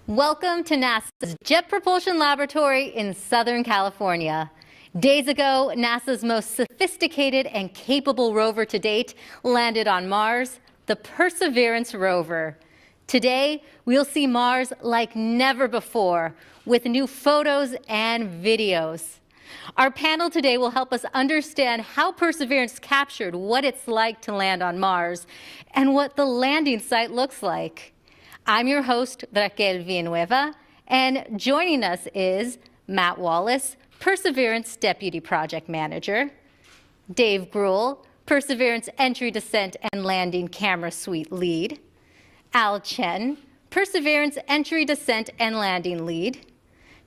Welcome to NASA's Jet Propulsion Laboratory in Southern California. Days ago, NASA's most sophisticated and capable rover to date landed on Mars, the Perseverance rover. Today, we'll see Mars like never before with new photos and videos. Our panel today will help us understand how Perseverance captured what it's like to land on Mars and what the landing site looks like. I'm your host, Raquel Villanueva, and joining us is Matt Wallace, Perseverance Deputy Project Manager, Dave Gruhl, Perseverance Entry, Descent, and Landing Camera Suite Lead, Al Chen, Perseverance Entry, Descent, and Landing Lead,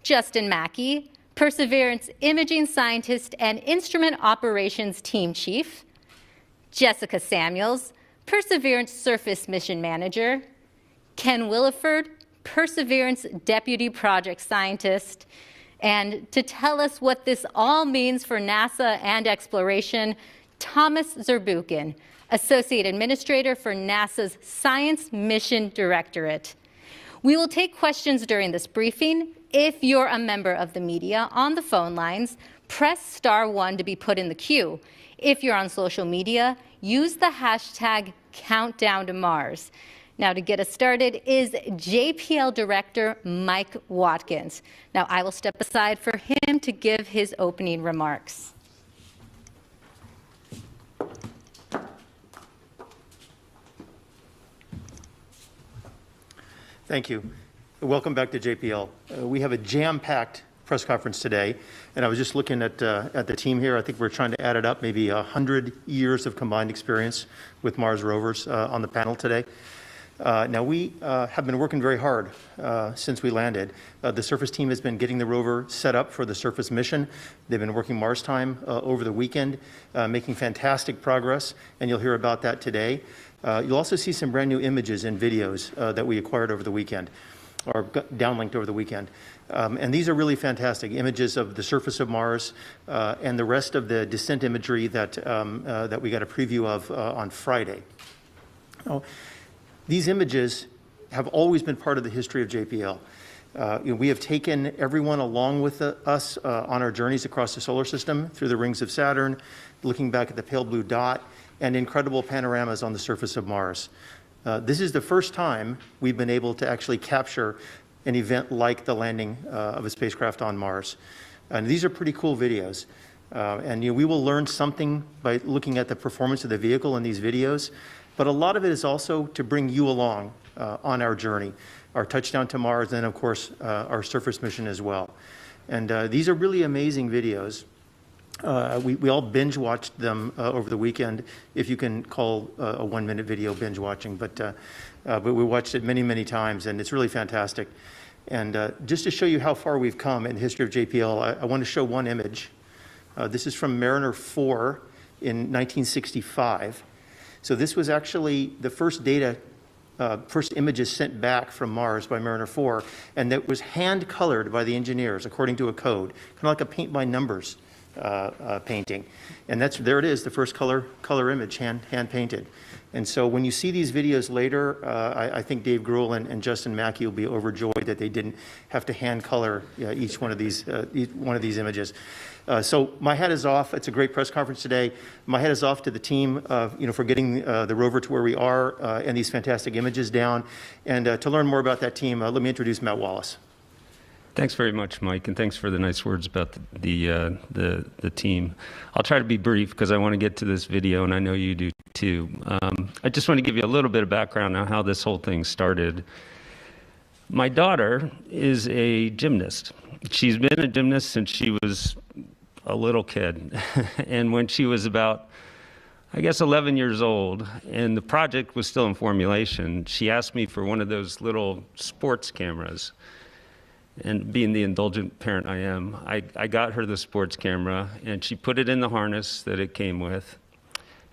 Justin Mackey, Perseverance Imaging Scientist and Instrument Operations Team Chief, Jessica Samuels, Perseverance Surface Mission Manager, Ken Williford, Perseverance Deputy Project Scientist, and to tell us what this all means for NASA and exploration, Thomas Zurbuchen, Associate Administrator for NASA's Science Mission Directorate. We will take questions during this briefing. If you're a member of the media on the phone lines, press *1 to be put in the queue. If you're on social media, use the hashtag #CountdownToMars. Now, to get us started is JPL Director Mike Watkins. Now, I will step aside for him to give his opening remarks. Thank you. Welcome back to JPL. We have a jam-packed press conference today, and I was just looking at the team here. I think we're trying to add it up, maybe 100 years of combined experience with Mars rovers on the panel today. Now, we have been working very hard since we landed. The surface team has been getting the rover set up for the surface mission. They've been working Mars time over the weekend, making fantastic progress, and you'll hear about that today. You'll also see some brand new images and videos that we acquired over the weekend, or downlinked over the weekend. And these are really fantastic images of the surface of Mars and the rest of the descent imagery that we got a preview of on Friday. These images have always been part of the history of JPL. We have taken everyone along with us on our journeys across the solar system, through the rings of Saturn, looking back at the pale blue dot, and incredible panoramas on the surface of Mars. This is the first time we've been able to actually capture an event like the landing of a spacecraft on Mars. And these are pretty cool videos. And we will learn something by looking at the performance of the vehicle in these videos. But a lot of it is also to bring you along on our journey, our touchdown to Mars, and of course, our surface mission as well. And these are really amazing videos. We all binge watched them over the weekend, if you can call a 1-minute video binge watching, but we watched it many, many times, and it's really fantastic. And just to show you how far we've come in the history of JPL, I want to show one image. This is from Mariner 4 in 1965. So this was actually the first first images sent back from Mars by Mariner 4, and that was hand-colored by the engineers according to a code, kind of like a paint-by-numbers painting. And there it is, the first color image, hand-painted. And so when you see these videos later, I think Dave Gruhl and Justin Mackey will be overjoyed that they didn't have to hand-color each one of these images. So my hat is off. It's a great press conference today. My hat is off to the team, for getting the rover to where we are and these fantastic images down. And to learn more about that team, let me introduce Matt Wallace. Thanks very much, Mike, and thanks for the nice words about the team. I'll try to be brief because I want to get to this video, and I know you do too. I just want to give you a little bit of background on how this whole thing started. My daughter is a gymnast. She's been a gymnast since she was a little kid. And when she was about, I guess, 11 years old, and the project was still in formulation, she asked me for one of those little sports cameras. And being the indulgent parent I am, I got her the sports camera, and she put it in the harness that it came with,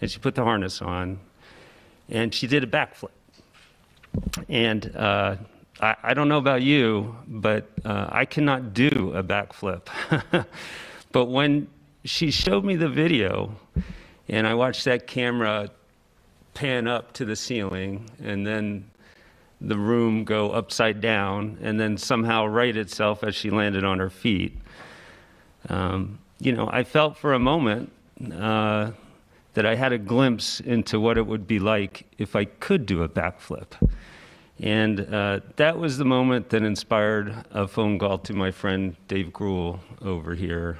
and she put the harness on, and she did a backflip. And I don't know about you, but I cannot do a backflip. But when she showed me the video, and I watched that camera pan up to the ceiling, and then the room go upside down and then somehow right itself as she landed on her feet. You know, I felt for a moment that I had a glimpse into what it would be like if I could do a backflip. And that was the moment that inspired a phone call to my friend Dave Gruhl over here.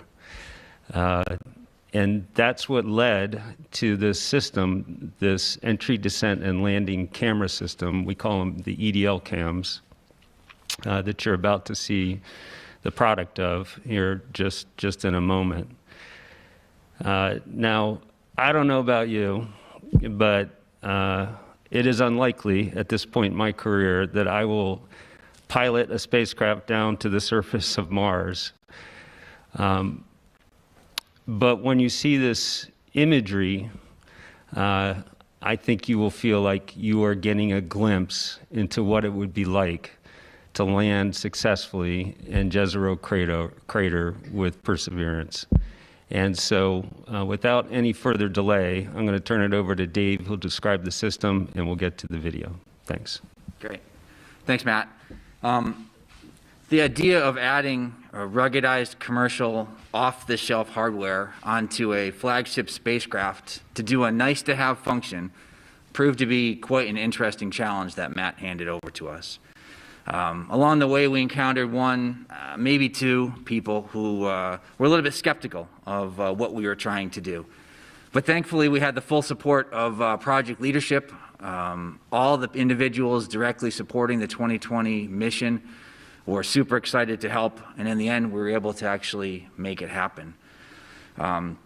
And that's what led to this system, this entry, descent, and landing camera system. We call them the EDL cams that you're about to see the product of here just in a moment. Now, I don't know about you, but it is unlikely at this point in my career that I will pilot a spacecraft down to the surface of Mars. But when you see this imagery, I think you will feel like you are getting a glimpse into what it would be like to land successfully in Jezero crater with Perseverance. And so without any further delay, I'm going to turn it over to Dave, who'll describe the system, and we'll get to the video. Thanks. Great. Thanks, Matt. The idea of adding a ruggedized commercial off-the-shelf hardware onto a flagship spacecraft to do a nice-to-have function proved to be quite an interesting challenge that Matt handed over to us. Along the way, we encountered one, maybe two people who were a little bit skeptical of what we were trying to do. But thankfully, we had the full support of project leadership, all the individuals directly supporting the 2020 mission were super excited to help, and in the end, we were able to actually make it happen. Our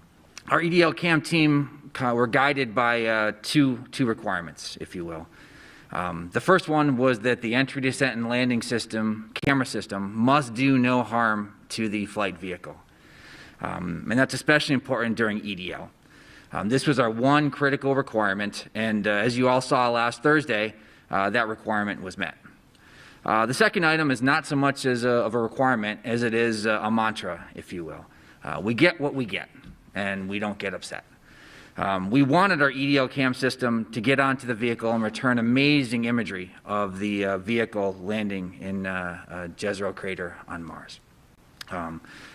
EDL CAM team were guided by two requirements, if you will. The first one was that the entry, descent, and landing system, camera system, must do no harm to the flight vehicle. And that's especially important during EDL. This was our one critical requirement, and as you all saw last Thursday, that requirement was met. The second item is not so much of a requirement as it is a mantra, if you will. We get what we get, and we don't get upset. We wanted our EDL cam system to get onto the vehicle and return amazing imagery of the vehicle landing in Jezero crater on Mars.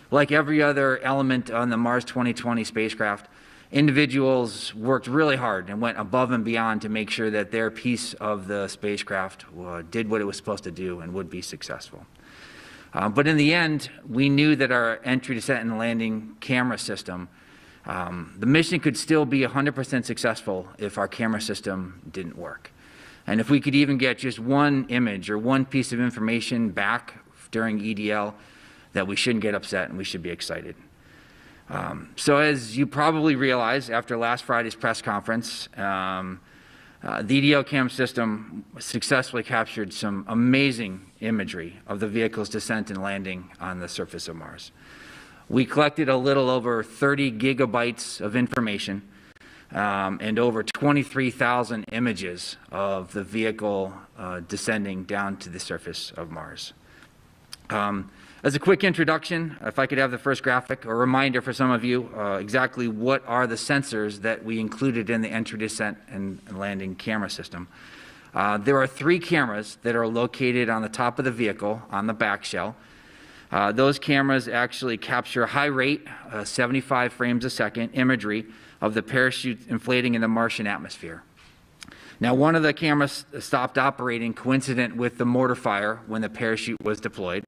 Like every other element on the Mars 2020 spacecraft, individuals worked really hard and went above and beyond to make sure that their piece of the spacecraft did what it was supposed to do and would be successful. But in the end, we knew that our entry, descent, and landing camera system, the mission could still be 100% successful if our camera system didn't work. And if we could even get just one image or one piece of information back during EDL, that we shouldn't get upset and we should be excited. So as you probably realize after last Friday's press conference, the EDL cam system successfully captured some amazing imagery of the vehicle's descent and landing on the surface of Mars. We collected a little over 30 gigabytes of information and over 23,000 images of the vehicle descending down to the surface of Mars. As a quick introduction, if I could have the first graphic, a reminder for some of you exactly what are the sensors that we included in the entry, descent, and landing camera system. There are 3 cameras that are located on the top of the vehicle on the back shell. Those cameras actually capture high rate, 75 frames a second imagery of the parachute inflating in the Martian atmosphere. Now, one of the cameras stopped operating coincident with the mortar fire when the parachute was deployed,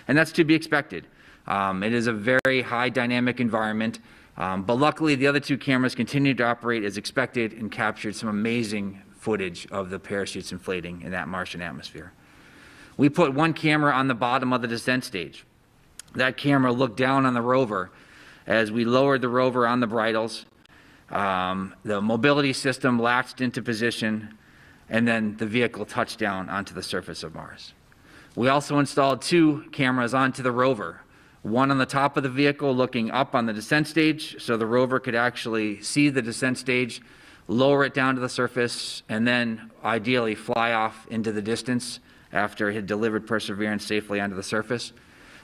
and that's to be expected. It is a very high dynamic environment, but luckily the other 2 cameras continued to operate as expected and captured some amazing footage of the parachutes inflating in that Martian atmosphere. We put one camera on the bottom of the descent stage. That camera looked down on the rover as we lowered the rover on the bridles. The mobility system latched into position, and then the vehicle touched down onto the surface of Mars. We also installed 2 cameras onto the rover, one on the top of the vehicle looking up on the descent stage so the rover could actually see the descent stage, lower it down to the surface, and then ideally fly off into the distance after it had delivered Perseverance safely onto the surface.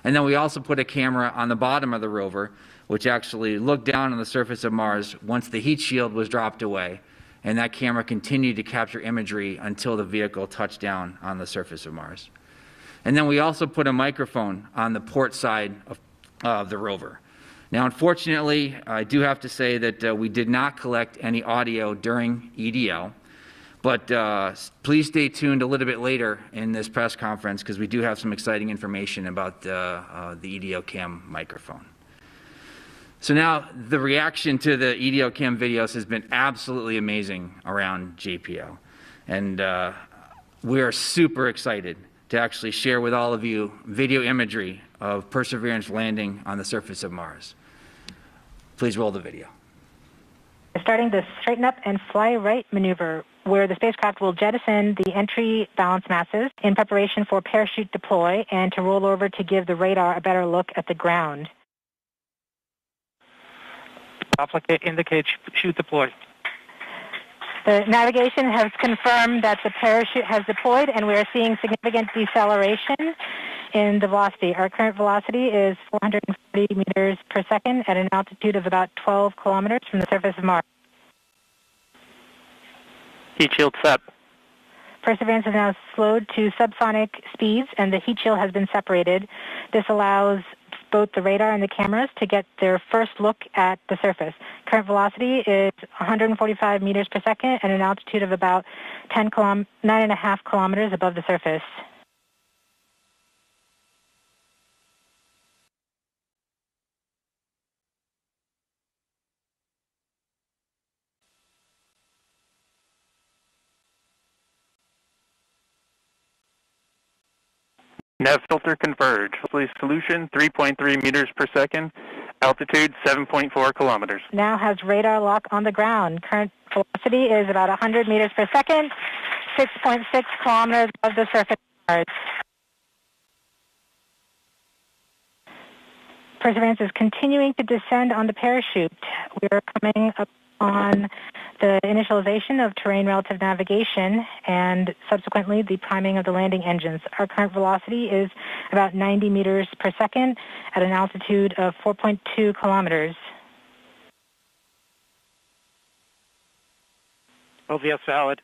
And then we also put a camera on the bottom of the rover, which actually looked down on the surface of Mars once the heat shield was dropped away and that camera continued to capture imagery until the vehicle touched down on the surface of Mars. And then we also put a microphone on the port side of the rover. Now, unfortunately, I do have to say that we did not collect any audio during EDL, but please stay tuned a little bit later in this press conference because we do have some exciting information about the EDL cam microphone. So now the reaction to the EDL cam videos has been absolutely amazing around JPL. And we are super excited to actually share with all of you video imagery of Perseverance landing on the surface of Mars. Please roll the video. Starting the straighten up and fly right maneuver, where the spacecraft will jettison the entry balance masses in preparation for parachute deploy and to roll over to give the radar a better look at the ground. Indicate chute deployed. The navigation has confirmed that the parachute has deployed, and we are seeing significant deceleration in the velocity. Our current velocity is 440 meters per second at an altitude of about 12 kilometers from the surface of Mars. Heat shield set. Perseverance is now slowed to subsonic speeds, and the heat shield has been separated. This allows both the radar and the cameras to get their first look at the surface. Current velocity is 145 meters per second at an altitude of about 9.5 kilometers above the surface. Nav filter converge. Solution 3.3 meters per second. Altitude 7.4 kilometers. Now has radar lock on the ground. Current velocity is about 100 meters per second, 6.6 kilometers above the surface of Mars. Perseverance is continuing to descend on the parachute. We are coming up on the initialization of terrain relative navigation and subsequently the priming of the landing engines. Our current velocity is about 90 meters per second at an altitude of 4.2 kilometers. OVS valid.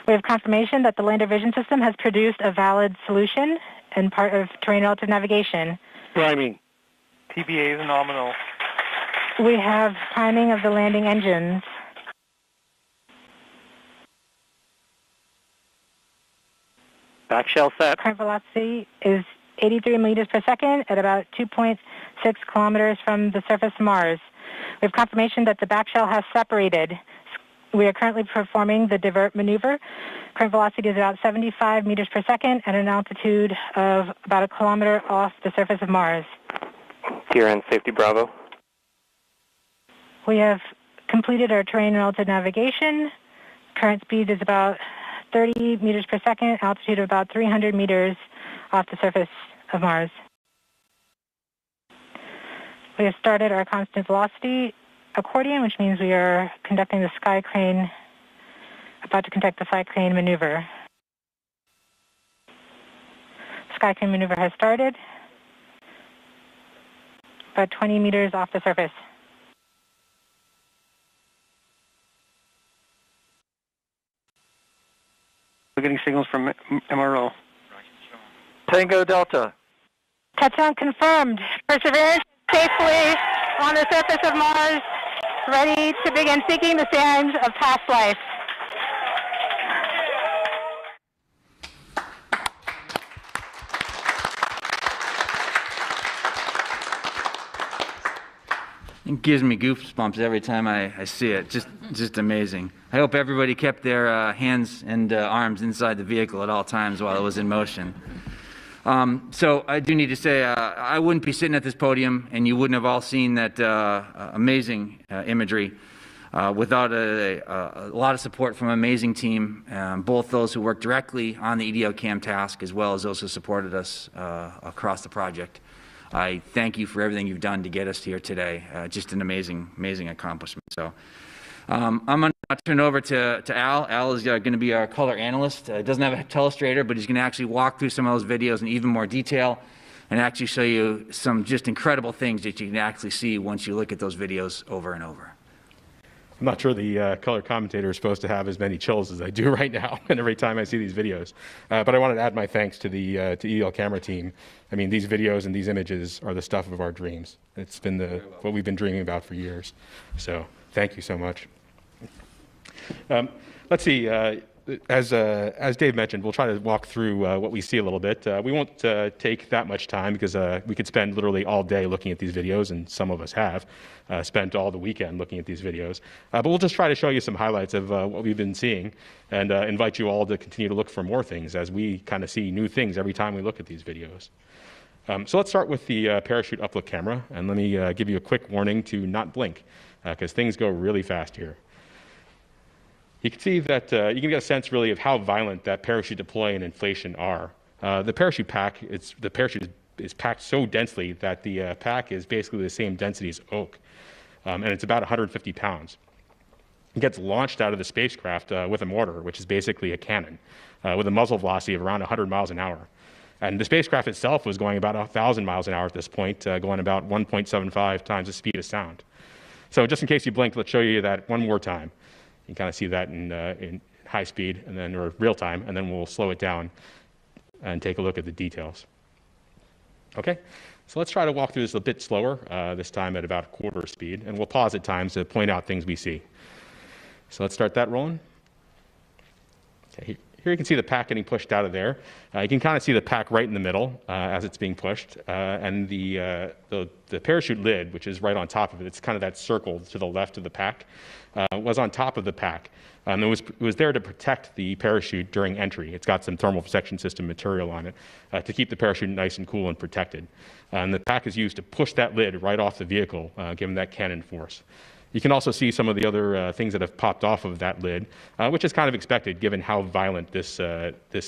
We have confirmation that the lander vision system has produced a valid solution and part of terrain relative navigation. Priming. TBA is nominal. We have priming of the landing engines. Back shell set. Current velocity is 83 meters per second at about 2.6 kilometers from the surface of Mars. We have confirmation that the back shell has separated. We are currently performing the divert maneuver. Current velocity is about 75 meters per second at an altitude of about a kilometer off the surface of Mars. Here in safety Bravo. We have completed our terrain relative navigation. Current speed is about 30 meters per second, altitude of about 300 meters off the surface of Mars. We have started our constant velocity accordion, which means we are conducting the sky crane, about to conduct the sky crane maneuver. The sky crane maneuver has started, about 20 meters off the surface. We're getting signals from MRO. Tango Delta. Touchdown confirmed. Perseverance safely on the surface of Mars, ready to begin seeking the signs of past life. It gives me goosebumps every time I see it. Just amazing. I hope everybody kept their hands and arms inside the vehicle at all times while it was in motion. So I do need to say I wouldn't be sitting at this podium and you wouldn't have all seen that amazing imagery without a lot of support from an amazing team, both those who worked directly on the EDO CAM task as well as those who supported us across the project. I thank you for everything you've done to get us here today. Just an amazing accomplishment. So I'm going to turn it over to Al. Al is going to be our color analyst. Doesn't have a telestrator, but he's going to actually walk through some of those videos in even more detail and actually show you some just incredible things that you can actually see once you look at those videos over and over. I'm not sure the color commentator is supposed to have as many chills as I do right now and every time I see these videos. But I wanted to add my thanks to the to EL camera team. I mean, these videos and these images are the stuff of our dreams. It's been what we've been dreaming about for years. So thank you so much. Let's see. As Dave mentioned, we'll try to walk through what we see a little bit. We won't take that much time because we could spend literally all day looking at these videos, and some of us have spent all the weekend looking at these videos. But we'll just try to show you some highlights of what we've been seeing and invite you all to continue to look for more things as we kind of see new things every time we look at these videos. So let's start with the parachute uplook camera, and let me give you a quick warning to not blink because things go really fast here. You can see that you can get a sense really of how violent that parachute deploy and inflation are. The parachute is packed so densely that the pack is basically the same density as oak, and it's about 150 pounds. It gets launched out of the spacecraft with a mortar, which is basically a cannon, with a muzzle velocity of around 100 miles an hour. And the spacecraft itself was going about 1,000 miles an hour at this point, going about 1.75 times the speed of sound. So just in case you blink, let's show you that one more time. You can kind of see that in high speed and then or real time, and then we'll slow it down and take a look at the details. Okay, so let's try to walk through this a bit slower, this time at about a quarter speed, and we'll pause at times to point out things we see. So let's start that rolling. Okay, here you can see the pack getting pushed out of there. You can kind of see the pack right in the middle as it's being pushed, and the parachute lid, which is right on top of it, it's kind of that circle to the left of the pack, was on top of the pack. It was there to protect the parachute during entry. It's got some thermal protection system material on it to keep the parachute nice and cool and protected. And the pack is used to push that lid right off the vehicle, given that cannon force. You can also see some of the other things that have popped off of that lid, which is kind of expected given how violent this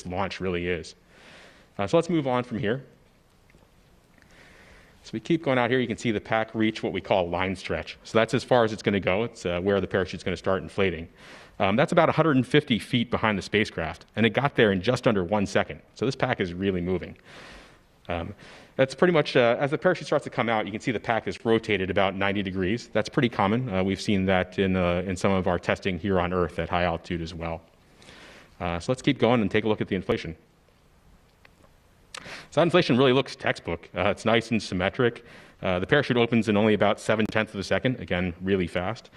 launch really is. So let's move on from here. So we keep going out here. You can see the pack reach what we call line stretch. So that's as far as it's going to go. It's where the parachute's going to start inflating. That's about 150 feet behind the spacecraft, and it got there in just under 1 second. So this pack is really moving. That's pretty much, as the parachute starts to come out, you can see the pack is rotated about 90 degrees. That's pretty common. We've seen that in some of our testing here on Earth at high altitude as well. So let's keep going and take a look at the inflation. So that inflation really looks textbook. It's nice and symmetric. The parachute opens in only about 7/10 of a second, again, really fast.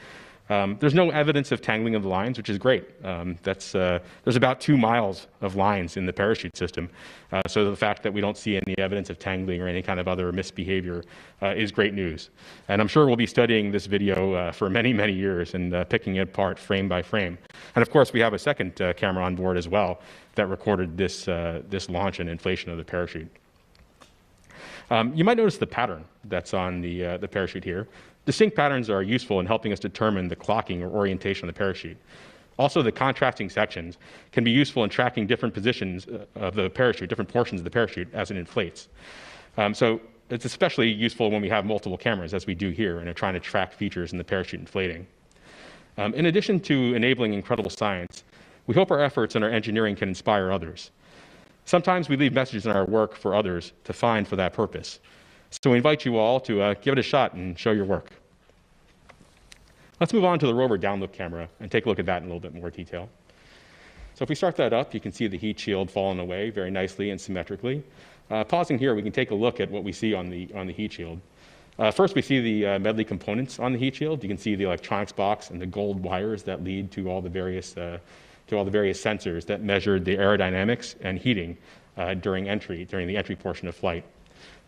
There's no evidence of tangling of the lines, which is great. There's about 2 miles of lines in the parachute system. So the fact that we don't see any evidence of tangling or any kind of other misbehavior is great news. And I'm sure we'll be studying this video for many, many years and picking it apart frame by frame. And of course, we have a second camera on board as well that recorded this launch and inflation of the parachute. You might notice the pattern that's on the parachute here. Distinct patterns are useful in helping us determine the clocking or orientation of the parachute. Also, the contrasting sections can be useful in tracking different positions of the parachute, different portions of the parachute as it inflates. So it's especially useful when we have multiple cameras, as we do here, and are trying to track features in the parachute inflating. In addition to enabling incredible science, we hope our efforts and our engineering can inspire others. Sometimes we leave messages in our work for others to find for that purpose. So we invite you all to give it a shot and show your work. Let's move on to the Rover download camera and take a look at that in a little bit more detail. So if we start that up, you can see the heat shield falling away very nicely and symmetrically. Pausing here, we can take a look at what we see on the heat shield. First, we see the medley components on the heat shield. You can see the electronics box and the gold wires that lead to all the various sensors that measure the aerodynamics and heating during the entry portion of flight.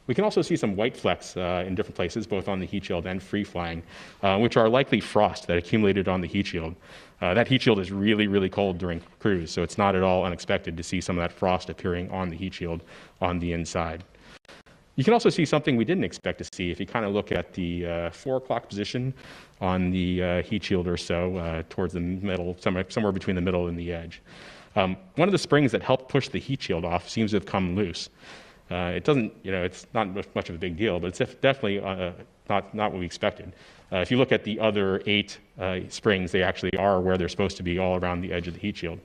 We can also see some white flecks in different places, both on the heat shield and free flying, which are likely frost that accumulated on the heat shield. That heat shield is really, really cold during cruise, so it's not at all unexpected to see some of that frost appearing on the heat shield on the inside. You can also see something we didn't expect to see if you kind of look at the 4 o'clock position on the heat shield or so, towards the middle, somewhere between the middle and the edge. One of the springs that helped push the heat shield off seems to have come loose. It doesn't, it's not much of a big deal, but it's definitely not what we expected. If you look at the other 8 springs, they actually are where they're supposed to be, all around the edge of the heat shield.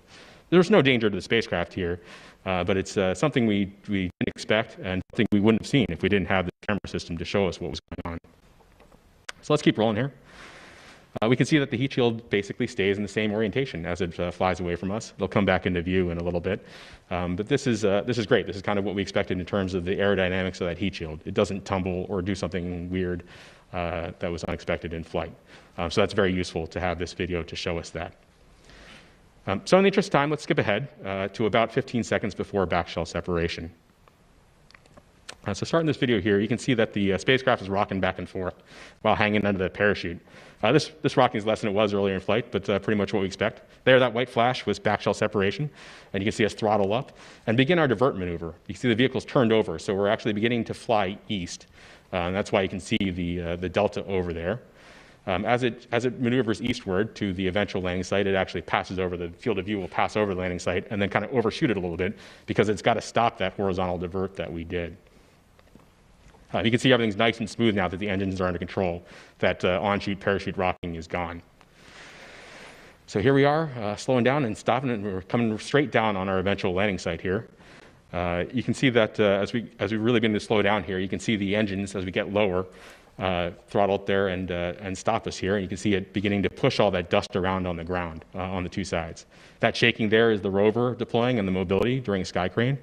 There's no danger to the spacecraft here, but it's something we didn't expect and something we wouldn't have seen if we didn't have the camera system to show us what was going on. So let's keep rolling here. We can see that the heat shield basically stays in the same orientation as it flies away from us. It'll come back into view in a little bit. But this is great. This is kind of what we expected in terms of the aerodynamics of that heat shield. It doesn't tumble or do something weird that was unexpected in flight. So that's very useful to have this video to show us that. So in the interest of time, let's skip ahead to about 15 seconds before backshell separation. So starting this video here, you can see that the spacecraft is rocking back and forth while hanging under the parachute. This rocking is less than it was earlier in flight, but pretty much what we expect. There, that white flash was backshell separation, and you can see us throttle up and begin our divert maneuver. You can see the vehicle's turned over, so we're actually beginning to fly east. And that's why you can see the delta over there. As it maneuvers eastward to the eventual landing site, it actually passes over, the field of view will pass over the landing site and then kind of overshoot it a little bit because it's got to stop that horizontal divert that we did. You can see everything's nice and smooth now that the engines are under control, that on-chute parachute rocking is gone. So here we are, slowing down and stopping, and we're coming straight down on our eventual landing site here. You can see that as we really begin to slow down here, you can see the engines as we get lower throttle up there and stop us here. And you can see it beginning to push all that dust around on the ground on the two sides. That shaking there is the rover deploying and the mobility during a sky crane.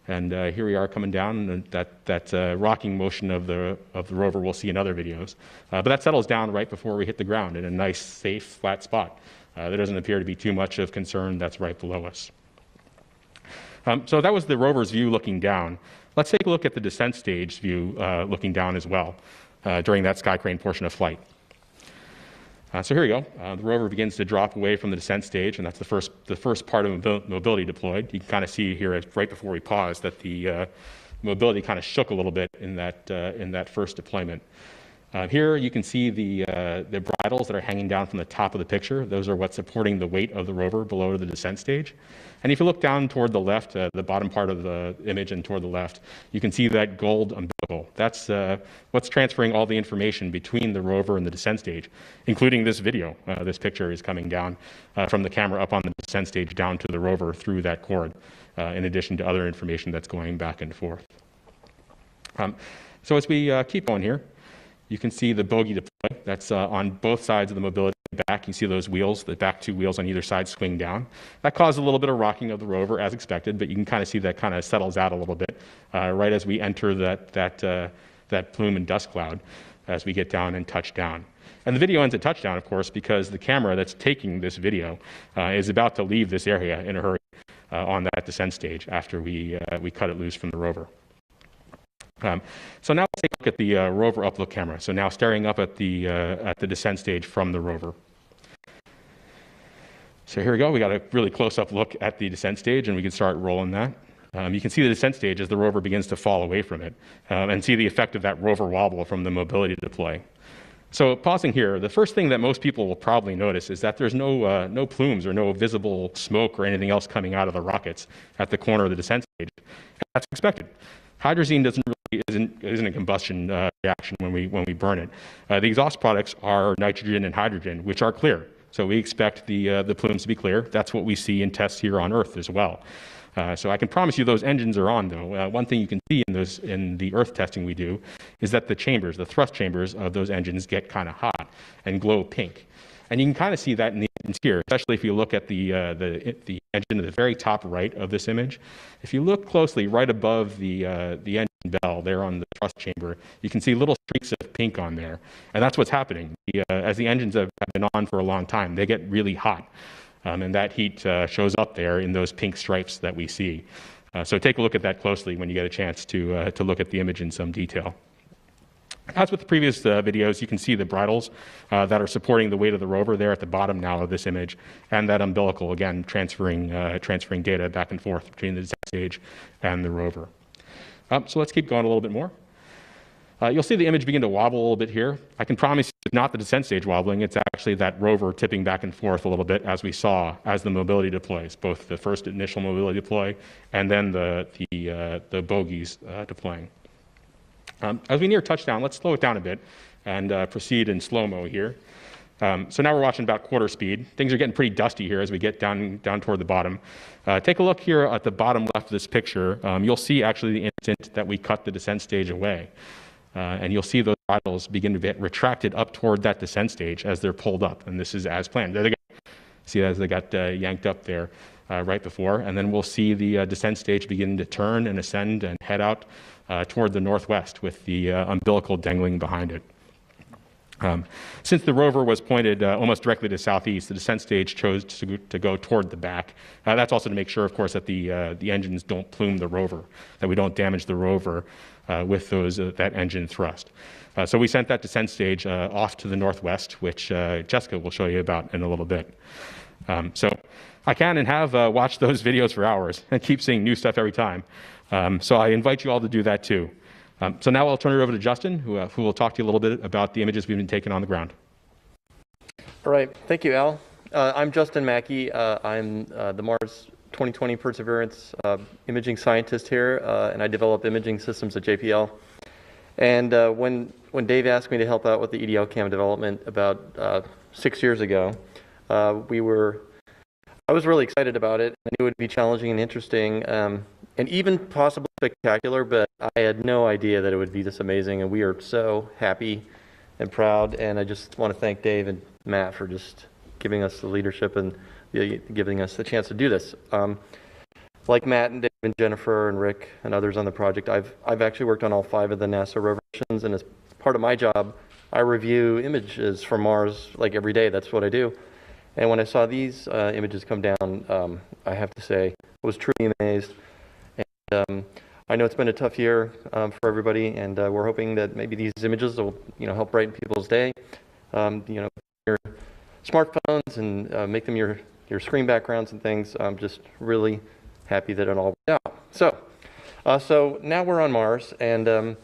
And here we are coming down, and that rocking motion of the rover we'll see in other videos. But that settles down right before we hit the ground in a nice, safe, flat spot. There doesn't appear to be too much of concern that's right below us. So that was the rover's view looking down. Let's take a look at the descent stage view looking down as well during that sky crane portion of flight. So here we go. The rover begins to drop away from the descent stage, and that's the first part of mobility deployed. You can kind of see here right before we pause that the mobility kind of shook a little bit in that first deployment. Here you can see the bridles that are hanging down from the top of the picture. Those are what's supporting the weight of the rover below the descent stage. And if you look down toward the left, the bottom part of the image and toward the left, you can see that gold umbilical. That's what's transferring all the information between the rover and the descent stage, including this video. This picture is coming down from the camera up on the descent stage down to the rover through that cord, in addition to other information that's going back and forth. So as we keep going here, you can see the bogie deploy. That's on both sides of the mobility back. You see those wheels, the back two wheels on either side swing down. That caused a little bit of rocking of the rover as expected, but you can kind of see that kind of settles out a little bit right as we enter that plume and dust cloud as we get down and touch down. And the video ends at touchdown, of course, because the camera that's taking this video is about to leave this area in a hurry on that descent stage after we cut it loose from the rover. So now let's take a look at the rover uplook camera. So now staring up at the descent stage from the rover. So here we go. We got a really close-up look at the descent stage, and we can start rolling that. You can see the descent stage as the rover begins to fall away from it, and see the effect of that rover wobble from the mobility deploy. So pausing here, the first thing that most people will probably notice is that there's no plumes or no visible smoke or anything else coming out of the rockets at the corner of the descent stage. That's expected. Hydrazine isn't a combustion reaction when we burn it. The exhaust products are nitrogen and hydrogen, which are clear. So we expect the plumes to be clear. That's what we see in tests here on Earth as well. So I can promise you those engines are on, though. One thing you can see in the Earth testing we do is that the thrust chambers of those engines get kind of hot and glow pink. And you can kind of see that in the engines here, especially if you look at the engine at the very top right of this image. If you look closely right above the engine bell there on the thrust chamber, you can see little streaks of pink on there. And that's what's happening. As the engines have been on for a long time, they get really hot. And that heat shows up there in those pink stripes that we see. So take a look at that closely when you get a chance to look at the image in some detail. As with the previous videos, you can see the bridles that are supporting the weight of the rover there at the bottom now of this image, and that umbilical, again, transferring data back and forth between the descent stage and the rover. So let's keep going a little bit more. You'll see the image begin to wobble a little bit here. I can promise you it's not the descent stage wobbling, it's actually that rover tipping back and forth a little bit as we saw as the mobility deploys, both the first initial mobility deploy and then the bogies deploying. As we near touchdown, let's slow it down a bit and proceed in slow-mo here. So now we're watching about quarter speed. Things are getting pretty dusty here as we get down toward the bottom. Take a look here at the bottom left of this picture. You'll see actually the instant that we cut the descent stage away. And you'll see those throttles begin to get retracted up toward that descent stage as they're pulled up. And this is as planned. There they go. See as they got yanked up there right before. And then we'll see the descent stage begin to turn and ascend and head out toward the northwest with the umbilical dangling behind it. Since the rover was pointed almost directly to southeast, the descent stage chose to go toward the back. That's also to make sure, of course, that the engines don't plume the rover, that we don't damage the rover with that engine thrust. So we sent that descent stage off to the northwest, which Jessica will show you about in a little bit. So I can and have watched those videos for hours and keep seeing new stuff every time. So I invite you all to do that too. So now I'll turn it over to Justin, who will talk to you a little bit about the images we've been taking on the ground. All right, thank you, Al. I'm Justin Mackey. I'm the Mars 2020 Perseverance imaging scientist here, and I develop imaging systems at JPL. And when Dave asked me to help out with the EDL cam development about 6 years ago, I was really excited about it. I knew it would be challenging and interesting, and even possibly spectacular, but I had no idea that it would be this amazing, and we are so happy and proud, and I just want to thank Dave and Matt for just giving us the leadership and giving us the chance to do this. Like Matt and Dave and Jennifer and Rick and others on the project, I've actually worked on all 5 of the NASA rover missions, and as part of my job, I review images from Mars like every day. That's what I do. And when I saw these images come down, I have to say I was truly amazed. And I know it's been a tough year for everybody, and we're hoping that maybe these images will, help brighten people's day. Your smartphones and make them your screen backgrounds and things. I'm just really happy that it all worked out. So now we're on Mars, and I'm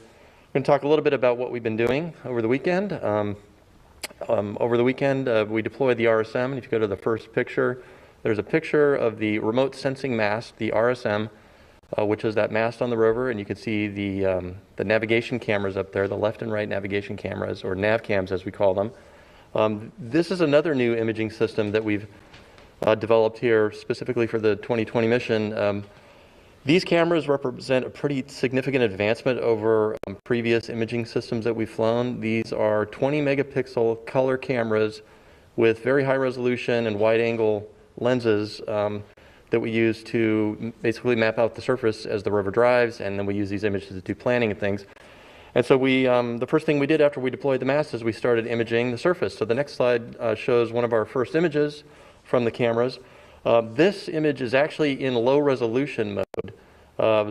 going to talk a little bit about what we've been doing over the weekend. Over the weekend, we deployed the RSM, and if you go to the first picture, there's a picture of the remote sensing mast, the RSM, which is that mast on the rover, and you can see the navigation cameras up there, the left and right navigation cameras, or nav cams as we call them. This is another new imaging system that we've developed here specifically for the 2020 mission. These cameras represent a pretty significant advancement over previous imaging systems that we've flown. These are 20 megapixel color cameras with very high resolution and wide angle lenses that we use to basically map out the surface as the rover drives, and then we use these images to do planning and things. And so the first thing we did after we deployed the mast is we started imaging the surface. So the next slide shows one of our first images from the cameras. This image is actually in low resolution mode,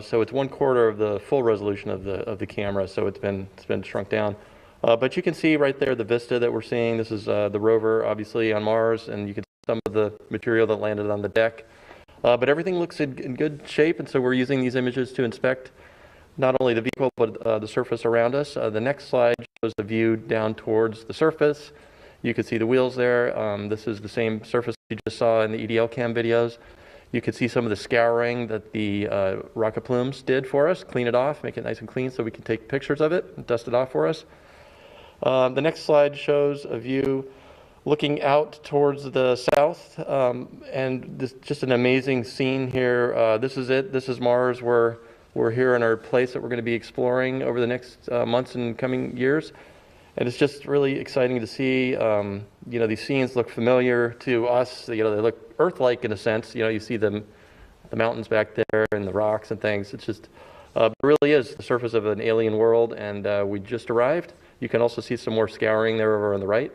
so it's 1/4 of the full resolution of the camera. So it's been shrunk down, but you can see right there the vista that we're seeing. This is the rover, obviously on Mars, and you can see some of the material that landed on the deck. But everything looks in good shape, and so we're using these images to inspect not only the vehicle but the surface around us. The next slide shows the view down towards the surface. You can see the wheels there. This is the same surface you just saw in the EDL cam videos. You can see some of the scouring that the rocket plumes did for us, clean it off, make it nice and clean so we can take pictures of it and dust it off for us. The next slide shows a view looking out towards the south, and this just an amazing scene here. This is it. This is Mars. We're here in our place that we're going to be exploring over the next months and coming years. And it's just really exciting to see. These scenes look familiar to us. They look Earth-like in a sense. You see the mountains back there and the rocks and things. It's just, it really is the surface of an alien world, and we just arrived. You can also see some more scouring there over on the right.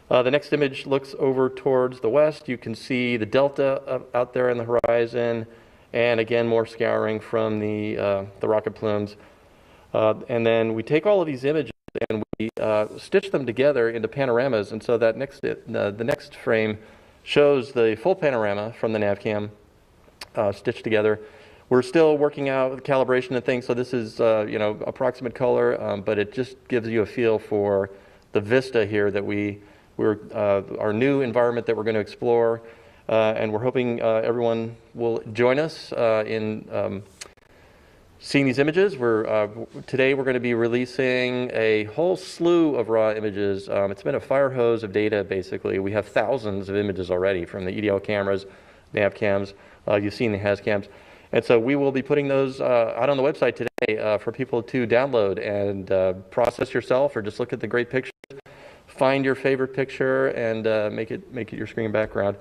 The next image looks over towards the west. You can see the delta out there on the horizon, and again, more scouring from the rocket plumes. And then we take all of these images and we stitch them together into panoramas, and so that the next frame shows the full panorama from the nav cam stitched together. We're still working out the calibration and things, so this is approximate color, but it just gives you a feel for the vista here that our new environment that we're going to explore, and we're hoping everyone will join us in seeing these images. Today we're going to be releasing a whole slew of raw images. It's been a fire hose of data, basically. We have thousands of images already from the EDL cameras, nav cams. You've seen the HAZ cams. And so we will be putting those out on the website today for people to download and process yourself, or just look at the great pictures, find your favorite picture, and make it your screen background.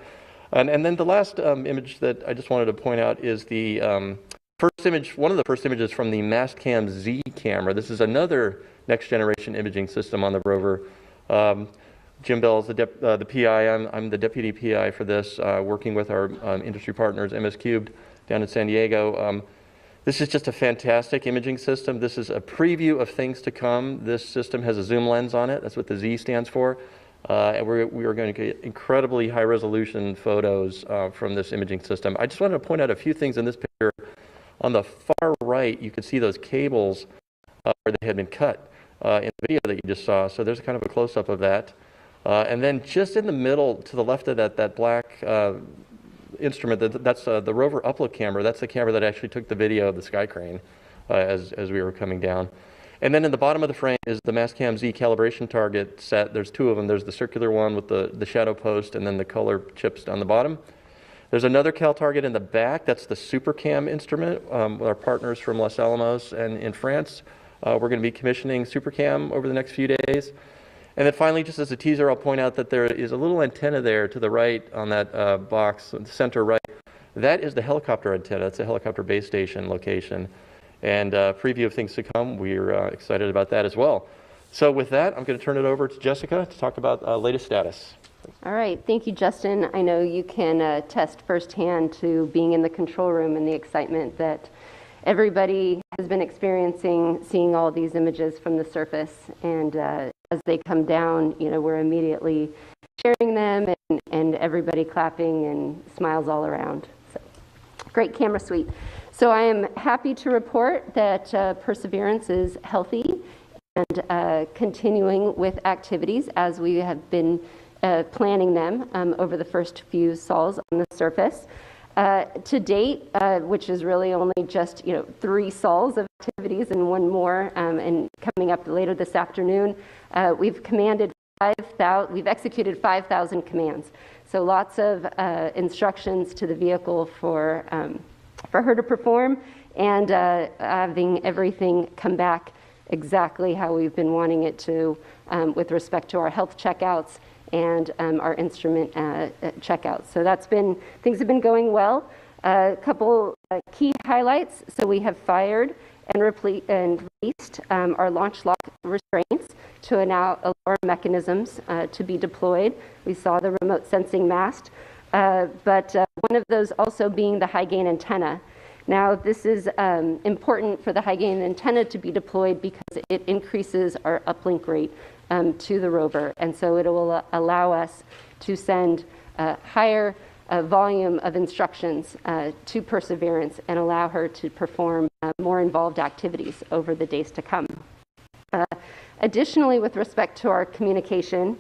And then the last image that I just wanted to point out is the first image, one of the first images from the Mastcam Z camera. This is another next generation imaging system on the Rover. Jim Bell is the PI. I'm the deputy PI for this, working with our industry partners, MS Cubed, down in San Diego. This is just a fantastic imaging system. This is a preview of things to come. This system has a zoom lens on it. That's what the Z stands for. And we are going to get incredibly high resolution photos from this imaging system. I just wanted to point out a few things in this picture. On the far right, you can see those cables where they had been cut in the video that you just saw. So there's kind of a close-up of that. And then just in the middle, to the left of that black instrument, that's the Rover upload camera. That's the camera that actually took the video of the sky crane as we were coming down. And then in the bottom of the frame is the Mastcam Z calibration target set. There's two of them. There's the circular one with the shadow post, and then the color chips down the bottom. There's another cal target in the back. That's the SuperCam instrument with our partners from Los Alamos and in France. We're going to be commissioning SuperCam over the next few days. And then finally, just as a teaser, I'll point out that there is a little antenna there to the right on that box, the center right. That is the helicopter antenna. It's a helicopter base station location. And preview of things to come, we're excited about that as well. So with that, I'm going to turn it over to Jessica to talk about latest status. All right, thank you, Justin. I know you can attest firsthand to being in the control room and the excitement that everybody has been experiencing, seeing all these images from the surface. And as they come down, you know, we're immediately sharing them and everybody clapping and smiles all around. So, great camera suite. So I am happy to report that Perseverance is healthy and continuing with activities as we have been planning them over the first few sols on the surface. To date, which is really only just 3 sols of activities and one more, and coming up later this afternoon, we've executed 5,000 commands. So lots of instructions to the vehicle for her to perform, and having everything come back exactly how we've been wanting it to with respect to our health checkouts and our instrument checkouts. So things have been going well. A couple key highlights. So we have fired and released our launch lock restraints to allow mechanisms to be deployed. We saw the remote sensing mast, but one of those also being the high gain antenna. Now, this is important for the high gain antenna to be deployed because it increases our uplink rate to the rover, and so it will allow us to send a higher volume of instructions to Perseverance and allow her to perform more involved activities over the days to come. Additionally, with respect to our communication,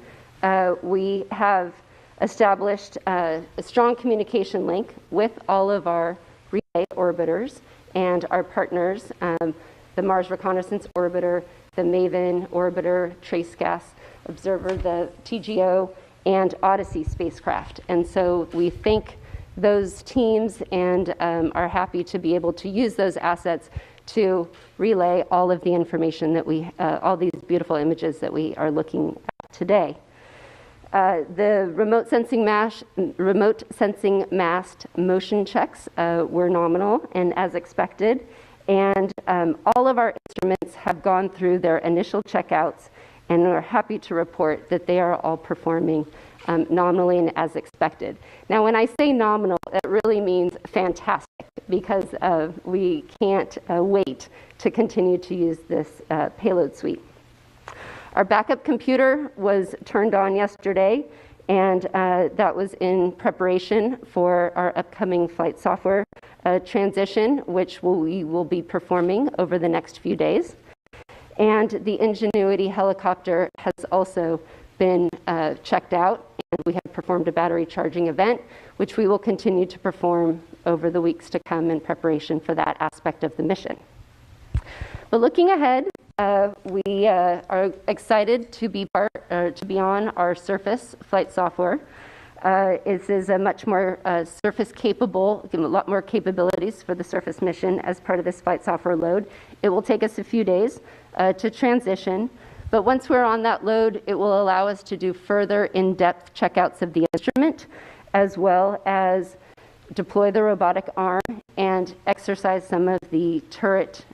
we have established a strong communication link with all of our relay orbiters and our partners, the Mars Reconnaissance Orbiter, the MAVEN Orbiter, Trace Gas Observer, the TGO, and Odyssey spacecraft. And so we thank those teams and are happy to be able to use those assets to relay all of the information that all these beautiful images that we are looking at today. The remote sensing mast motion checks were nominal and as expected. And all of our instruments have gone through their initial checkouts, and we're happy to report that they are all performing nominally and as expected. Now, when I say nominal, it really means fantastic, because we can't wait to continue to use this payload suite. Our backup computer was turned on yesterday, and that was in preparation for our upcoming flight software transition, which we will be performing over the next few days. And the Ingenuity helicopter has also been checked out, and we have performed a battery charging event, which we will continue to perform over the weeks to come in preparation for that aspect of the mission. But looking ahead, we are excited to be on our surface flight software. It is a much more surface capable, a lot more capabilities for the surface mission as part of this flight software load. It will take us a few days to transition, but once we're on that load, it will allow us to do further in-depth checkouts of the instrument, as well as deploy the robotic arm and exercise some of the turret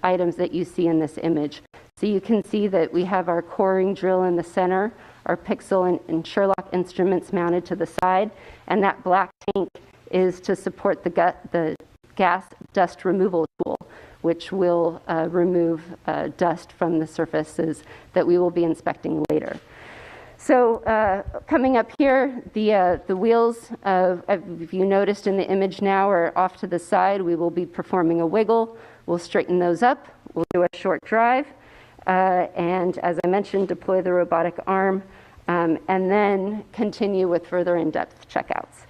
items that you see in this image. So you can see that we have our coring drill in the center, our pixel and Sherlock instruments mounted to the side, and that black tank is to support the gas dust removal tool, which will remove dust from the surfaces that we will be inspecting later. So coming up here, the wheels, if you noticed in the image now, are off to the side. We will be performing a wiggle. We'll straighten those up. We'll do a short drive. And as I mentioned, deploy the robotic arm, and then continue with further in-depth checkouts.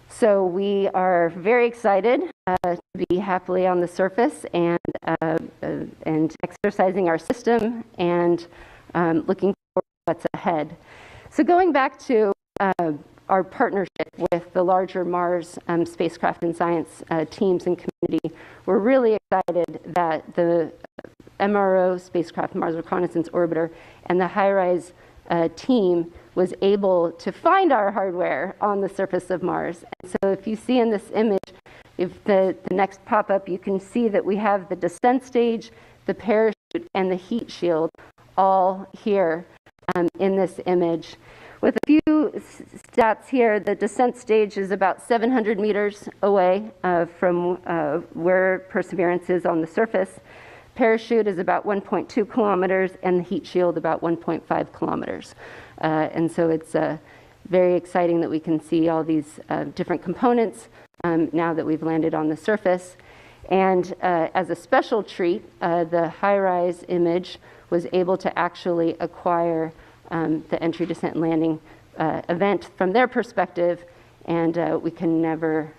So we are very excited to be happily on the surface and exercising our system and looking forward to what's ahead. So going back to our partnership with the larger Mars spacecraft and science teams and community, we're really excited that the MRO spacecraft, Mars Reconnaissance Orbiter, and the HiRISE team was able to find our hardware on the surface of Mars. And so if you see in this image, if the next pop-up, you can see that we have the descent stage, the parachute, and the heat shield all here in this image. With a few stats here, the descent stage is about 700 meters away from where Perseverance is on the surface. Parachute is about 1.2 kilometers, and the heat shield about 1.5 kilometers. And so it's very exciting that we can see all these different components now that we've landed on the surface. And as a special treat, the HiRISE image was able to actually acquire the entry, descent, and landing event from their perspective, and we can never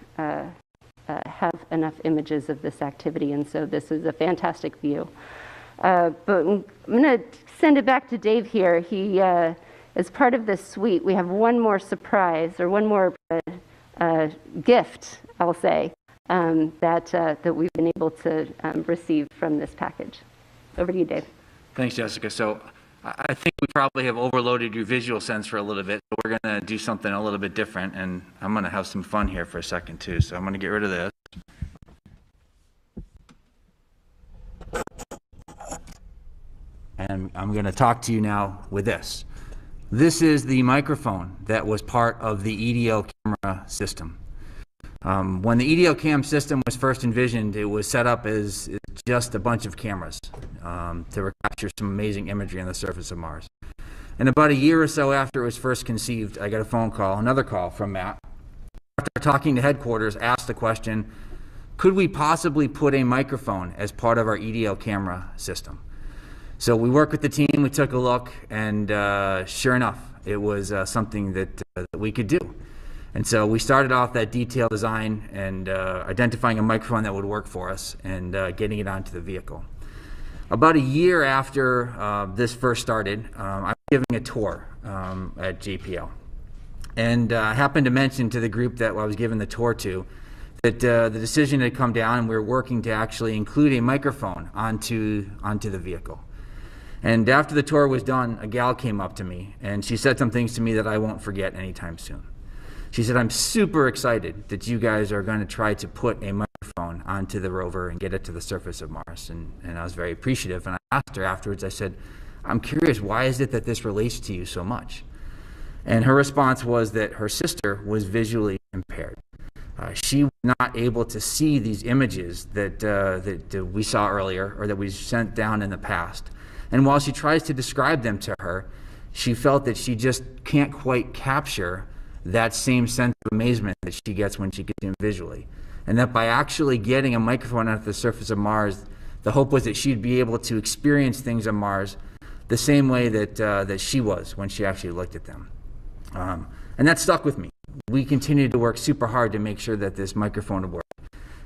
have enough images of this activity, and so this is a fantastic view. But I'm going to send it back to Dave here. He, as part of this suite, we have one more surprise, or one more gift, I'll say, that we've been able to receive from this package. Over to you, Dave. Thanks, Jessica. So I think we probably have overloaded your visual sense for a little bit. So we're going to do something a little bit different, and I'm going to have some fun here for a second too. So I'm going to get rid of this. And I'm going to talk to you now with this. This is the microphone that was part of the EDO camera system. When the EDO cam system was first envisioned, it was set up as just a bunch of cameras to capture some amazing imagery on the surface of Mars. And about a year or so after it was first conceived, I got a phone call, another call from Matt. After talking to headquarters, asked the question, could we possibly put a microphone as part of our EDO camera system? So we worked with the team, we took a look, and sure enough, it was something that we could do. And so we started off that detailed design and identifying a microphone that would work for us and getting it onto the vehicle. About a year after this first started, I was giving a tour at JPL. And I happened to mention to the group that I was giving the tour to that the decision had come down and we were working to actually include a microphone onto the vehicle. And after the tour was done, a gal came up to me and she said some things to me that I won't forget anytime soon. She said, I'm super excited that you guys are going to try to put a microphone onto the rover and get it to the surface of Mars. And I was very appreciative. And I asked her afterwards, I said, I'm curious, why is it that this relates to you so much? And her response was that her sister was visually impaired. She was not able to see these images that we saw earlier or that we sent down in the past. And while she tries to describe them to her, she felt that she just can't quite capture that same sense of amazement that she gets when she gets them visually. And that by actually getting a microphone onto the surface of Mars, the hope was that she'd be able to experience things on Mars the same way that she was when she actually looked at them. And that stuck with me. We continued to work super hard to make sure that this microphone would work.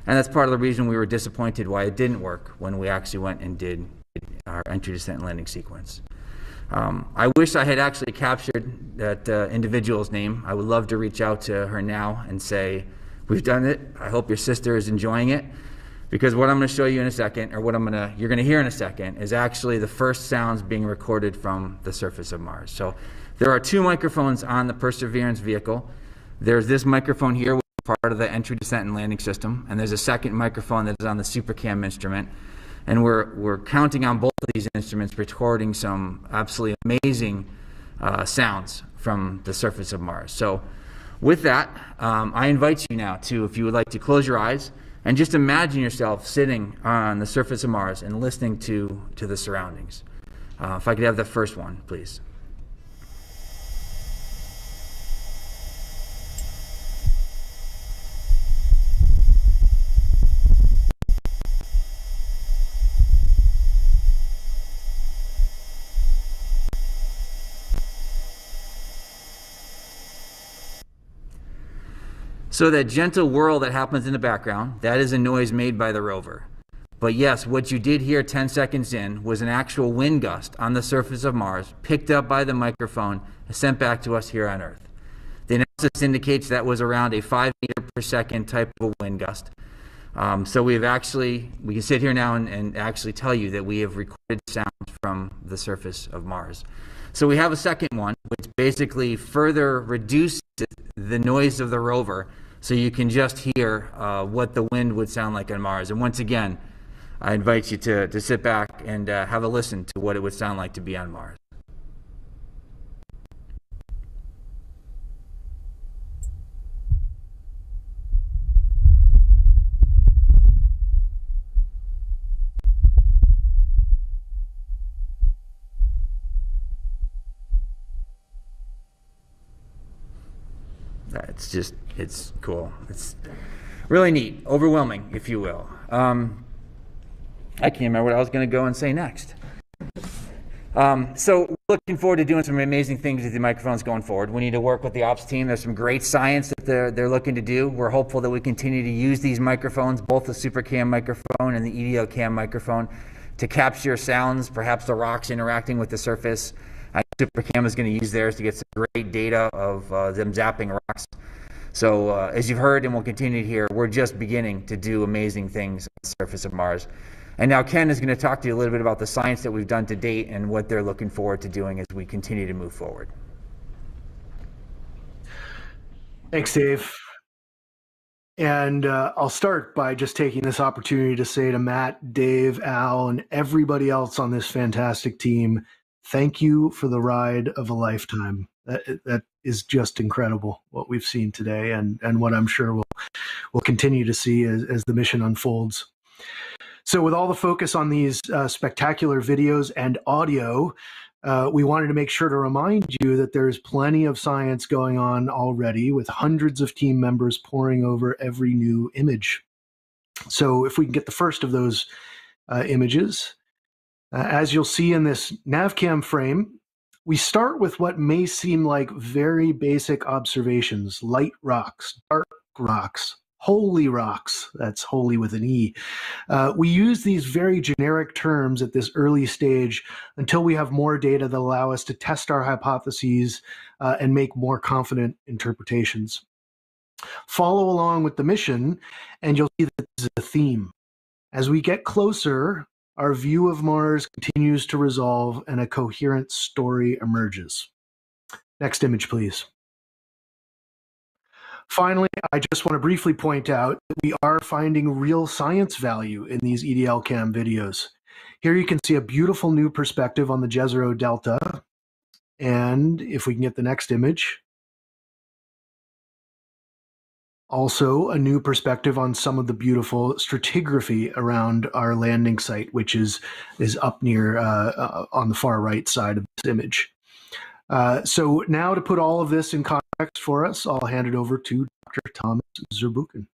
And that's part of the reason we were disappointed why it didn't work when we actually went and did our entry, descent, and landing sequence. I wish I had actually captured that individual's name. I would love to reach out to her now and say, we've done it. I hope your sister is enjoying it. Because what I'm going to show you in a second, or what you're going to hear in a second, is actually the first sounds being recorded from the surface of Mars. So there are 2 microphones on the Perseverance vehicle. There's this microphone here, which is part of the entry, descent, and landing system, and there's a second microphone that is on the SuperCam instrument. And we're counting on both of these instruments, recording some absolutely amazing sounds from the surface of Mars. So with that, I invite you now to, if you would like to close your eyes and just imagine yourself sitting on the surface of Mars and listening to the surroundings. If I could have the first one, please. So that gentle whirl that happens in the background, that is a noise made by the rover. But yes, what you did hear 10 seconds in was an actual wind gust on the surface of Mars, picked up by the microphone and sent back to us here on Earth. The analysis indicates that was around a 5 meter per second type of a wind gust. So we can sit here now and actually tell you that we have recorded sounds from the surface of Mars. So we have a second one, which basically further reduces the noise of the rover, so you can just hear what the wind would sound like on Mars. And once again, I invite you to sit back and have a listen to what it would sound like to be on Mars. It's cool. It's really neat, overwhelming, if you will. I can't remember what I was going to go and say next. So we're looking forward to doing some amazing things with the microphones going forward. We need to work with the ops team. There's some great science that they're looking to do. We're hopeful that we continue to use these microphones, both the SuperCam microphone and the EDL cam microphone, to capture sounds, perhaps the rocks interacting with the surface. SuperCam is going to use theirs to get some great data of them zapping rocks. So as you've heard and will continue to hear, we're just beginning to do amazing things on the surface of Mars. And now Ken is going to talk to you a little bit about the science that we've done to date and what they're looking forward to doing as we continue to move forward. Thanks, Dave. And I'll start by just taking this opportunity to say to Matt, Dave, Al, and everybody else on this fantastic team, thank you for the ride of a lifetime. That is just incredible, what we've seen today, and what I'm sure we'll continue to see as the mission unfolds. So with all the focus on these spectacular videos and audio, we wanted to make sure to remind you that there's plenty of science going on already, with hundreds of team members poring over every new image. So if we can get the first of those images, as you'll see in this NavCam frame, we start with what may seem like very basic observations: light rocks, dark rocks, holy rocks. That's holy with an E. We use these very generic terms at this early stage until we have more data that allow us to test our hypotheses and make more confident interpretations. Follow along with the mission, and you'll see that this is a theme. As we get closer, our view of Mars continues to resolve and a coherent story emerges. Next image, please. Finally, I just want to briefly point out that we are finding real science value in these EDL cam videos. Here you can see a beautiful new perspective on the Jezero Delta. And if we can get the next image, also a new perspective on some of the beautiful stratigraphy around our landing site, which is up near on the far right side of this image. So now, to put all of this in context for us, I'll hand it over to Dr. Thomas Zurbuchen.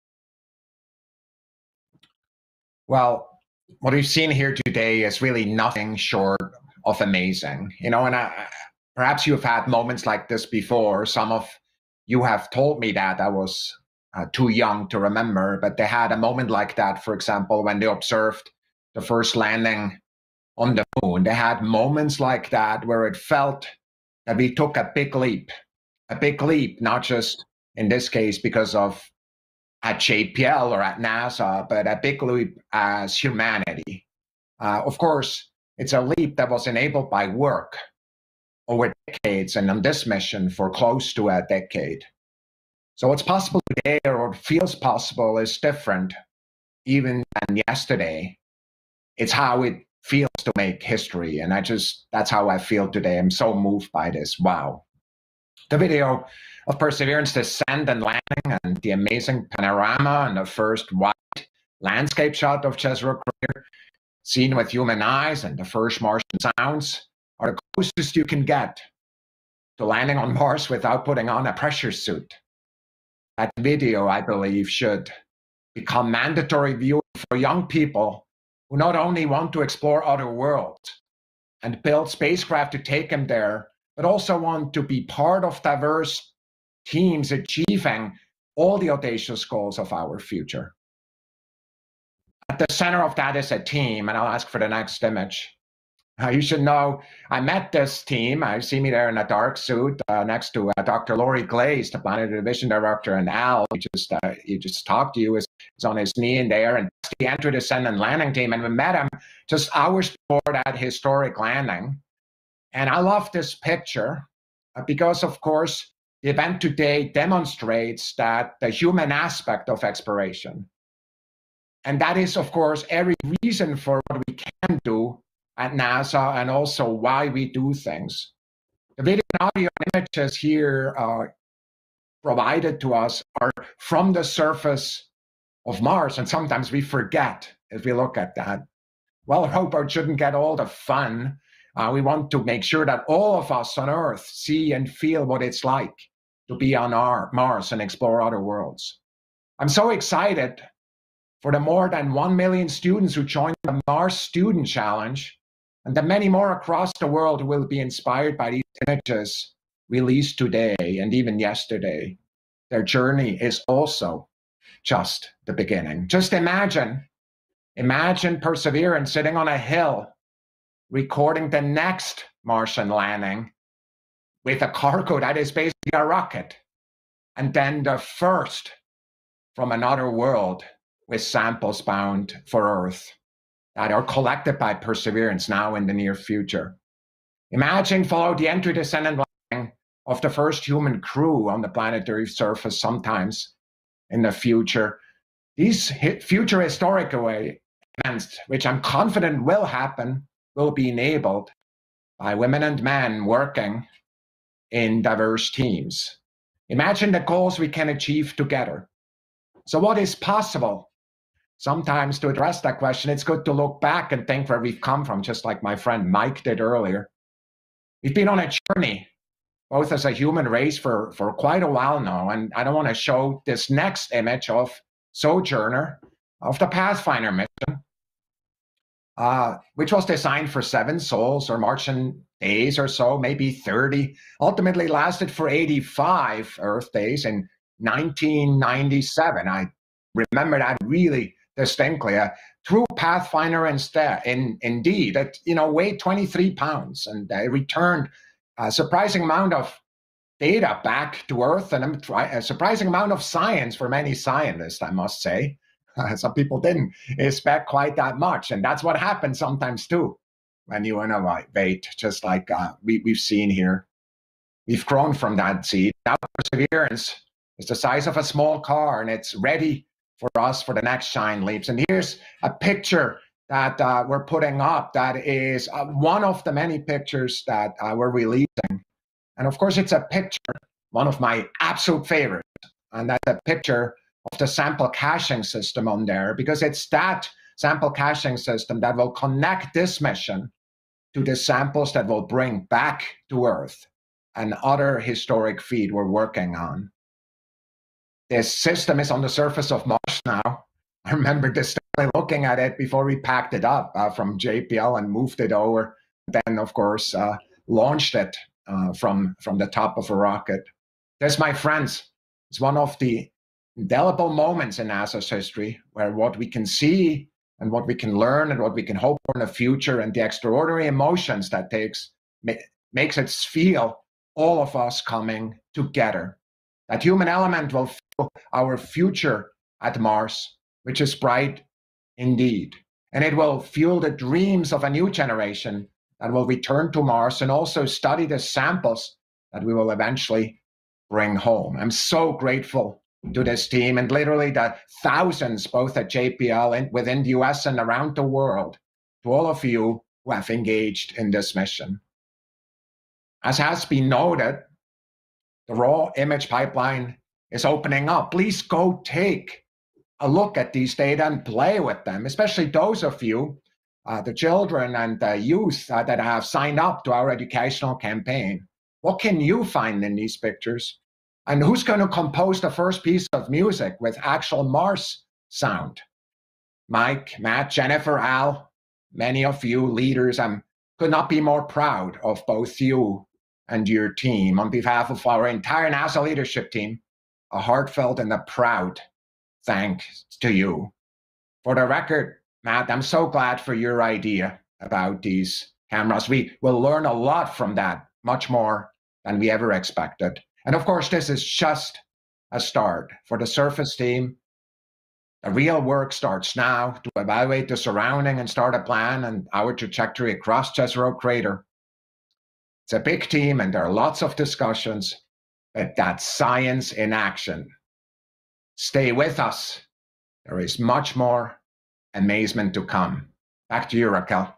Well, what we've seen here today is really nothing short of amazing. You know, and perhaps you've had moments like this before. Some of you have told me that I was too young to remember, but they had a moment like that, for example, when they observed the first landing on the moon. They had moments like that where it felt that we took a big leap, not just in this case because of at JPL or at NASA, but a big leap as humanity. Of course, it's a leap that was enabled by work over decades, and on this mission for close to a decade. So what's possible today, or what feels possible, is different even than yesterday. It's how it feels to make history, and that's how I feel today. I'm so moved by this. Wow. The video of Perseverance descent and landing, and the amazing panorama, and the first wide landscape shot of Jezero Crater seen with human eyes, and the first Martian sounds are the closest you can get to landing on Mars without putting on a pressure suit. That video, I believe, should become mandatory viewing for young people who not only want to explore other worlds and build spacecraft to take them there, but also want to be part of diverse teams achieving all the audacious goals of our future. At the center of that is a team, and I'll ask for the next image. You should know, I met this team. I see me there in a dark suit next to Dr. Laurie Glaze, the Planetary Division Director, and Al, he just talked to you, is on his knee in there, and he entered the Ascent and Landing team, and we met him just hours before that historic landing. And I love this picture because, of course, the event today demonstrates that the human aspect of exploration. And that is, of course, every reason for what we can do at NASA, and also why we do things. The video and audio images here provided to us are from the surface of Mars, and sometimes we forget as we look at that. Well, Rover shouldn't get all the fun. We want to make sure that all of us on Earth see and feel what it's like to be on Mars and explore other worlds. I'm so excited for the more than 1 million students who joined the Mars Student Challenge, and the many more across the world who will be inspired by these images released today and even yesterday. Their journey is also just the beginning. Just imagine Perseverance sitting on a hill, recording the next Martian landing with a cargo that is basically a rocket, and then the first from another world with samples bound for Earth that are collected by Perseverance now in the near future. Imagine follow the entry, descent, and landing of the first human crew on the planetary surface sometimes in the future. These future historic events, which I'm confident will happen, will be enabled by women and men working in diverse teams. Imagine the goals we can achieve together. So what is possible? Sometimes to address that question, it's good to look back and think where we've come from, just like my friend Mike did earlier. We've been on a journey, both as a human race for quite a while now, and I don't want to show this next image of Sojourner, of the Pathfinder mission, which was designed for 7 sols or Martian days or so, maybe 30, ultimately lasted for 85 Earth days in 1997. I remember that really distinctly. A true Pathfinder indeed, that weighed 23 pounds, and returned a surprising amount of data back to Earth, and a surprising amount of science for many scientists, I must say. Some people didn't expect quite that much, and that's what happens sometimes too when you innovate, just like we've seen here. We've grown from that seed. Now Perseverance is the size of a small car, and it's ready for us for the next shine leaps. And here's a picture that we're putting up that is one of the many pictures that we're releasing. And of course, it's a picture, one of my absolute favorites, and that's a picture of the sample caching system on there, because it's that sample caching system that will connect this mission to the samples that will bring back to Earth and other historic feed we're working on. This system is on the surface of Mars now. I remember distinctly looking at it before we packed it up from JPL and moved it over. Then, of course, launched it from the top of a rocket. This, my friends, is one of the indelible moments in NASA's history where what we can see and what we can learn and what we can hope for in the future and the extraordinary emotions that makes it feel all of us coming together. That human element will fuel our future at Mars, which is bright indeed. And it will fuel the dreams of a new generation that will return to Mars and also study the samples that we will eventually bring home. I'm so grateful to this team and literally the thousands, both at JPL and within the US and around the world, to all of you who have engaged in this mission. As has been noted, the raw image pipeline is opening up. Please go take a look at these data and play with them, especially those of you, the children and the youth that have signed up to our educational campaign. What can you find in these pictures? And who's going to compose the first piece of music with actual Mars sound? Mike, Matt, Jennifer, Al, many of you leaders, could not be more proud of both you and your team. On behalf of our entire NASA leadership team, a heartfelt and a proud thanks to you. For the record, Matt, I'm so glad for your idea about these cameras. We will learn a lot from that, much more than we ever expected. And of course, this is just a start. For the surface team, the real work starts now to evaluate the surrounding and start a plan and our trajectory across Jezero Crater. It's a big team and there are lots of discussions, but that's science in action. Stay with us. There is much more amazement to come. Back to you, Raquel.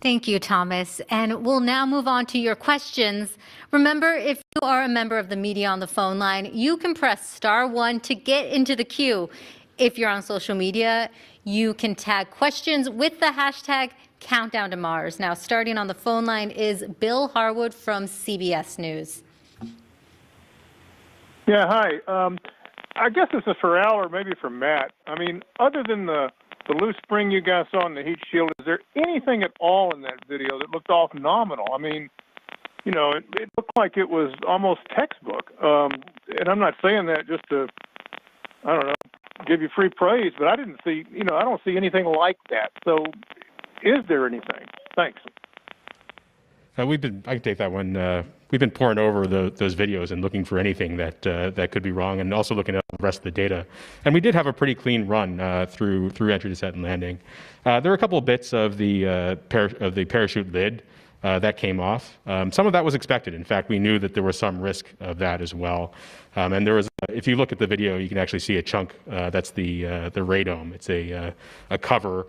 Thank you, Thomas. And we'll now move on to your questions. Remember, if you are a member of the media on the phone line, you can press *1 to get into the queue. If you're on social media, you can tag questions with the hashtag Countdown to Mars. Now, starting on the phone line is Bill Harwood from CBS News. Yeah, hi. I guess this is for Al or maybe for Matt. I mean, other than the loose spring you guys saw in the heat shield, is there anything at all in that video that looked all phenomenal? I mean, you know, it looked like it was almost textbook. And I'm not saying that just to, I don't know, give you free praise, but I didn't see, you know, I don't see anything like that. So is there anything? Thanks. I can take that one. We've been poring over those videos and looking for anything that could be wrong, and also looking at the rest of the data. And we did have a pretty clean run through entry, descent, and landing. There were a couple of bits of the parachute lid that came off. Some of that was expected. In fact, we knew that there was some risk of that as well. And there was, if you look at the video, you can actually see a chunk. That's the radome. It's a cover.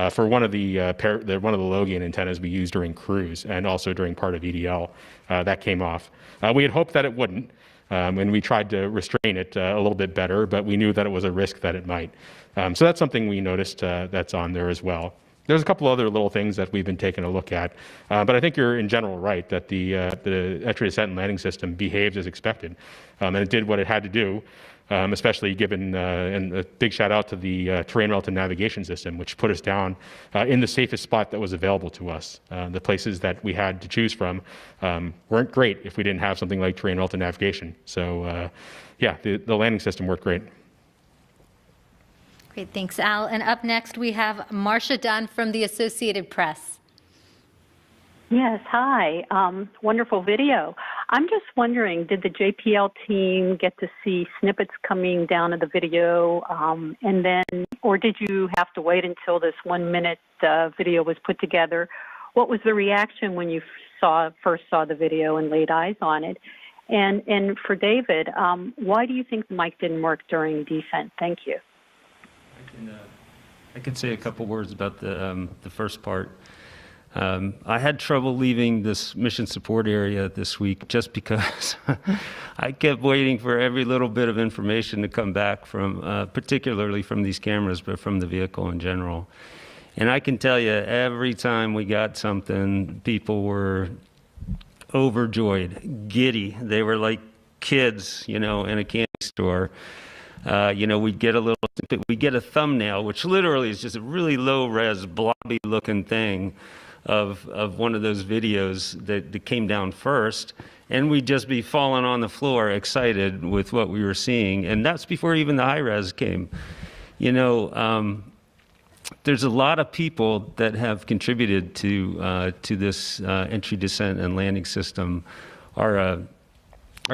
For one of the low gain antennas we used during cruise and also during part of EDL, that came off. We had hoped that it wouldn't, and we tried to restrain it a little bit better, but we knew that it was a risk that it might. So that's something we noticed that's on there as well. There's a couple other little things that we've been taking a look at, but I think you're in general right that the entry, descent, and landing system behaved as expected, and it did what it had to do. Especially given, and a big shout out to the terrain relative navigation system, which put us down in the safest spot that was available to us. The places that we had to choose from weren't great if we didn't have something like terrain relative navigation. So yeah, the landing system worked great. Great, thanks, Al. And up next, we have Marcia Dunn from the Associated Press. Yes, hi. Wonderful video. I'm just wondering, did the JPL team get to see snippets coming down of the video, and then, or did you have to wait until this 1 minute video was put together? What was the reaction when you first saw the video and laid eyes on it? And for David, why do you think the mic didn't work during descent? Thank you. I can say a couple words about the first part. I had trouble leaving this mission support area this week just because I kept waiting for every little bit of information to come back from, particularly from these cameras, but from the vehicle in general. And I can tell you, every time we got something, people were overjoyed, giddy. They were like kids, you know, in a candy store. You know, we'd get a thumbnail, which literally is just a really low-res, blobby-looking thing of one of those videos that came down first, and we'd just be falling on the floor excited with what we were seeing, and that's before even the high res came. You know, there's a lot of people that have contributed to this entry, descent, and landing system. Our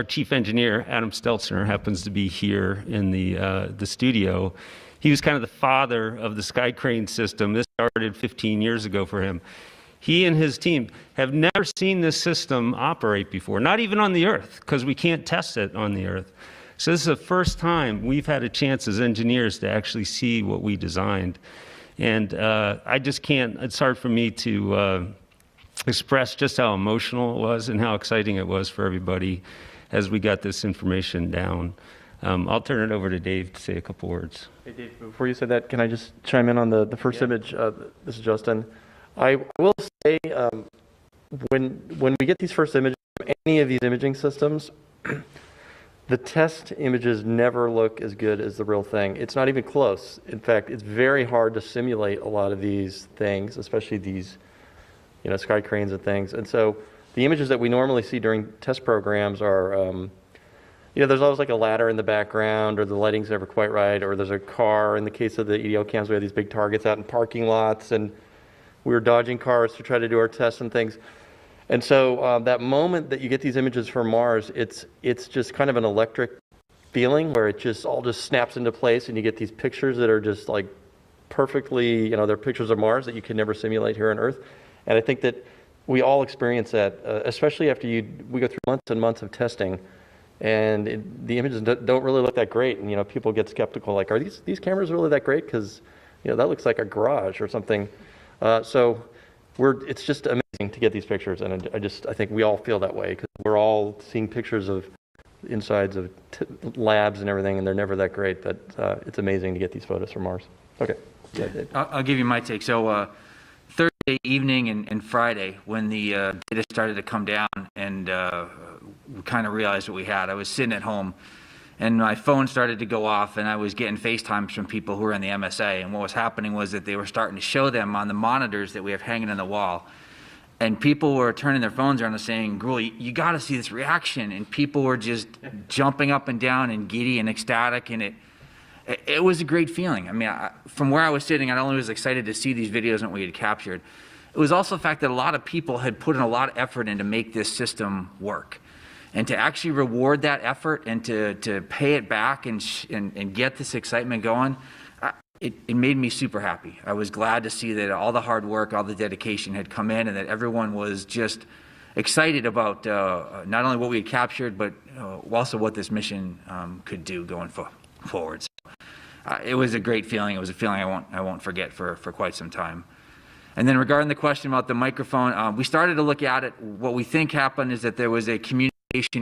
chief engineer, Adam Stelzner, happens to be here in the studio. He was kind of the father of the sky crane system. This started 15 years ago for him. He and his team have never seen this system operate before, not even on the Earth, because we can't test it on the Earth. So this is the first time we've had a chance as engineers to actually see what we designed. And I just can't, it's hard for me to express just how emotional it was and how exciting it was for everybody as we got this information down. I'll turn it over to Dave to say a couple words. Hey Dave, before you say that, can I just chime in on the first image? This is Justin. I will say, when we get these first images from any of these imaging systems, the test images never look as good as the real thing. It's not even close. In fact, it's very hard to simulate a lot of these things, especially these, sky cranes and things. And so the images that we normally see during test programs are, there's always like a ladder in the background, or the lighting's never quite right, or there's a car. In the case of the EDL cams, we have these big targets out in parking lots, and we were dodging cars to try to do our tests and things. And so that moment that you get these images from Mars, it's just kind of an electric feeling where it just all just snaps into place, and you get these pictures that are just like perfectly, they're pictures of Mars that you can never simulate here on Earth. And I think that we all experience that, especially after we go through months and months of testing, and the images don't really look that great. And people get skeptical, like, are these cameras really that great? Because that looks like a garage or something. So it's just amazing to get these pictures, and I think we all feel that way, because we're all seeing pictures of insides of labs and everything, and they're never that great. But it's amazing to get these photos from Mars. Okay. Yeah, I'll give you my take. So Thursday evening and Friday, when the data started to come down and we kind of realized what we had, I was sitting at home, and my phone started to go off, and I was getting FaceTimes from people who were in the MSA. And what was happening was that they were starting to show them on the monitors that we have hanging on the wall. And people were turning their phones around and saying, Grul, you got to see this reaction. And people were just jumping up and down and giddy and ecstatic. And it was a great feeling. I mean, from where I was sitting, I not only was excited to see these videos and what we had captured, it was also the fact that a lot of people had put in a lot of effort in to make this system work. And to actually reward that effort and to pay it back and get this excitement going, it made me super happy. I was glad to see that all the hard work, all the dedication had come in, and that everyone was just excited about not only what we had captured, but also what this mission could do going forward. So, it was a great feeling. It was a feeling I won't forget for quite some time. And then regarding the question about the microphone, we started to look at it. What we think happened is that there was a communication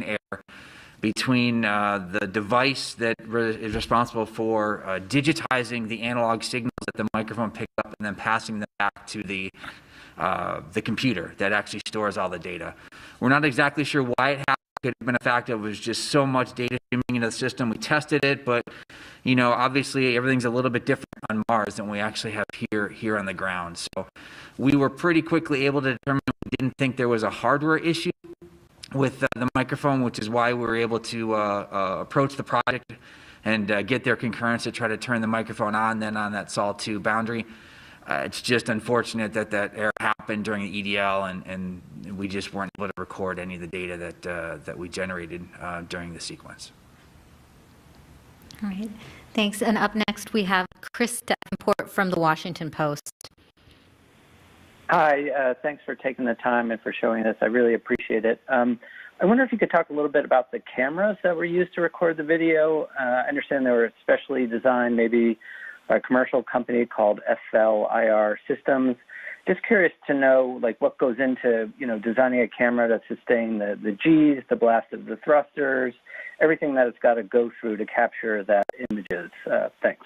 error between the device that is responsible for digitizing the analog signals that the microphone picked up and then passing them back to the computer that actually stores all the data. We're not exactly sure why it happened. It could have been a fact that it was just so much data streaming into the system. We tested it, but obviously everything's a little bit different on Mars than we actually have here on the ground. So we were pretty quickly able to determine we didn't think there was a hardware issue with the microphone, which is why we were able to approach the project and get their concurrence to try to turn the microphone on, then on that SOL2 boundary. It's just unfortunate that error happened during the EDL, and we just weren't able to record any of the data that we generated during the sequence. All right, thanks. And up next, we have Chris Davenport from the Washington Post. Hi, thanks for taking the time and for showing this. I really appreciate it. I wonder if you could talk a little bit about the cameras that were used to record the video. I understand they were specially designed, maybe by a commercial company called FLIR Systems. Just curious to know, like, what goes into, designing a camera to sustain the Gs, the blast of the thrusters, everything that it's got to go through to capture that images. Thanks.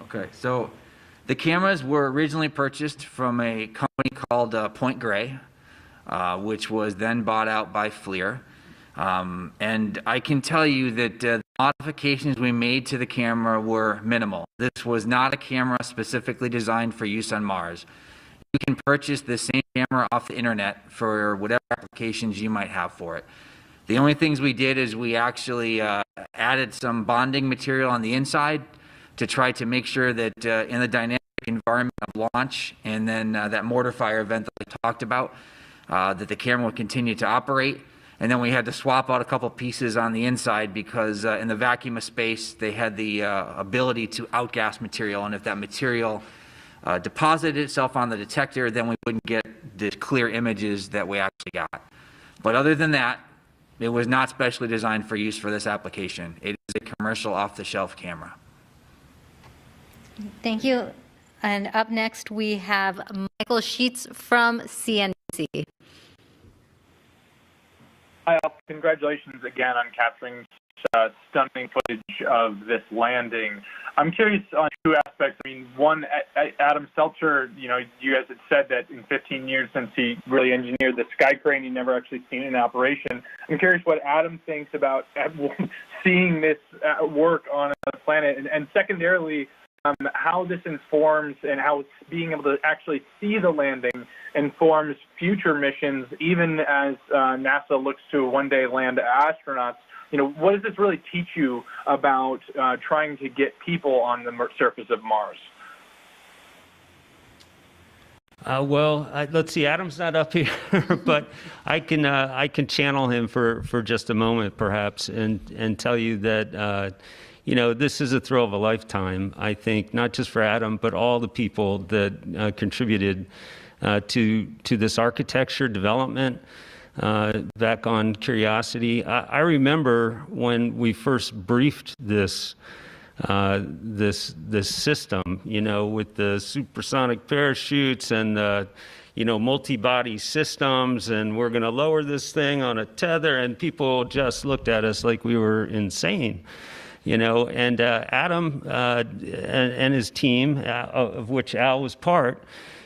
Okay, so the cameras were originally purchased from a company called Point Grey, which was then bought out by FLIR. And I can tell you that the modifications we made to the camera were minimal. This was not a camera specifically designed for use on Mars. You can purchase the same camera off the internet for whatever applications you might have for it. The only things we did is we actually added some bonding material on the inside to try to make sure that in the dynamic environment of launch and then that mortar fire event that I talked about, that the camera would continue to operate. And then we had to swap out a couple pieces on the inside because in the vacuum of space, they had the ability to outgas material. And if that material deposited itself on the detector, then we wouldn't get the clear images that we actually got. But other than that, it was not specially designed for use for this application. It is a commercial off-the-shelf camera. Thank you. And up next, we have Michael Sheets from CNBC. Hi, Al. Congratulations again on capturing stunning footage of this landing. I'm curious on two aspects. I mean, one, Adam Seltzer, you guys had said that in 15 years since he really engineered the sky crane, he never actually seen it in operation. I'm curious what Adam thinks about seeing this work on a planet, and secondarily, how this informs and how being able to actually see the landing informs future missions, even as NASA looks to one day land astronauts. What does this really teach you about trying to get people on the surface of Mars? Let's see. Adam's not up here, but I can channel him for just a moment, perhaps, and tell you that this is a thrill of a lifetime. I think not just for Adam, but all the people that contributed to this architecture development. Back on Curiosity, I remember when we first briefed this system, with the supersonic parachutes and the, multi-body systems, and we're going to lower this thing on a tether, and people just looked at us like we were insane. And Adam and his team, of which Al was part,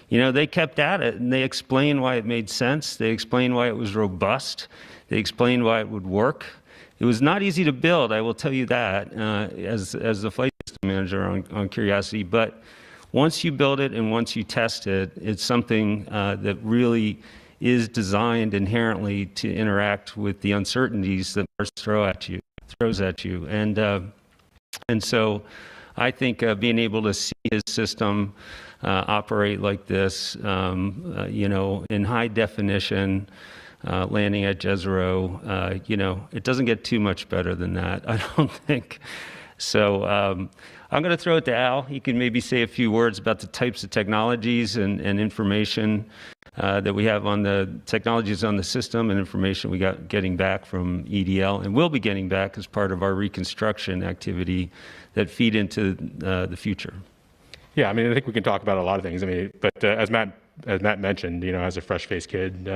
they kept at it, and they explained why it made sense. They explained why it was robust. They explained why it would work. It was not easy to build, I will tell you that, as the flight system manager on Curiosity. But once you build it and once you test it, it's something that really is designed inherently to interact with the uncertainties that Mars throws at you. And so I think being able to see his system operate like this, in high definition, landing at Jezero, it doesn't get too much better than that, I don't think. So I'm going to throw it to Al. He can maybe say a few words about the types of technologies and information that we have on the technologies on the system and information we got getting back from EDL and will be getting back as part of our reconstruction activity that feed into the future. Yeah, I think we can talk about a lot of things. But as Matt mentioned, as a fresh-faced kid,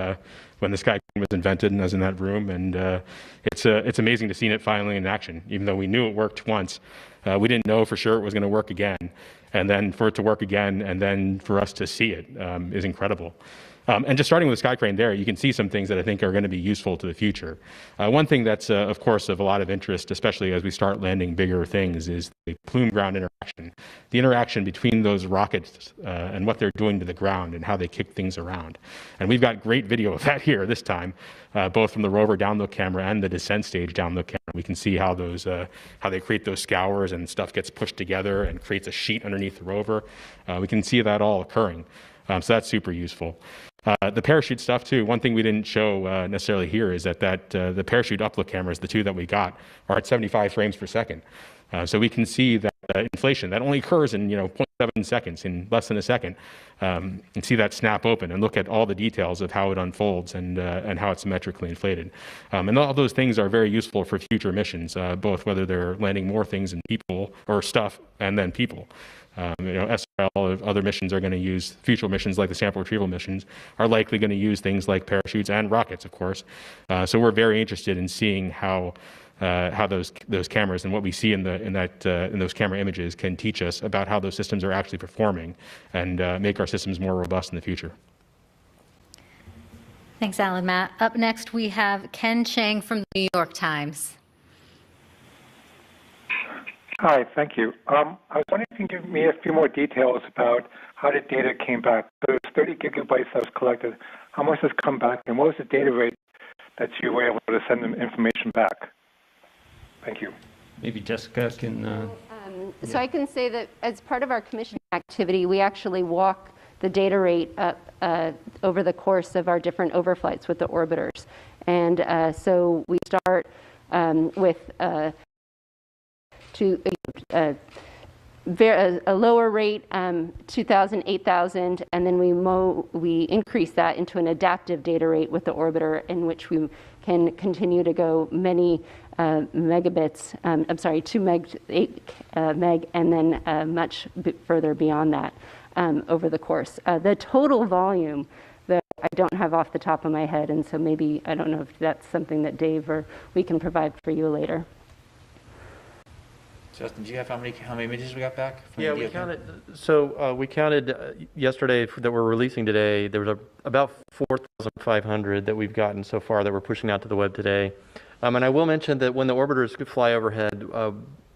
when the sky crane was invented, and I was in that room, and it's amazing to see it finally in action. Even though we knew it worked once, we didn't know for sure it was going to work again, and then for it to work again, and then for us to see it is incredible. And just starting with the sky crane there, you can see some things that I think are going to be useful to the future. One thing that's, of course, of a lot of interest, especially as we start landing bigger things, is the plume ground interaction. The interaction between those rockets and what they're doing to the ground and how they kick things around. And we've got great video of that here this time, both from the Rover download camera and the descent stage download camera. We can see how those, how they create those scours and stuff gets pushed together and creates a sheet underneath the rover. We can see that all occurring. So that's super useful. The parachute stuff too. One thing we didn't show necessarily here is that the parachute upload cameras, the two that we got, are at 75 frames per second. So we can see that inflation that only occurs in 0.7 seconds, in less than a second, and see that snap open and look at all the details of how it unfolds and how it's symmetrically inflated. And all those things are very useful for future missions, both whether they're landing more things and people or stuff and then people. SRL, other missions are going to use, future missions like the sample retrieval missions, are likely going to use things like parachutes and rockets, of course. So we're very interested in seeing how those cameras and what we see in those camera images can teach us about how those systems are actually performing and make our systems more robust in the future. Thanks, Alan. Matt. Up next, we have Ken Chang from the New York Times. Hi, thank you. I was wondering if you can give me a few more details about how the data came back. Those 30 gigabytes that was collected, how much has come back, and what was the data rate that you were able to send them information back? Thank you. Maybe Jessica can... So I can say that as part of our commissioning activity, we actually walk the data rate up over the course of our different overflights with the orbiters. And so we start with a lower rate, 2,000, 8,000, and then we increase that into an adaptive data rate with the orbiter, in which we can continue to go many megabits, 2 meg, 8 meg, and then much further beyond that over the course. The total volume, though, I don't have off the top of my head, and so maybe, I don't know if that's something that Dave or we can provide for you later. Justin, do you have how many images we got back? Yeah, we counted. So we counted yesterday that we're releasing today. There was about 4,500 that we've gotten so far that we're pushing out to the web today. And I will mention that when the orbiters fly overhead,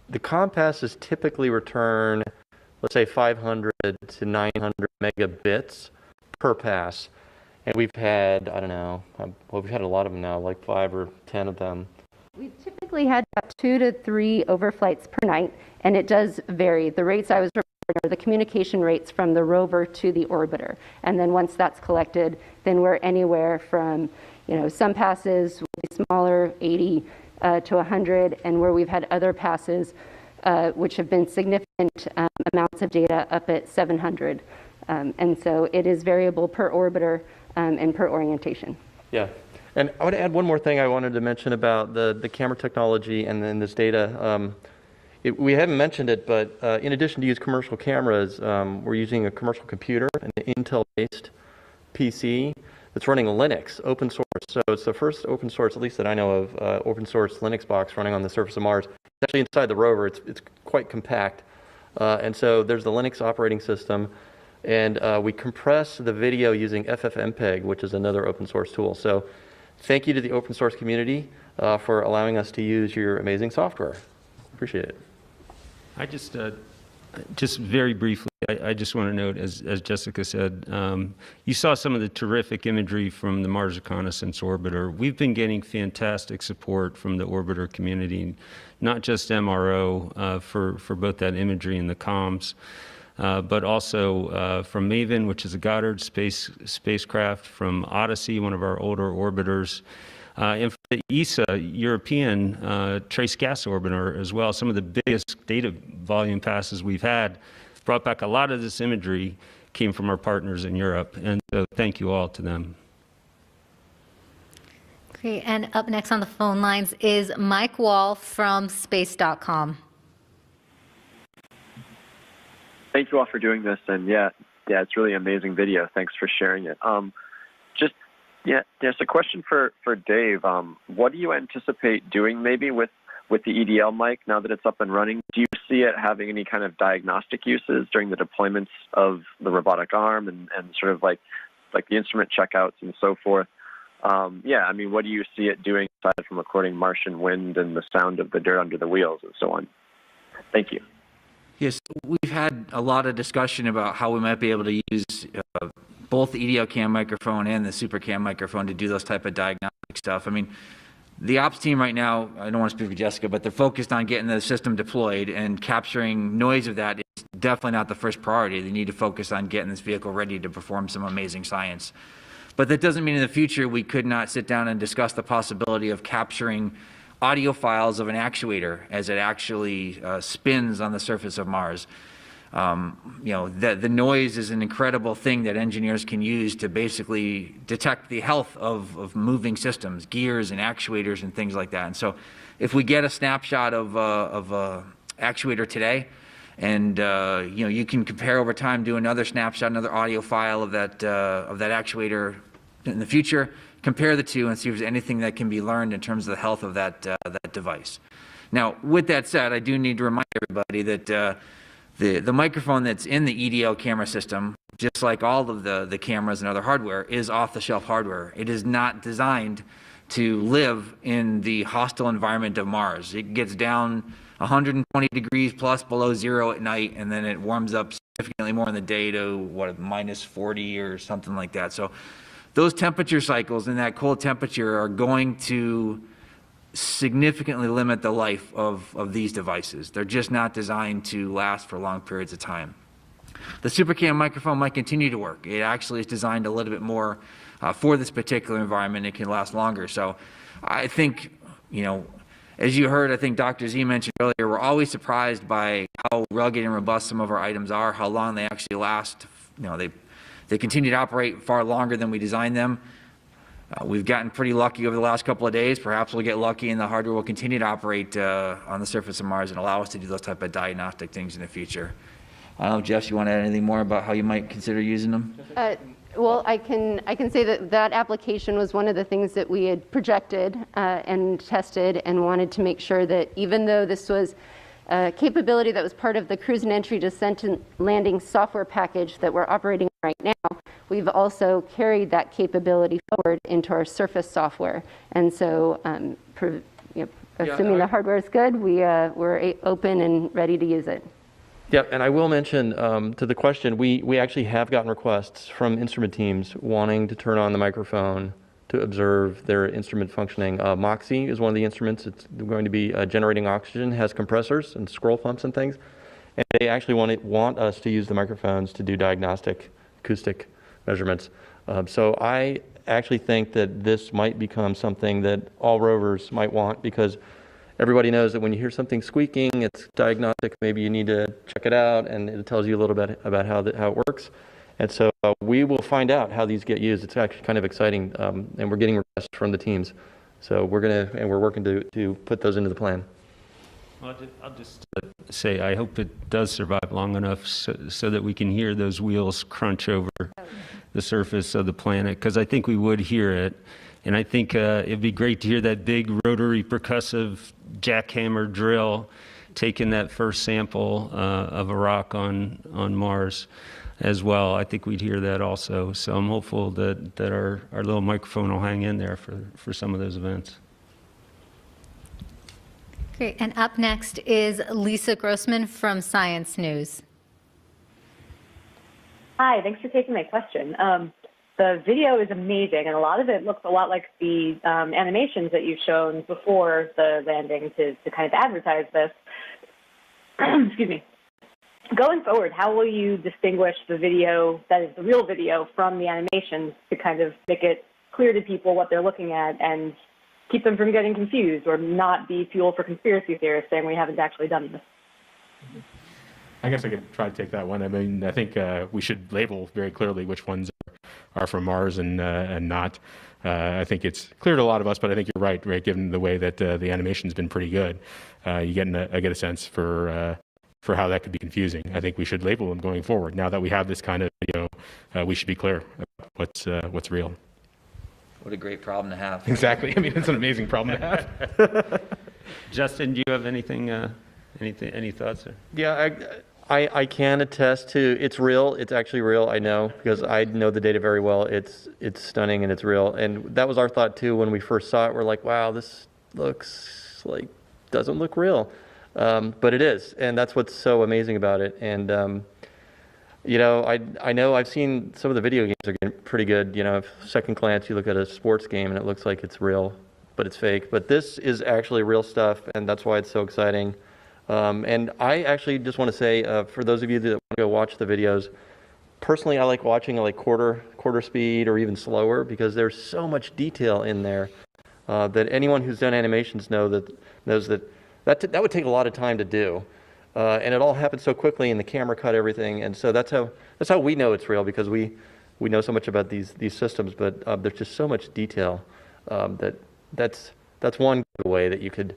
the comm passes typically return, let's say 500 to 900 megabits per pass. And we've had, I don't know, well, we've had a lot of them now, like 5 or 10 of them. We've typically had about 2 to 3 overflights per night, and it does vary. The rates I was referring to are the communication rates from the rover to the orbiter. And then once that's collected, then we're anywhere from, some passes will be smaller, 80 to 100, and where we've had other passes which have been significant amounts of data up at 700. And so it is variable per orbiter and per orientation. Yeah. And I want to add one more thing I wanted to mention about the camera technology and then this data. We haven't mentioned it, but in addition to use commercial cameras, we're using a commercial computer, an Intel-based PC that's running Linux, open source. So it's the first open source, at least that I know of, open source Linux box running on the surface of Mars. It's actually inside the rover. It's quite compact. And so there's the Linux operating system. And we compress the video using FFmpeg, which is another open source tool. So thank you to the open source community for allowing us to use your amazing software. Appreciate it. I just very briefly, I just want to note, as Jessica said, you saw some of the terrific imagery from the Mars Reconnaissance Orbiter. We've been getting fantastic support from the orbiter community, not just MRO for both that imagery and the comms, but also from MAVEN, which is a Goddard spacecraft, from Odyssey, one of our older orbiters, and for the ESA European Trace Gas Orbiter as well. Some of the biggest data volume passes we've had brought back a lot of this imagery, came from our partners in Europe, and so thank you all to them. Great, and up next on the phone lines is Mike Wall from space.com. Thank you all for doing this, and yeah, it's really amazing video. Thanks for sharing it. Just a question for Dave. What do you anticipate doing maybe with the EDL mic now that it's up and running? Do you see it having any kind of diagnostic uses during the deployments of the robotic arm and sort of like the instrument checkouts and so forth? What do you see it doing aside from recording Martian wind and the sound of the dirt under the wheels and so on? Thank you. Yes, we've had a lot of discussion about how we might be able to use both the EDL cam microphone and the super cam microphone to do those type of diagnostic stuff. I mean, the ops team right now, I don't want to speak for Jessica, but they're focused on getting the system deployed, and capturing noise of that is definitely not the first priority. They need to focus on getting this vehicle ready to perform some amazing science. But that doesn't mean in the future we could not sit down and discuss the possibility of capturing audio files of an actuator as it actually spins on the surface of Mars. The noise is an incredible thing that engineers can use to basically detect the health of moving systems, gears and actuators and things like that. And so if we get a snapshot of actuator today, and you can compare over time, do another snapshot, another audio file of that actuator in the future, compare the two and see if there's anything that can be learned in terms of the health of that device. Now, with that said, I do need to remind everybody that the microphone that's in the EDL camera system, just like all of the cameras and other hardware, is off-the-shelf hardware. It is not designed to live in the hostile environment of Mars. It gets down 120 degrees plus below zero at night, and then it warms up significantly more in the day to minus 40 or something like that. So those temperature cycles and that cold temperature are going to significantly limit the life of these devices. They're just not designed to last for long periods of time. The SuperCam microphone might continue to work. It actually is designed a little bit more for this particular environment. It can last longer. So I think, as you heard, I think Dr. Z mentioned earlier, we're always surprised by how rugged and robust some of our items are, how long they actually last. They continue to operate far longer than we designed them. We've gotten pretty lucky over the last couple of days. Perhaps we'll get lucky and the hardware will continue to operate on the surface of Mars and allow us to do those type of diagnostic things in the future. I don't know, Jeff, you want to add anything more about how you might consider using them? Well, I can say that application was one of the things that we had projected and tested and wanted to make sure that even though this was a capability that was part of the cruise and entry descent and landing software package that we're operating right now, we've also carried that capability forward into our surface software. And so assuming the hardware is good, we're open and ready to use it. Yeah, and I will mention to the question, we actually have gotten requests from instrument teams wanting to turn on the microphone to observe their instrument functioning. Moxie is one of the instruments. It's going to be generating oxygen, has compressors and scroll pumps and things. And they actually want us to use the microphones to do diagnostic acoustic measurements. So I actually think that this might become something that all rovers might want, because everybody knows that when you hear something squeaking, it's diagnostic. Maybe you need to check it out, and it tells you a little bit about how it works. And so we will find out how these get used. It's actually kind of exciting, and we're getting requests from the teams. So we're working to put those into the plan. Well, I'll just say I hope it does survive long enough so that we can hear those wheels crunch over the surface of the planet, because I think we would hear it. And I think it'd be great to hear that big rotary percussive jackhammer drill taking that first sample of a rock on Mars as well. I think we'd hear that also. So I'm hopeful that our little microphone will hang in there for some of those events. Great. And up next is Lisa Grossman from Science News. Hi, thanks for taking my question. The video is amazing, and a lot of it looks a lot like the animations that you've shown before the landing to kind of advertise this. Excuse me. Going forward, how will you distinguish the video that is the real video from the animations to kind of make it clear to people what they're looking at and keep them from getting confused or not be fuel for conspiracy theorists saying we haven't actually done this? I guess I could try to take that one. I mean, I think we should label very clearly which ones are from Mars and not. I think it's clear to a lot of us, but I think you're right, given the way that the animation's been pretty good. You get a sense for how that could be confusing. I think we should label them going forward. Now that we have this kind of video, we should be clear about what's real. What a great problem to have. Exactly. I mean, it's an amazing problem to have. Justin, do you have anything, any thoughts there? Yeah, I can attest to it's real. It's actually real. I know, because I know the data very well. It's stunning and it's real. And that was our thought too when we first saw it. We're like, wow, this looks like doesn't look real, but it is, and that's what's so amazing about it. And I know I've seen some of the video games are getting pretty good. If second glance you look at a sports game and it looks like it's real, but it's fake. But this is actually real stuff, and that's why it's so exciting. And I actually just want to say, for those of you that want to go watch the videos, personally I like watching like quarter speed or even slower, because there's so much detail in there that anyone who's done animations knows that would take a lot of time to do. And it all happens so quickly, and the camera cut everything, and so that's how we know it's real, because we know so much about these systems. But there's just so much detail that's one way that you could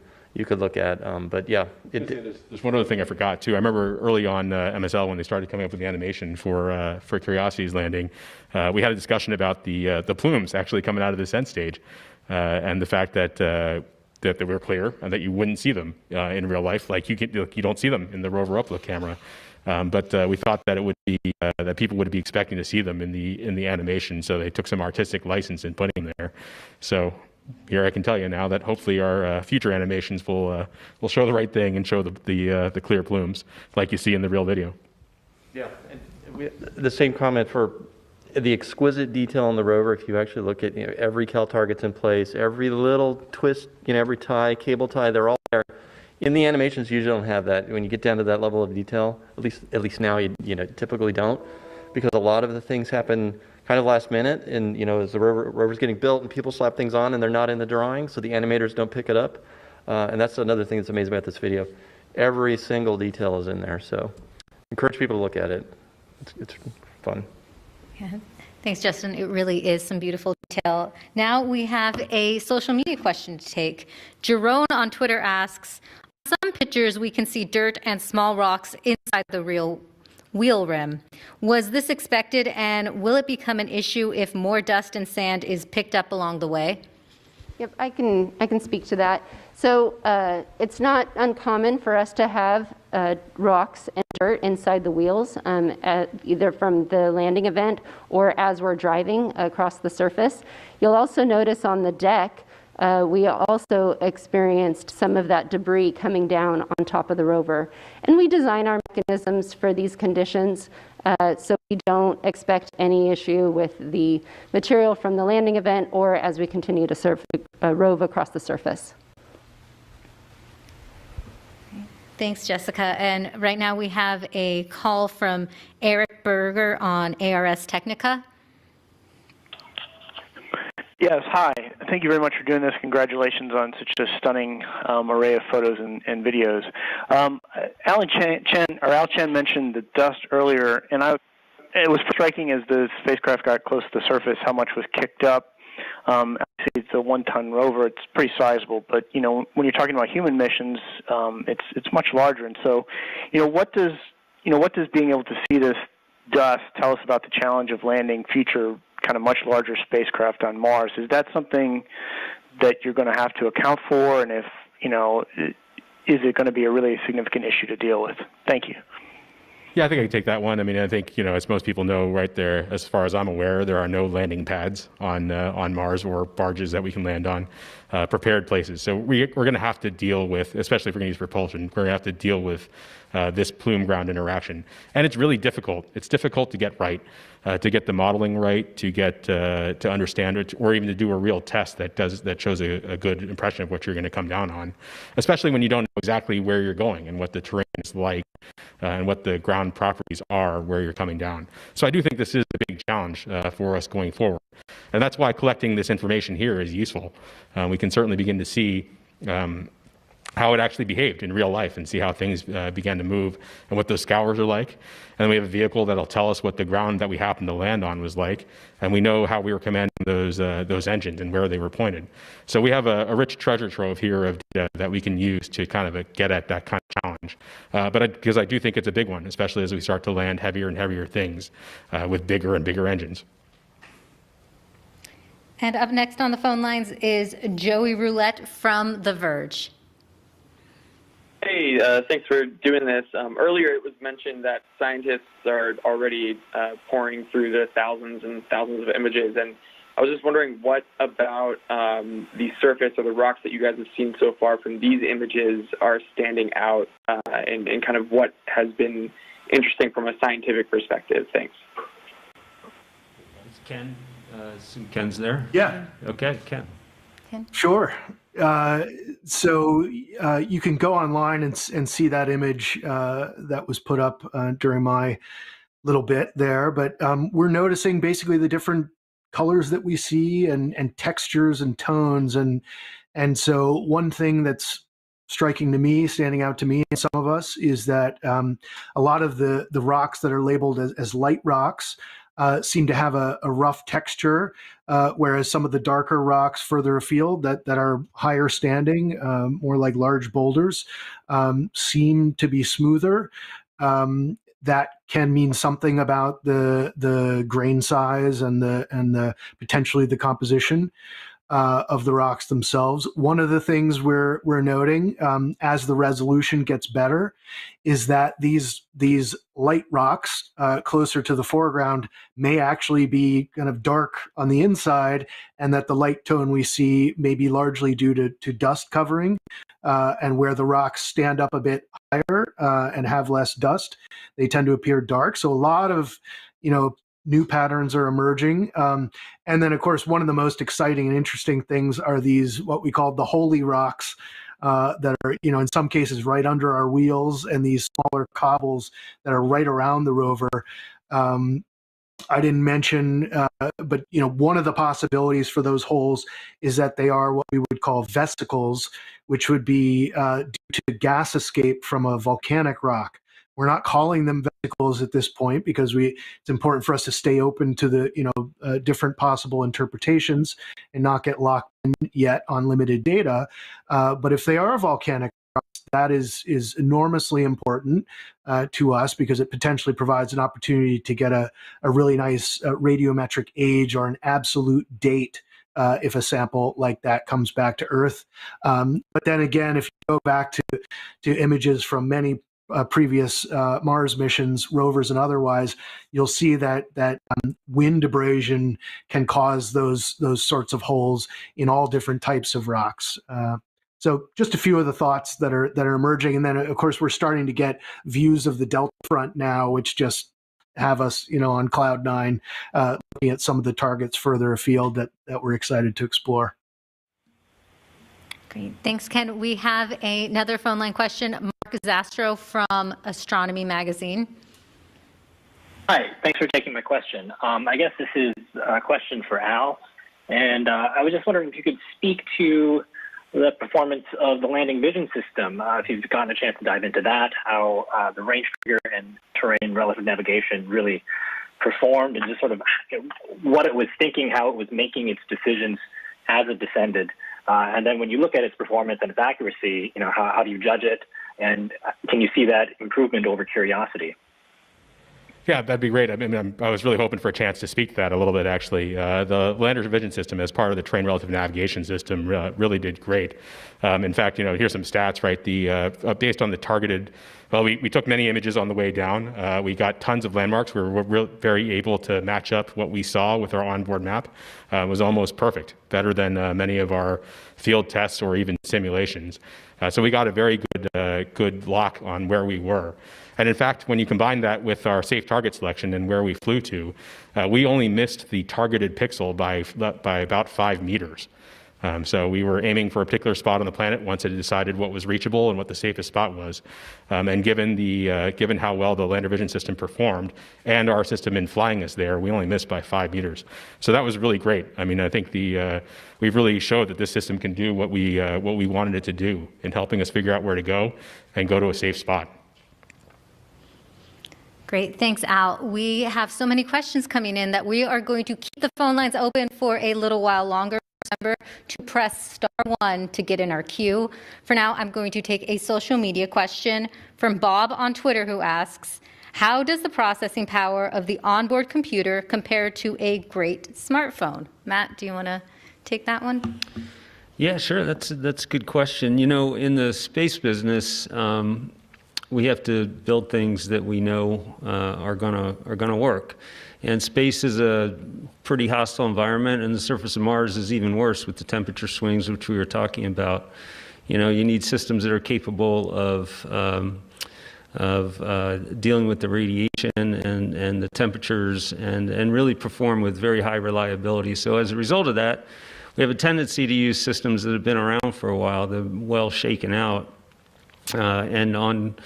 look at. But yeah, there's one other thing I forgot too. I remember early on MSL, when they started coming up with the animation for Curiosity's landing, we had a discussion about the plumes actually coming out of the descent stage, and the fact that they were clear and that you wouldn't see them in real life, like you don't see them in the Rover upload camera. But we thought that it would be that people would be expecting to see them in the animation, so they took some artistic license in putting them there. So here I can tell you now that hopefully our future animations will show the right thing and show the clear plumes like you see in the real video. Yeah, and the same comment for the exquisite detail on the Rover, if you actually look at every cal target's in place, every little twist, every tie, cable tie, they're all there. In the animations, you usually don't have that. When you get down to that level of detail, at least now, you typically don't, because a lot of the things happen kind of last minute, and as the rover's getting built and people slap things on and they're not in the drawing, so the animators don't pick it up. And that's another thing that's amazing about this video. Every single detail is in there, so encourage people to look at it. It's fun. Yeah. Thanks, Justin. It really is some beautiful detail. Now we have a social media question to take. Jerome on Twitter asks, on some pictures we can see dirt and small rocks inside the real wheel rim. Was this expected, and will it become an issue if more dust and sand is picked up along the way? Yep, I can speak to that. So it's not uncommon for us to have rocks and dirt inside the wheels, either from the landing event or as we're driving across the surface. You'll also notice on the deck, we also experienced some of that debris coming down on top of the rover. And we design our mechanisms for these conditions, so we don't expect any issue with the material from the landing event or as we continue to rove across the surface. Thanks, Jessica. And right now we have a call from Eric Berger on ARS Technica. Yes, hi. Thank you very much for doing this. Congratulations on such a stunning array of photos and videos. Al Chen mentioned the dust earlier, and it was striking as the spacecraft got close to the surface how much was kicked up. Obviously, it's a 1-ton rover. It's pretty sizable, but when you're talking about human missions, it's much larger. And so, what does being able to see this dust tell us about the challenge of landing future kind of much larger spacecraft on Mars? Is that something that you're going to have to account for? And if, is it going to be a really significant issue to deal with? Thank you. Yeah, I think I can take that one. I mean, I think, as most people know, right there, as far as I'm aware, there are no landing pads on Mars or barges that we can land on, prepared places. So we're going to have to deal with, especially if we're going to use propulsion, we're going to have to deal with this plume ground interaction. And it's really difficult. It's difficult to get right, to get the modeling right, to get to understand it, or even to do a real test that shows a good impression of what you're going to come down on, especially when you don't know exactly where you're going and what the terrain is like and what the ground properties are where you're coming down. So I do think this is a big challenge for us going forward. And that's why collecting this information here is useful. We can certainly begin to see how it actually behaved in real life and see how things began to move and what those scours are like. And then we have a vehicle that'll tell us what the ground that we happened to land on was like. And we know how we were commanding those engines and where they were pointed. So we have a rich treasure trove here of data that we can use to kind of get at that kind of challenge. Because I do think it's a big one, especially as we start to land heavier and heavier things with bigger and bigger engines. And up next on the phone lines is Joey Roulette from The Verge. Hey, thanks for doing this. Earlier it was mentioned that scientists are already pouring through the thousands and thousands of images, and I was just wondering what about the surface or the rocks that you guys have seen so far from these images are standing out, and kind of what has been interesting from a scientific perspective. Thanks. Ken, Ken's there? Yeah. Okay, Ken. Sure. So you can go online and see that image that was put up during my little bit there. But we're noticing basically the different colors that we see and textures and tones. And so one thing that's striking to me, standing out to me and some of us, is that a lot of the rocks that are labeled as light rocks seem to have a rough texture, whereas some of the darker rocks further afield that are higher standing, more like large boulders, seem to be smoother. That can mean something about the grain size and the potentially the composition of the rocks themselves. One of the things we're noting as the resolution gets better is that these light rocks closer to the foreground may actually be kind of dark on the inside, and that the light tone we see may be largely due to dust covering, and where the rocks stand up a bit higher and have less dust, they tend to appear dark. So a lot of new patterns are emerging. And then, of course, one of the most exciting and interesting things are these, what we call the holy rocks, that are, in some cases right under our wheels, and these smaller cobbles that are right around the rover. I didn't mention, but one of the possibilities for those holes is that they are what we would call vesicles, which would be due to gas escape from a volcanic rock. We're not calling them vesicles at this point because it's important for us to stay open to the different possible interpretations and not get locked in yet on limited data. But if they are volcanic rocks, that is enormously important to us, because it potentially provides an opportunity to get a really nice radiometric age or an absolute date if a sample like that comes back to Earth. But then again, if you go back to images from many previous Mars missions, rovers and otherwise, you'll see that wind abrasion can cause those sorts of holes in all different types of rocks. So just a few of the thoughts that are emerging, and then of course we're starting to get views of the Delta Front now, which just have us, on cloud nine, looking at some of the targets further afield that we're excited to explore. Great. Thanks, Ken. We have another phone line question. Mark Zastro from Astronomy Magazine. Hi. Thanks for taking my question. I guess this is a question for Al. And I was just wondering if you could speak to the performance of the landing vision system, if you've gotten a chance to dive into that, how the range figure and terrain relative navigation really performed, and just sort of what it was thinking, how it was making its decisions as it descended. And then when you look at its performance and its accuracy, how do you judge it? And can you see that improvement over Curiosity? Yeah, that'd be great. I mean, I was really hoping for a chance to speak to that a little bit, actually. The Lander's Vision System, as part of the Terrain Relative Navigation System, really did great. In fact, here's some stats, right? Based on the targeted, well, we took many images on the way down. We got tons of landmarks. We were very able to match up what we saw with our onboard map. It was almost perfect, better than many of our field tests or even simulations. So we got a very good lock on where we were. And in fact, when you combine that with our safe target selection and where we flew to, we only missed the targeted pixel by about 5 meters. So we were aiming for a particular spot on the planet once it had decided what was reachable and what the safest spot was. And given how well the Lander Vision System performed and our system in flying us there, we only missed by 5 meters. So that was really great. I mean, I think we've really showed that this system can do what we wanted it to do in helping us figure out where to go and go to a safe spot. Great. Thanks, Al. We have so many questions coming in that we are going to keep the phone lines open for a little while longer. Remember to press *1 to get in our queue. For now, I'm going to take a social media question from Bob on Twitter, who asks, how does the processing power of the onboard computer compare to a great smartphone? Matt, do you want to take that one? Yeah, sure. That's a good question. In the space business, we have to build things that we know are gonna work. And space is a pretty hostile environment, and the surface of Mars is even worse with the temperature swings, which we were talking about. You need systems that are capable of dealing with the radiation and the temperatures and really perform with very high reliability. So as a result of that, we have a tendency to use systems that have been around for a while, that are well shaken out. And on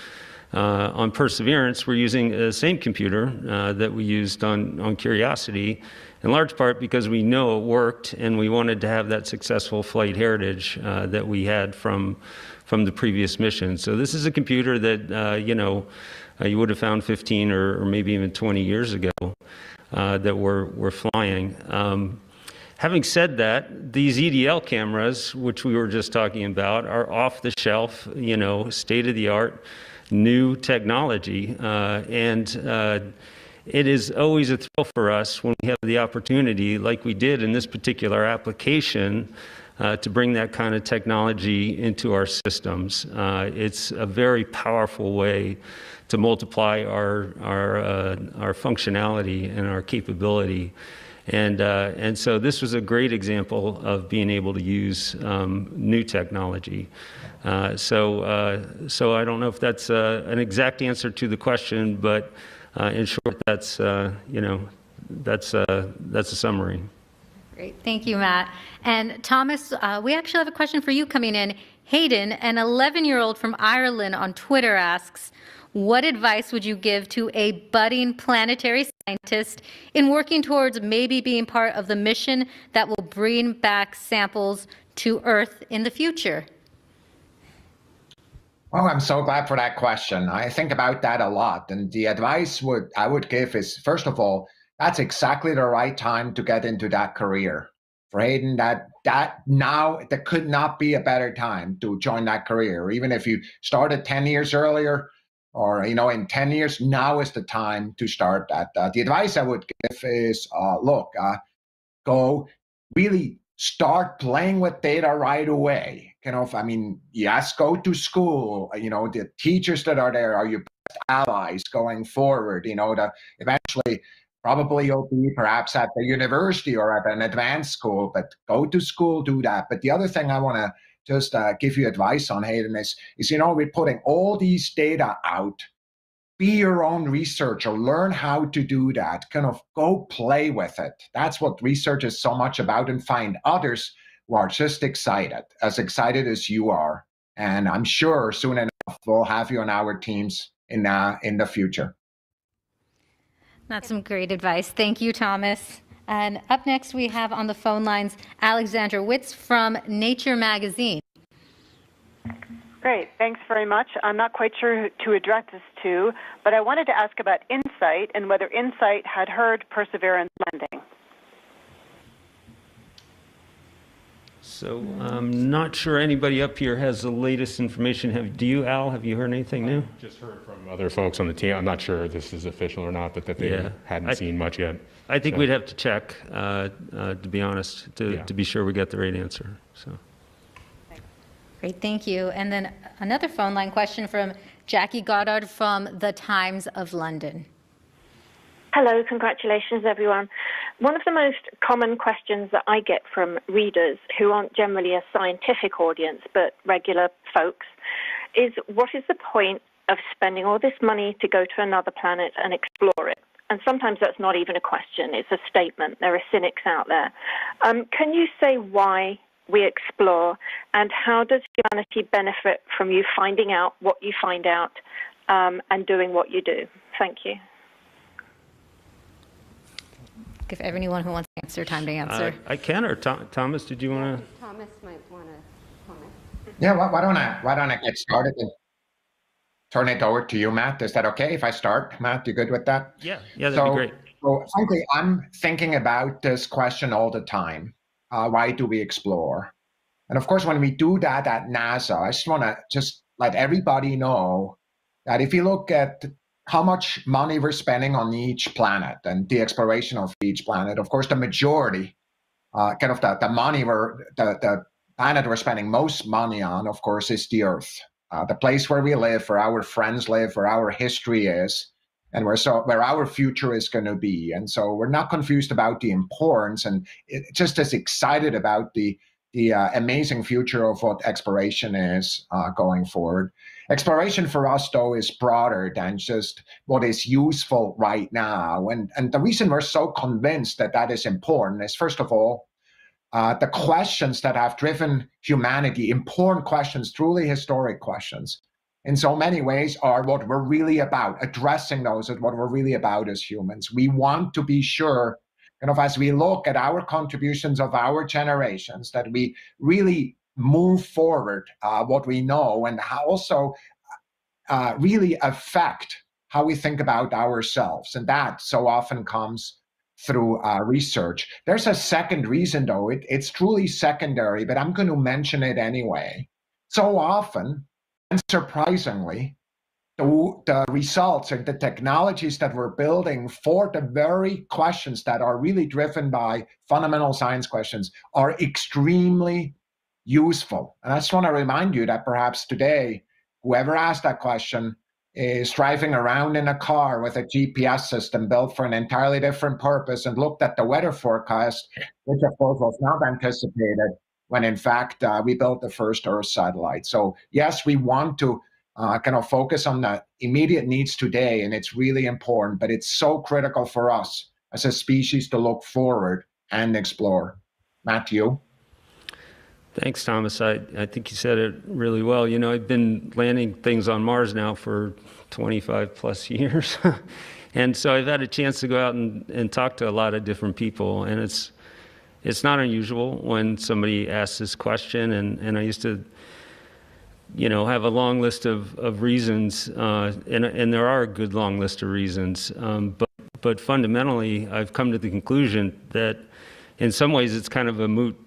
Perseverance, we're using the same computer that we used on Curiosity, in large part because we know it worked, and we wanted to have that successful flight heritage that we had from the previous mission. So this is a computer that you would have found 15 or maybe even 20 years ago that we're flying. Having said that, these EDL cameras, which we were just talking about, are off the shelf, state-of-the-art, new technology. And it is always a thrill for us when we have the opportunity, like we did in this particular application, to bring that kind of technology into our systems. It's a very powerful way to multiply our functionality and our capability. And so this was a great example of being able to use new technology. So I don't know if that's an exact answer to the question, but in short, that's that's a summary. Great. Thank you, Matt. And Thomas, we actually have a question for you coming in. Hayden, an 11-year-old from Ireland on Twitter asks, what advice would you give to a budding planetary scientist in working towards maybe being part of the mission that will bring back samples to Earth in the future? Oh, I'm so glad for that question. I think about that a lot. And the advice I would give is, first of all, that's exactly the right time to get into that career. For Hayden, that now there could not be a better time to join that career. Even if you started 10 years earlier, or in 10 years, now is the time to start that. The advice I would give is, go really start playing with data right away. Yes, go to school. The teachers that are there are your best allies going forward. That eventually probably you'll be perhaps at the university or at an advanced school, but go to school, do that. But the other thing I want to just give you advice on, Hayden, is we're putting all these data out. Be your own researcher, learn how to do that, go play with it. That's what research is so much about, and find others who are just as excited as you are. And I'm sure soon enough we'll have you on our teams in the future. That's some great advice. Thank you, Thomas. And up next we have on the phone lines Alexandra Witz from Nature magazine. Great. Thanks very much. I'm not quite sure who to address this to, but I wanted to ask about InSight and whether InSight had heard Perseverance landing. So I'm not sure anybody up here has the latest information. Do you, Al? Have you heard anything new? Just heard from other folks on the team. I'm not sure if this is official or not, but that they hadn't seen much yet. I think we'd have to check, to be honest, to be sure we get the right answer. So. Great, thank you. And then another phone line question from Jackie Goddard from the Times of London. Hello, congratulations everyone. One of the most common questions that I get from readers who aren't generally a scientific audience but regular folks is, what is the point of spending all this money to go to another planet and explore it? And sometimes that's not even a question, it's a statement. There are cynics out there. Can you say why we explore, and how does humanity benefit from you finding out what you find out and doing what you do? Thank you. Give everyone who wants to answer time to answer. I can, or Thomas, did you want to? Thomas might want to comment. Yeah, why don't I get started and turn it over to you, Matt? Is that okay if I start? Matt, you good with that? Yeah, that'd be great. So frankly, I'm thinking about this question all the time. Why do we explore? And of course, when we do that at NASA, I just want to let everybody know that if you look at how much money we're spending on each planet and the exploration of each planet, of course, the majority, the money the planet we're spending most money on, of course, is the Earth, the place where we live, where our friends live, where our history is, and where our future is going to be. And so we're not confused about the importance, and just as excited about the amazing future of what exploration is going forward. Exploration for us, though, is broader than just what is useful right now. And the reason we're so convinced that that is important is, first of all, the questions that have driven humanity, important questions, truly historic questions, in so many ways are what we're really about. Addressing those is what we're really about as humans. We want to be sure, as we look at our contributions of our generations, that we really move forward what we know, and also really affect how we think about ourselves. And that so often comes through research. There's a second reason, though. It's truly secondary, but I'm going to mention it anyway. So often, and surprisingly, the results and the technologies that we're building for the very questions that are really driven by fundamental science questions are extremely useful. And I just want to remind you that perhaps today, whoever asked that question is driving around in a car with a GPS system built for an entirely different purpose and looked at the weather forecast, which of course was not anticipated when in fact we built the first Earth satellite. So yes, we want to focus on the immediate needs today, and it's really important, but it's so critical for us as a species to look forward and explore. Matthew? Thanks, Thomas. I think you said it really well. You know, I've been landing things on Mars now for 25 plus years. And so I've had a chance to go out and talk to a lot of different people. And it's not unusual when somebody asks this question. And I used to, you know, have a long list of reasons. And there are a good long list of reasons. But fundamentally, I've come to the conclusion that in some ways it's kind of a moot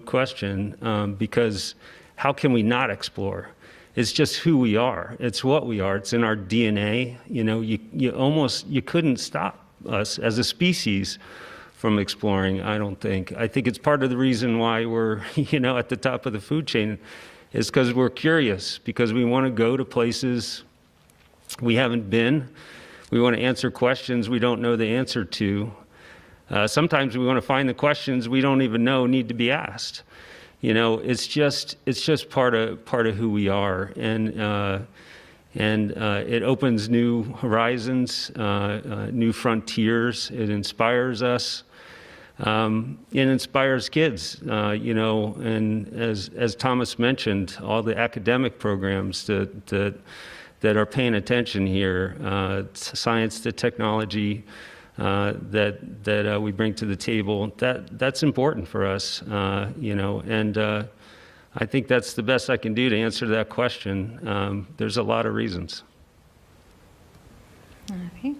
question, because how can we not explore? It's just who we are. It's what we are. It's in our DNA. You know, you couldn't stop us as a species from exploring, I don't think. I think it's part of the reason why we're, you know, at the top of the food chain, is because we're curious, because we want to go to places we haven't been. We want to answer questions we don't know the answer to. Sometimes we want to find the questions we don't even know need to be asked. You know, it's just part of who we are, and it opens new horizons, new frontiers. It inspires us. It inspires kids. You know, and as Thomas mentioned, all the academic programs that are paying attention here, science to technology. That we bring to the table, that's important for us, you know, and I think that's the best I can do to answer that question. There's a lot of reasons. All right.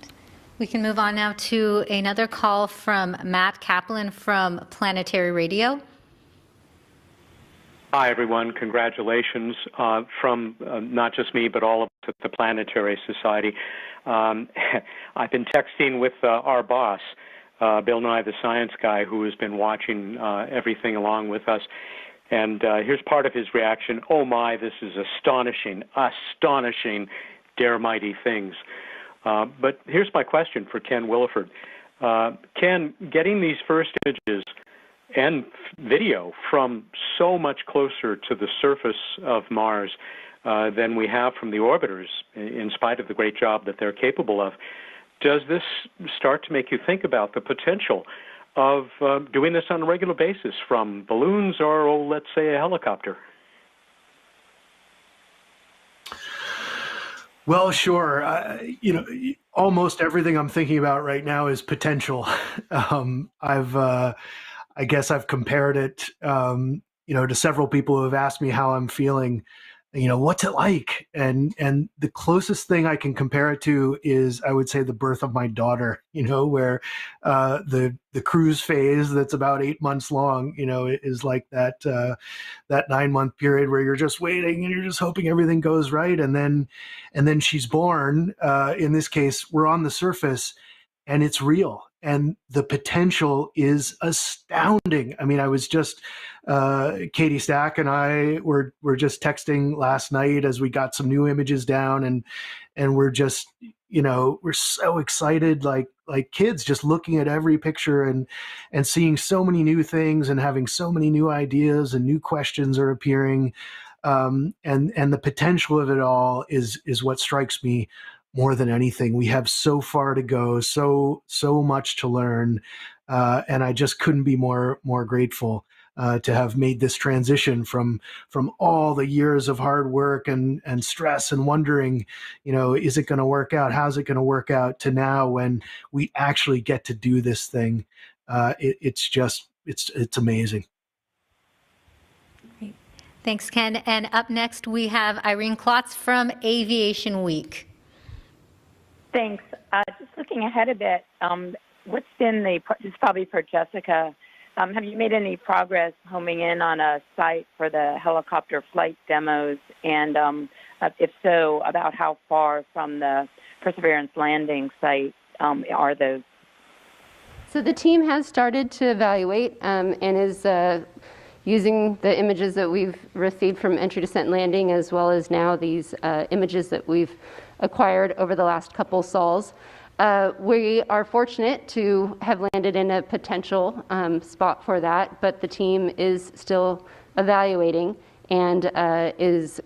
We can move on now to another call from Matt Kaplan from Planetary Radio. Hi, everyone. Congratulations from not just me, but all of us at the Planetary Society. I've been texting with our boss, Bill Nye, the science guy, who has been watching everything along with us. And here's part of his reaction. Oh, my, this is astonishing, dare mighty things. But here's my question for Ken Williford. Ken, getting these first images and video from so much closer to the surface of Mars than we have from the orbiters, in spite of the great job that they're capable of, does this start to make you think about the potential of doing this on a regular basis from balloons or, let's say, a helicopter? Well, sure. You know, almost everything I'm thinking about right now is potential. I guess I've compared it, you know, to several people who have asked me how I'm feeling. You know, what's it like? And the closest thing I can compare it to is, I would say, the birth of my daughter. You know, where the cruise phase that's about 8 months long, you know, is like that 9-month period where you're just waiting and you're just hoping everything goes right, and then she's born. In this case, we're on the surface, and it's real. And the potential is astounding. I mean, I was just, Katie Stack and I were just texting last night as we got some new images down, and we're just, you know, we're so excited, like kids, just looking at every picture and seeing so many new things and having so many new ideas and new questions are appearing. And the potential of it all is what strikes me more than anything. We have so far to go, so much to learn, and I just couldn't be more grateful to have made this transition from all the years of hard work and stress and wondering, you know, is it going to work out? How's it going to work out? To now, when we actually get to do this thing, it's amazing. Great. Thanks, Ken. And up next, we have Irene Klotz from Aviation Week. Thanks. Just looking ahead a bit, what's been this is probably for Jessica. Have you made any progress homing in on a site for the helicopter flight demos? And if so, about how far from the Perseverance landing site are those? So the team has started to evaluate and is using the images that we've received from entry, descent, landing, as well as now these images that we've acquired over the last couple sols. We are fortunate to have landed in a potential spot for that, but the team is still evaluating and is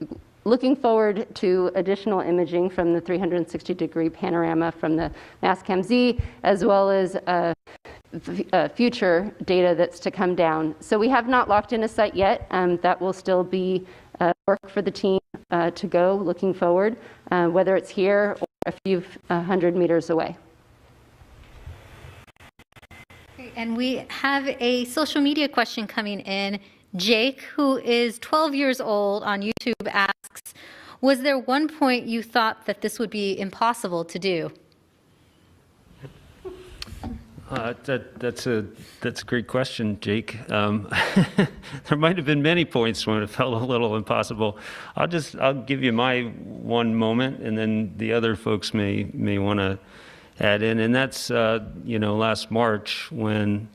looking forward to additional imaging from the 360-degree panorama from the Mastcam Z, as well as future data that's to come down. So we have not locked in a site yet. That will still be work for the team to go looking forward, whether it's here or a few hundred meters away. And we have a social media question coming in. Jake, who is 12 years old on YouTube, asks, was there one point you thought that this would be impossible to do? That's a great question, Jake. There might have been many points when it felt a little impossible. I'll give you my one moment, and then the other folks may want to add in, and that's last March when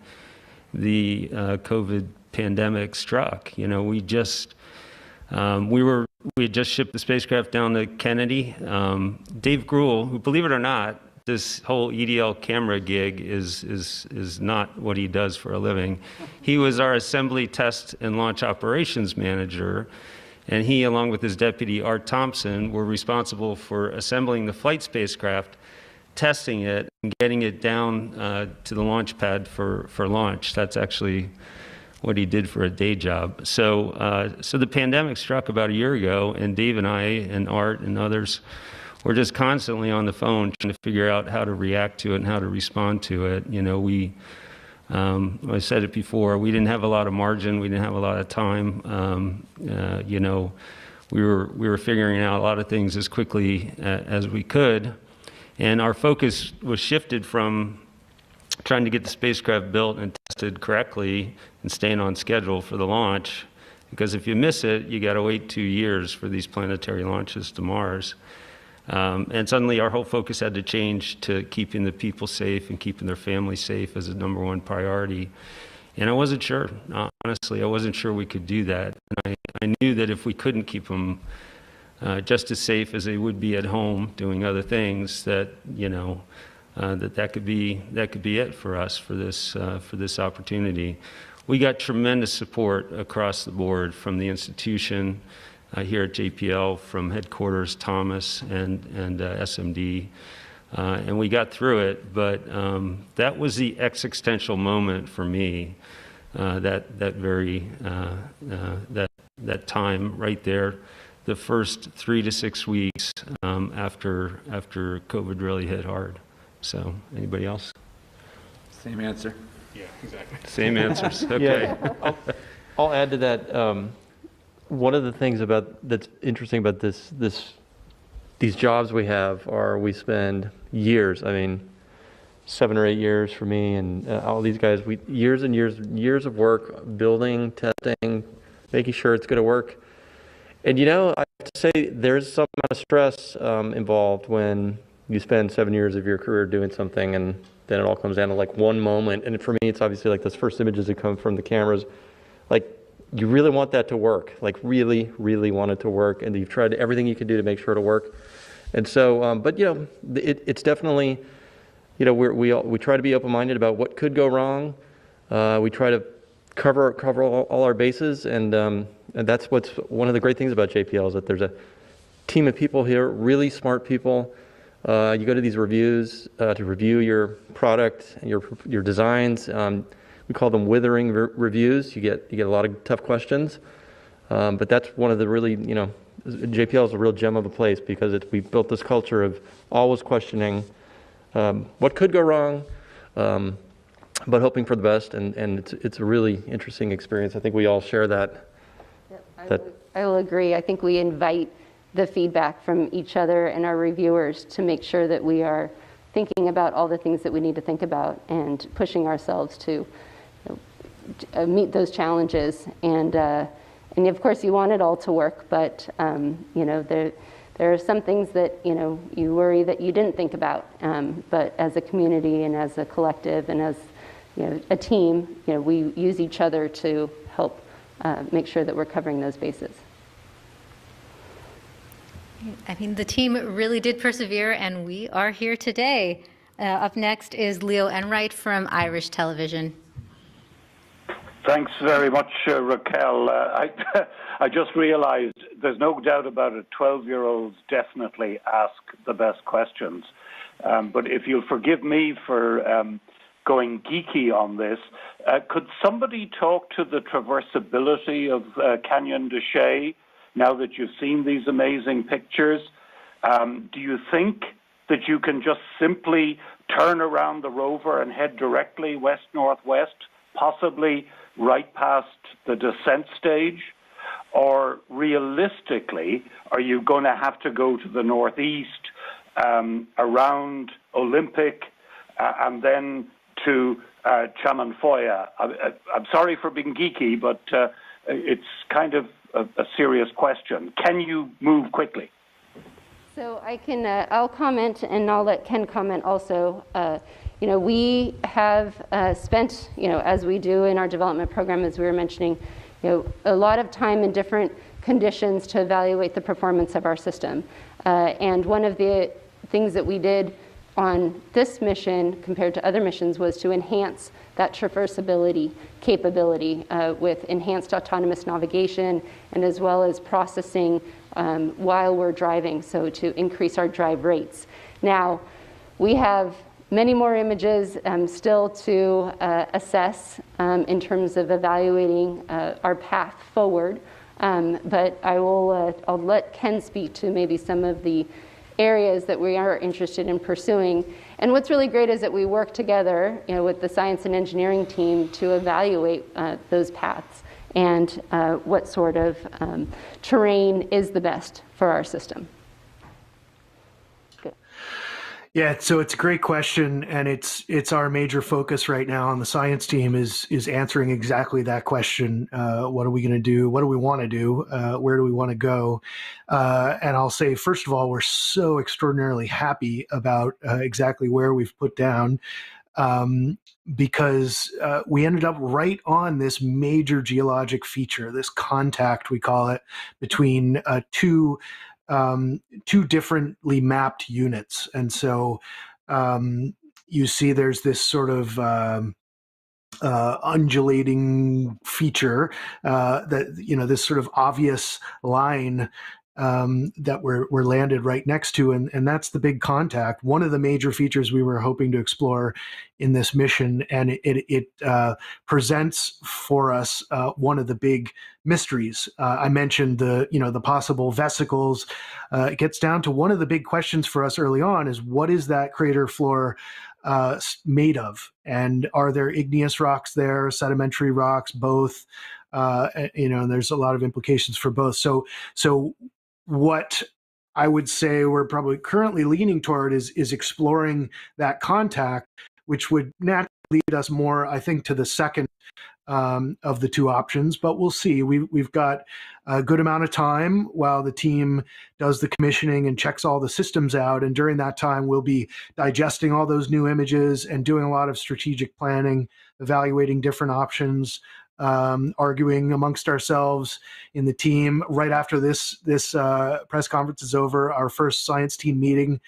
the COVID pandemic struck. We had just shipped the spacecraft down to Kennedy. Dave Gruhl, who, believe it or not, this whole EDL camera gig is not what he does for a living. He was our assembly, test, and launch operations manager, and he, along with his deputy Art Thompson, were responsible for assembling the flight spacecraft, testing it, and getting it down to the launch pad for launch. That's actually what he did for a day job. So the pandemic struck about a year ago, and Dave and I and Art and others were just constantly on the phone trying to figure out how to react to it and how to respond to it. I said it before, we didn't have a lot of margin, we didn't have a lot of time. We were figuring out a lot of things as quickly as we could, and our focus was shifted from trying to get the spacecraft built and tested correctly and staying on schedule for the launch, because if you miss it, you got to wait 2 years for these planetary launches to Mars. And suddenly our whole focus had to change to keeping the people safe and keeping their families safe as a #1 priority. And I wasn't sure, honestly, I wasn't sure we could do that. And I knew that if we couldn't keep them just as safe as they would be at home doing other things, that that could be it for us for this opportunity. We got tremendous support across the board from the institution here at JPL, from headquarters, Thomas and SMD, and we got through it. But that was the existential moment for me. That time right there, the first 3 to 6 weeks after COVID really hit hard. So, anybody else? Same answer. Yeah, exactly. Same answers. Okay. Yeah, I'll add to that. One of the things that's interesting about these jobs we have are we spend years. I mean, 7 or 8 years for me and all these guys. Years and years of work building, testing, making sure it's going to work. And I have to say there's some amount of stress involved when you spend 7 years of your career doing something and then it all comes down to like one moment. And for me, it's obviously like those first images that come from the cameras. Like, you really want that to work, like really, really want it to work. And you've tried everything you can do to make sure it'll work. And so, but it's definitely, we try to be open-minded about what could go wrong. We try to cover all our bases. And that's what's one of the great things about JPL is that there's a team of people here, really smart people. You go to these reviews to review your product, your designs. We call them withering reviews. You get a lot of tough questions, but that's one of the really, JPL is a real gem of a place because we built this culture of always questioning what could go wrong, but hoping for the best, and it's a really interesting experience. I think we all share that. Yep, I will agree. I think we invite the feedback from each other and our reviewers to make sure that we are thinking about all the things that we need to think about and pushing ourselves to meet those challenges. And of course you want it all to work, but there are some things that you worry that you didn't think about. But as a community and as a collective and as a team, we use each other to help make sure that we're covering those bases. I mean, the team really did persevere, and we are here today. Up next is Leo Enright from Irish Television. Thanks very much, Raquel. I just realized there's no doubt about it. 12-year-olds definitely ask the best questions. But if you'll forgive me for going geeky on this, could somebody talk to the traversability of Canyon de Chelly now that you've seen these amazing pictures? Do you think that you can just simply turn around the rover and head directly west-northwest, possibly right past the descent stage? Or realistically, are you going to have to go to the northeast, around Olympic, and then to Chamanfoya? I'm sorry for being geeky, but it's kind of a serious question. Can you move quickly? So I can, I'll comment, and I'll let Ken comment also. We have spent, as we do in our development program, as we were mentioning, a lot of time in different conditions to evaluate the performance of our system. And one of the things that we did on this mission compared to other missions was to enhance that traversability capability with enhanced autonomous navigation and as well as processing while we're driving, so to increase our drive rates. Now, we have many more images still to assess in terms of evaluating our path forward, but I'll let Ken speak to maybe some of the areas that we are interested in pursuing. And what's really great is that we work together, with the science and engineering team to evaluate those paths and what sort of terrain is the best for our system. Yeah, so it's a great question, and it's our major focus right now on the science team is answering exactly that question. What are we going to do? What do we want to do? Where do we want to go? And I'll say, first of all, we're so extraordinarily happy about exactly where we've put down, because we ended up right on this major geologic feature, this contact, we call it, between two differently mapped units. And so you see there's this sort of undulating feature that, this sort of obvious line that we're landed right next to, and that's the big contact. One of the major features we were hoping to explore in this mission, and it presents for us one of the big mysteries. I mentioned the possible vesicles. It gets down to one of the big questions for us early on is, what is that crater floor made of? And are there igneous rocks there, sedimentary rocks, both? And there's a lot of implications for both. So what I would say we're probably currently leaning toward is exploring that contact, which would naturally lead us more, I think, to the second of the two options. But we'll see. We've got a good amount of time while the team does the commissioning and checks all the systems out. And during that time, we'll be digesting all those new images and doing a lot of strategic planning, evaluating different options, arguing amongst ourselves in the team. Right after this press conference is over, our first science team meeting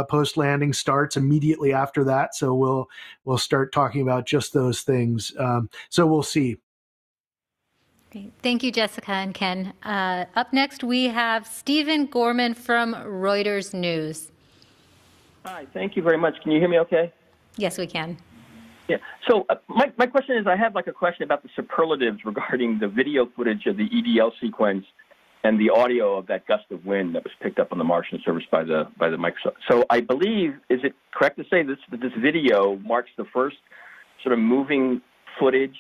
post landing starts immediately after that. So we'll start talking about just those things. So we'll see. Great. Thank you, Jessica and Ken. Up next, we have Stephen Gorman from Reuters News. Hi, thank you very much. Can you hear me okay? Yes, we can. Yeah. So my question is, I have a question about the superlatives regarding the video footage of the EDL sequence and the audio of that gust of wind that was picked up on the Martian surface by the Microsoft. So I believe, is it correct to say that this video marks the first sort of moving footage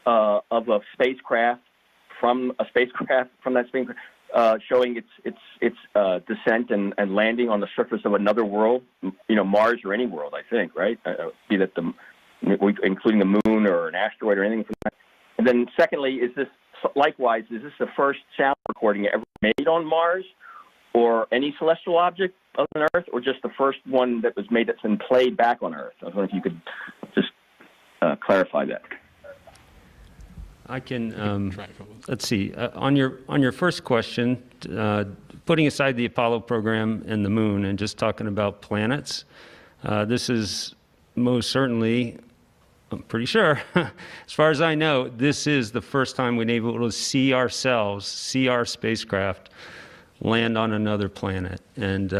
of a spacecraft from that spacecraft showing its descent and landing on the surface of another world, Mars or any world, I think, right? Be that including the moon or an asteroid or anything from that. And then secondly, is this the first sound recording ever made on Mars or any celestial object other than Earth, or just the first one that was made that's been played back on Earth? I was wondering if you could just clarify that. I can, let's see, on your first question, putting aside the Apollo program and the moon and just talking about planets, this is most certainly I'm pretty sure, as far as I know, this is the first time we've been able to see ourselves, see our spacecraft land on another planet. And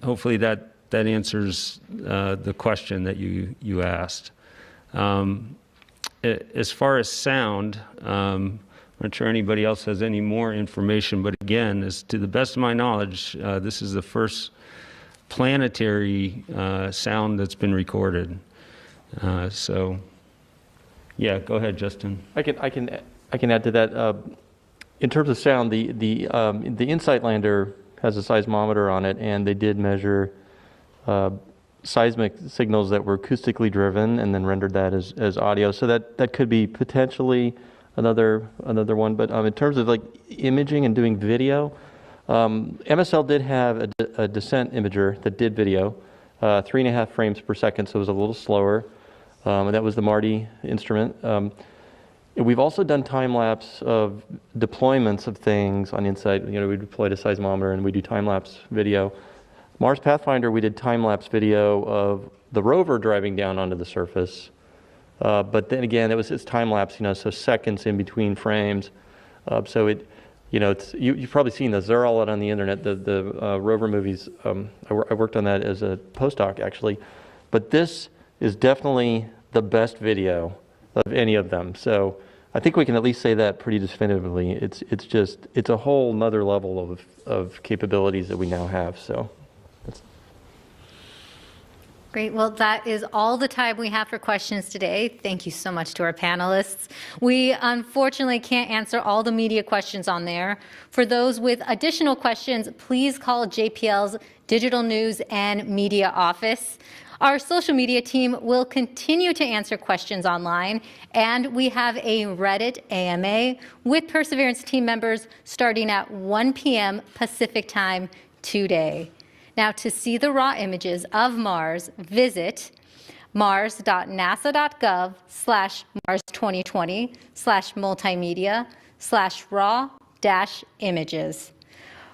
hopefully that answers the question that you asked. As far as sound, I'm not sure anybody else has any more information, but again, as to the best of my knowledge, this is the first planetary sound that's been recorded. So, yeah, go ahead, Justin. I can add to that. In terms of sound, the InSight lander has a seismometer on it, and they did measure seismic signals that were acoustically driven and then rendered that as audio. So that could be potentially another one. But in terms of like imaging and doing video, MSL did have a descent imager that did video, 3.5 frames per second, so it was a little slower. And that was the MARTI instrument. We've also done time-lapse of deployments of things on InSight. You know, we deployed a seismometer and we do time-lapse video. Mars Pathfinder, we did time-lapse video of the rover driving down onto the surface. But then again, it's time-lapse, you know, so seconds in between frames. So you've probably seen those. They're all out on the internet. The Rover movies. I worked on that as a postdoc actually, but this is definitely the best video of any of them. So I think we can at least say that pretty definitively. It's a whole nother level of capabilities that we now have. So. Great. Well, that is all the time we have for questions today. Thank you so much to our panelists. We unfortunately can't answer all the media questions on there. For those with additional questions, please call JPL's Digital News and Media Office. Our social media team will continue to answer questions online, and we have a Reddit AMA with Perseverance team members starting at 1 p.m. Pacific time today. Now, to see the raw images of Mars, visit mars.nasa.gov/mars2020/multimedia/raw-images.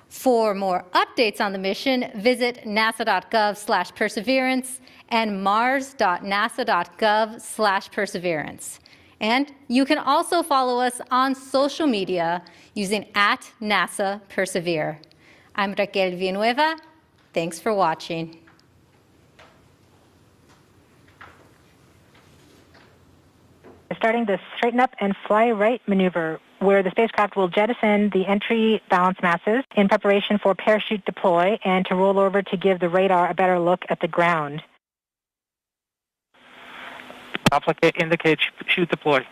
For more updates on the mission, visit nasa.gov/perseverance and mars.nasa.gov/perseverance. And you can also follow us on social media using @NASAPersevere. I'm Raquel Villanueva. Thanks for watching. Starting the straighten up and fly right maneuver, where the spacecraft will jettison the entry balance masses in preparation for parachute deploy and to roll over to give the radar a better look at the ground. Indicate chute deploy.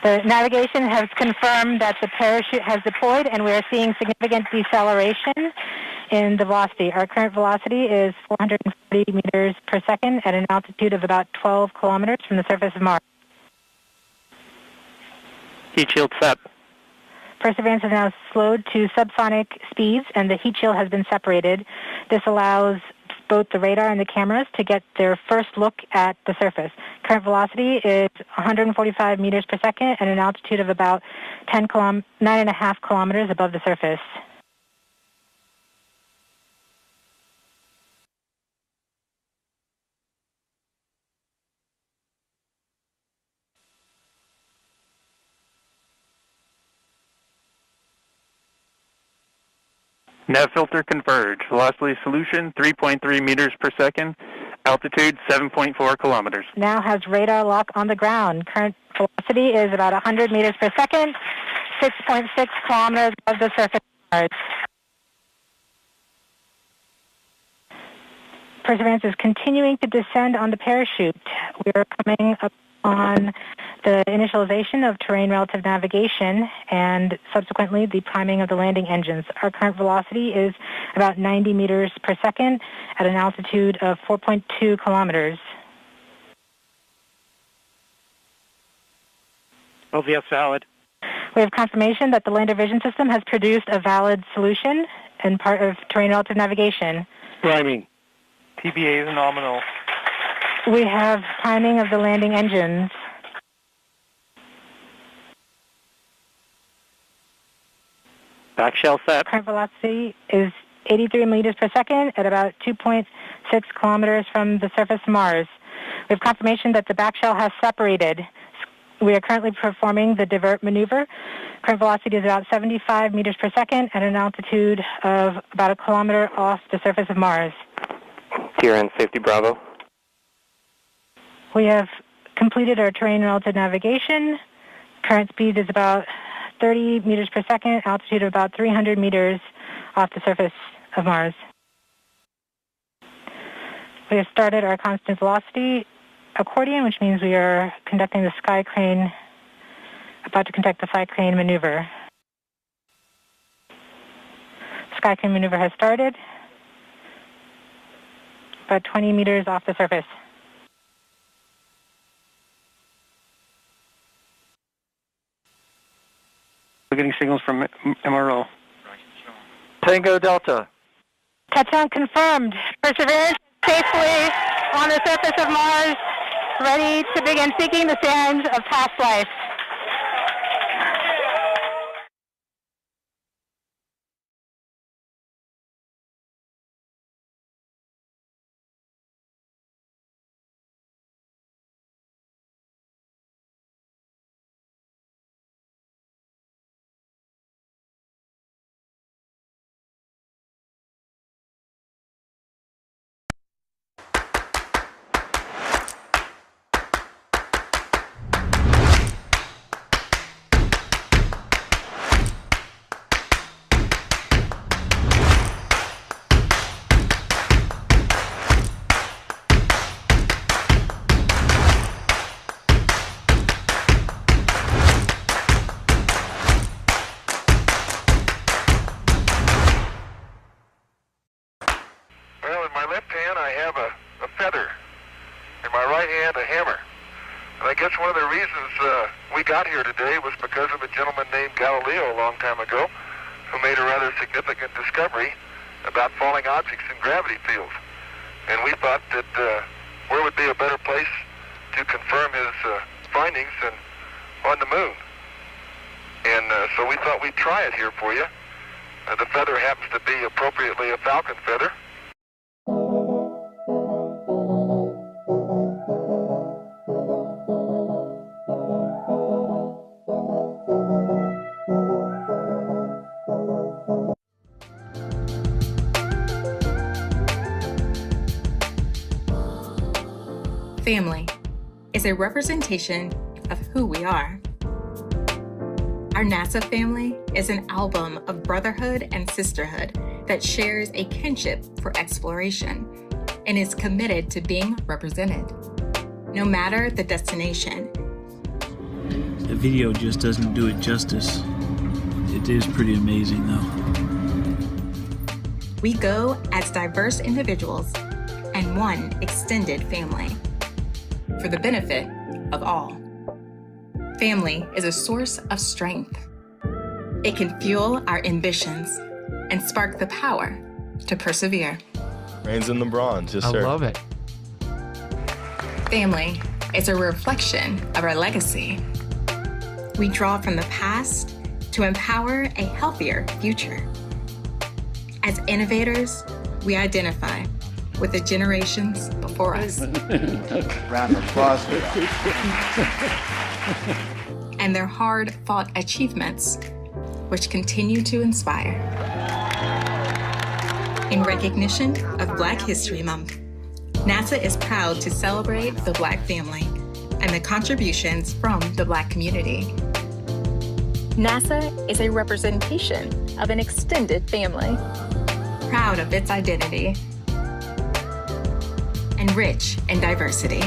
The navigation has confirmed that the parachute has deployed, and we are seeing significant deceleration in the velocity. Our current velocity is 440 meters per second at an altitude of about 12 kilometers from the surface of Mars. Heat shield set. Perseverance is now slowed to subsonic speeds, and the heat shield has been separated. This allows both the radar and the cameras to get their first look at the surface. Current velocity is 145 meters per second at an altitude of about 9.5 kilometers above the surface. Nav filter converge. Velocity solution 3.3 meters per second. Altitude 7.4 kilometers. Now has radar lock on the ground. Current velocity is about 100 meters per second, 6.6 kilometers above the surface of Mars. Perseverance is continuing to descend on the parachute. We are coming up on the initialization of terrain relative navigation and subsequently the priming of the landing engines. Our current velocity is about 90 meters per second at an altitude of 4.2 kilometers. OVS valid. We have confirmation that the lander vision system has produced a valid solution and part of terrain relative navigation. Priming. TBA is nominal. We have priming of the landing engines. Back shell set. Current velocity is 83 meters per second at about 2.6 kilometers from the surface of Mars. We have confirmation that the back shell has separated. We are currently performing the divert maneuver. Current velocity is about 75 meters per second at an altitude of about 1 kilometer off the surface of Mars. TRN Safety Bravo. We have completed our terrain relative navigation. Current speed is about 30 meters per second, altitude of about 300 meters off the surface of Mars. We have started our constant velocity accordion, which means we are conducting the sky crane, about to conduct the sky crane maneuver. Sky crane maneuver has started, about 20 meters off the surface. We're getting signals from MRO. Tango Delta. Touchdown confirmed. Perseverance safely on the surface of Mars, ready to begin seeking the sands of past life. Well, in my left hand I have a feather. In my right hand a hammer. And I guess one of the reasons we got here today was because of a gentleman named Galileo a long time ago who made a rather significant discovery about falling objects in gravity fields. And we thought that where would be a better place to confirm his findings than on the moon. And so we thought we'd try it here for you. The feather happens to be appropriately a falcon feather. Family is a representation of who we are. Our NASA family is an album of brotherhood and sisterhood that shares a kinship for exploration and is committed to being represented, no matter the destination. The video just doesn't do it justice. It is pretty amazing, though. We go as diverse individuals and one extended family for the benefit of all. Family is a source of strength. It can fuel our ambitions and spark the power to persevere. Reigns in the bronze, yes, sir. I love it. Family is a reflection of our legacy. We draw from the past to empower a healthier future. As innovators, we identify with the generations before us. Round of applause. And their hard-fought achievements, which continue to inspire. In recognition of Black History Month, NASA is proud to celebrate the Black family and the contributions from the Black community. NASA is a representation of an extended family, proud of its identity and rich in diversity.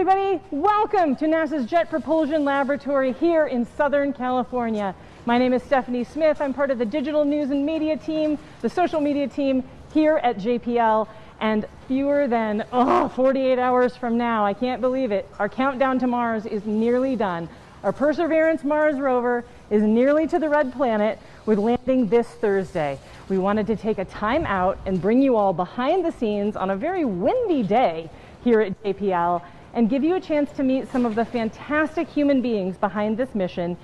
everybody. Welcome to NASA's Jet Propulsion Laboratory here in Southern California. My name is Stephanie Smith. I'm part of the digital news and media team, the social media team here at JPL. And fewer than 48 hours from now, I can't believe it, our countdown to Mars is nearly done. Our Perseverance Mars rover is nearly to the red planet with landing this Thursday. We wanted to take a time out and bring you all behind the scenes on a very windy day here at JPL and give you a chance to meet some of the fantastic human beings behind this mission,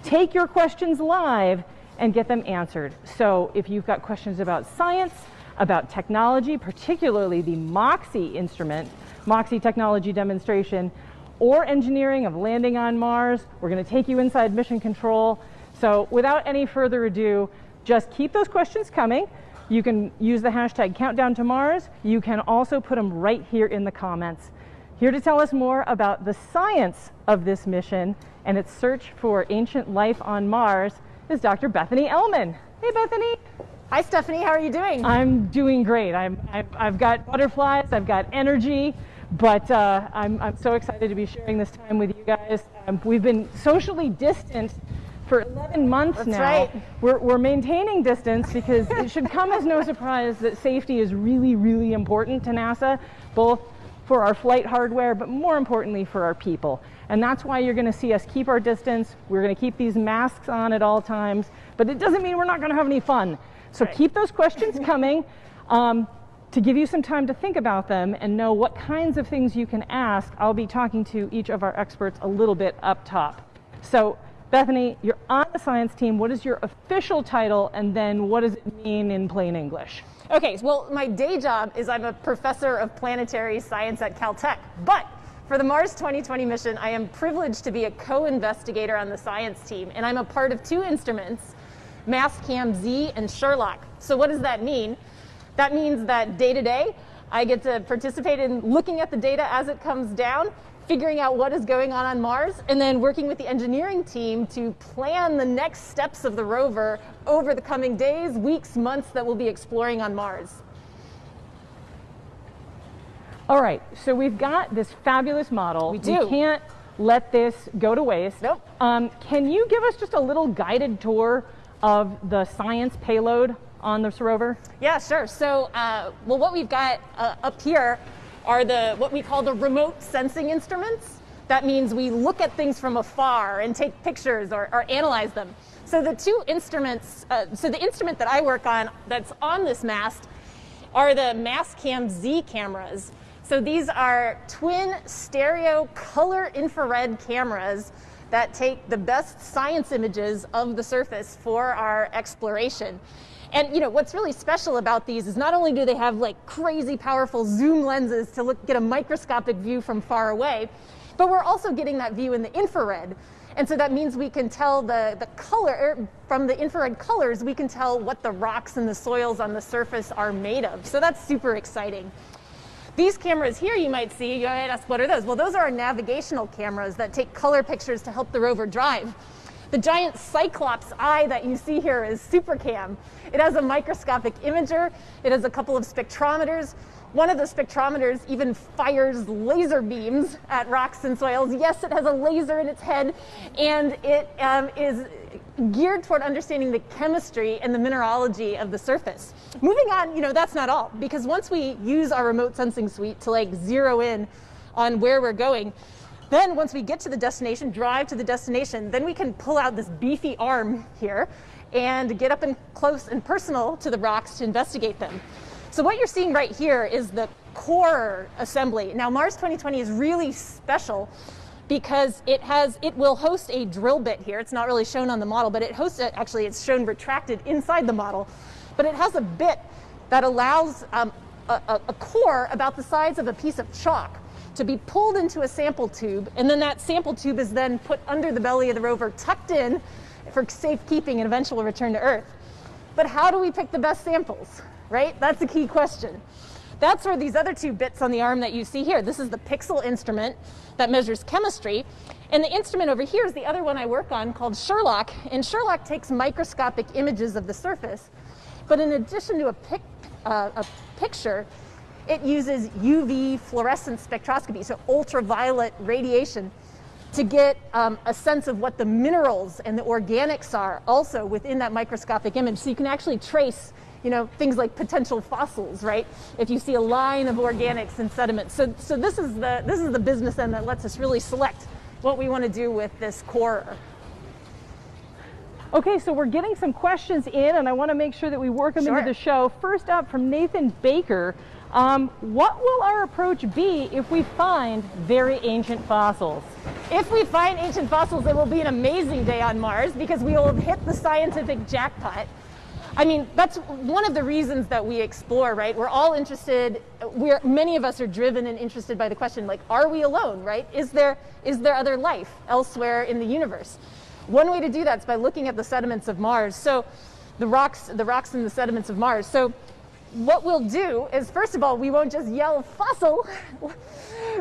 take your questions live, and get them answered. So if you've got questions about science, about technology, particularly the MOXIE instrument, MOXIE technology demonstration, or engineering of landing on Mars, we're going to take you inside mission control. So without any further ado, just keep those questions coming. You can use the hashtag countdown to Mars. You can also put them right here in the comments. Here to tell us more about the science of this mission and its search for ancient life on Mars is Dr. Bethany Ehlmann. Hey, Bethany. Hi, Stephanie. How are you doing? I'm doing great. I've got butterflies. I've got energy. But I'm so excited to be sharing this time with you guys. We've been socially distant for 11 months now. That's right. We're maintaining distance because it should come as no surprise that safety is really, really important to NASA, both for our flight hardware, but more importantly for our people. And that's why you're going to see us keep our distance. We're going to keep these masks on at all times, but it doesn't mean we're not going to have any fun. So keep those questions coming to give you some time to think about them and know what kinds of things you can ask. I'll be talking to each of our experts a little bit up top. So Bethany, you're on the science team. What is your official title, and then what does it mean in plain English? Okay, well, my day job is I'm a professor of planetary science at Caltech, but for the Mars 2020 mission, I am privileged to be a co-investigator on the science team, and I'm a part of two instruments, Mastcam-Z and Sherlock. So what does that mean? That means that day to day, I get to participate in looking at the data as it comes down, figuring out what is going on Mars, and then working with the engineering team to plan the next steps of the rover over the coming days, weeks, months that we'll be exploring on Mars. All right, so we've got this fabulous model. We do. We can't let this go to waste. Nope. Can you give us just a little guided tour of the science payload on this rover? Yeah, sure. So, well, what we've got up here are what we call the remote sensing instruments. That means we look at things from afar and take pictures or analyze them. So the two instruments, so the instrument that I work on that's on this mast are the Mastcam-Z cameras. So these are twin stereo color infrared cameras that take the best science images of the surface for our exploration. And you know what's really special about these is not only do they have like crazy powerful zoom lenses to get a microscopic view from far away, but we're also getting that view in the infrared. And so that means we can tell the color, from the infrared colors, we can tell what the rocks and the soils on the surface are made of. So that's super exciting. These cameras here you might see, you might ask, what are those? Well, those are our navigational cameras that take color pictures to help the rover drive. The giant Cyclops eye that you see here is SuperCam. It has a microscopic imager. It has a couple of spectrometers. One of the spectrometers even fires laser beams at rocks and soils. Yes, it has a laser in its head, and it is geared toward understanding the chemistry and the mineralogy of the surface. Moving on, you know, that's not all, because once we use our remote sensing suite to like zero in on where we're going, then once we get to the destination, drive to the destination, then we can pull out this beefy arm here and get up and close and personal to the rocks to investigate them. So what you're seeing right here is the core assembly. Now Mars 2020 is really special because it will host a drill bit here. It's not really shown on the model, but it hosts it, actually it's shown retracted inside the model. But it has a bit that allows a core about the size of a piece of chalk to be pulled into a sample tube, and then that sample tube is then put under the belly of the rover, tucked in for safekeeping and eventual return to Earth. But how do we pick the best samples, right? That's the key question. That's where these other two bits on the arm that you see here. This is the Pixel instrument that measures chemistry, and the instrument over here is the other one I work on called Sherlock, and Sherlock takes microscopic images of the surface, but in addition to a picture, it uses UV fluorescence spectroscopy, so ultraviolet radiation, to get a sense of what the minerals and the organics are also within that microscopic image. So you can actually trace, things like potential fossils, right? If you see a line of organics and sediments. So this is the business end that lets us really select what we want to do with this core. Okay, so we're getting some questions in, and I want to make sure that we work them into the show. First up from Nathan Baker, what will our approach be if we find very ancient fossils? If we find ancient fossils, it will be an amazing day on Mars because we will have hit the scientific jackpot. I mean, that's one of the reasons that we explore, right? We're all interested, many of us are driven and interested by the question, like, are we alone, right? Is there other life elsewhere in the universe? One way to do that is by looking at the sediments of Mars. So the rocks in the sediments of Mars. So what we'll do is, first of all, we won't just yell fossil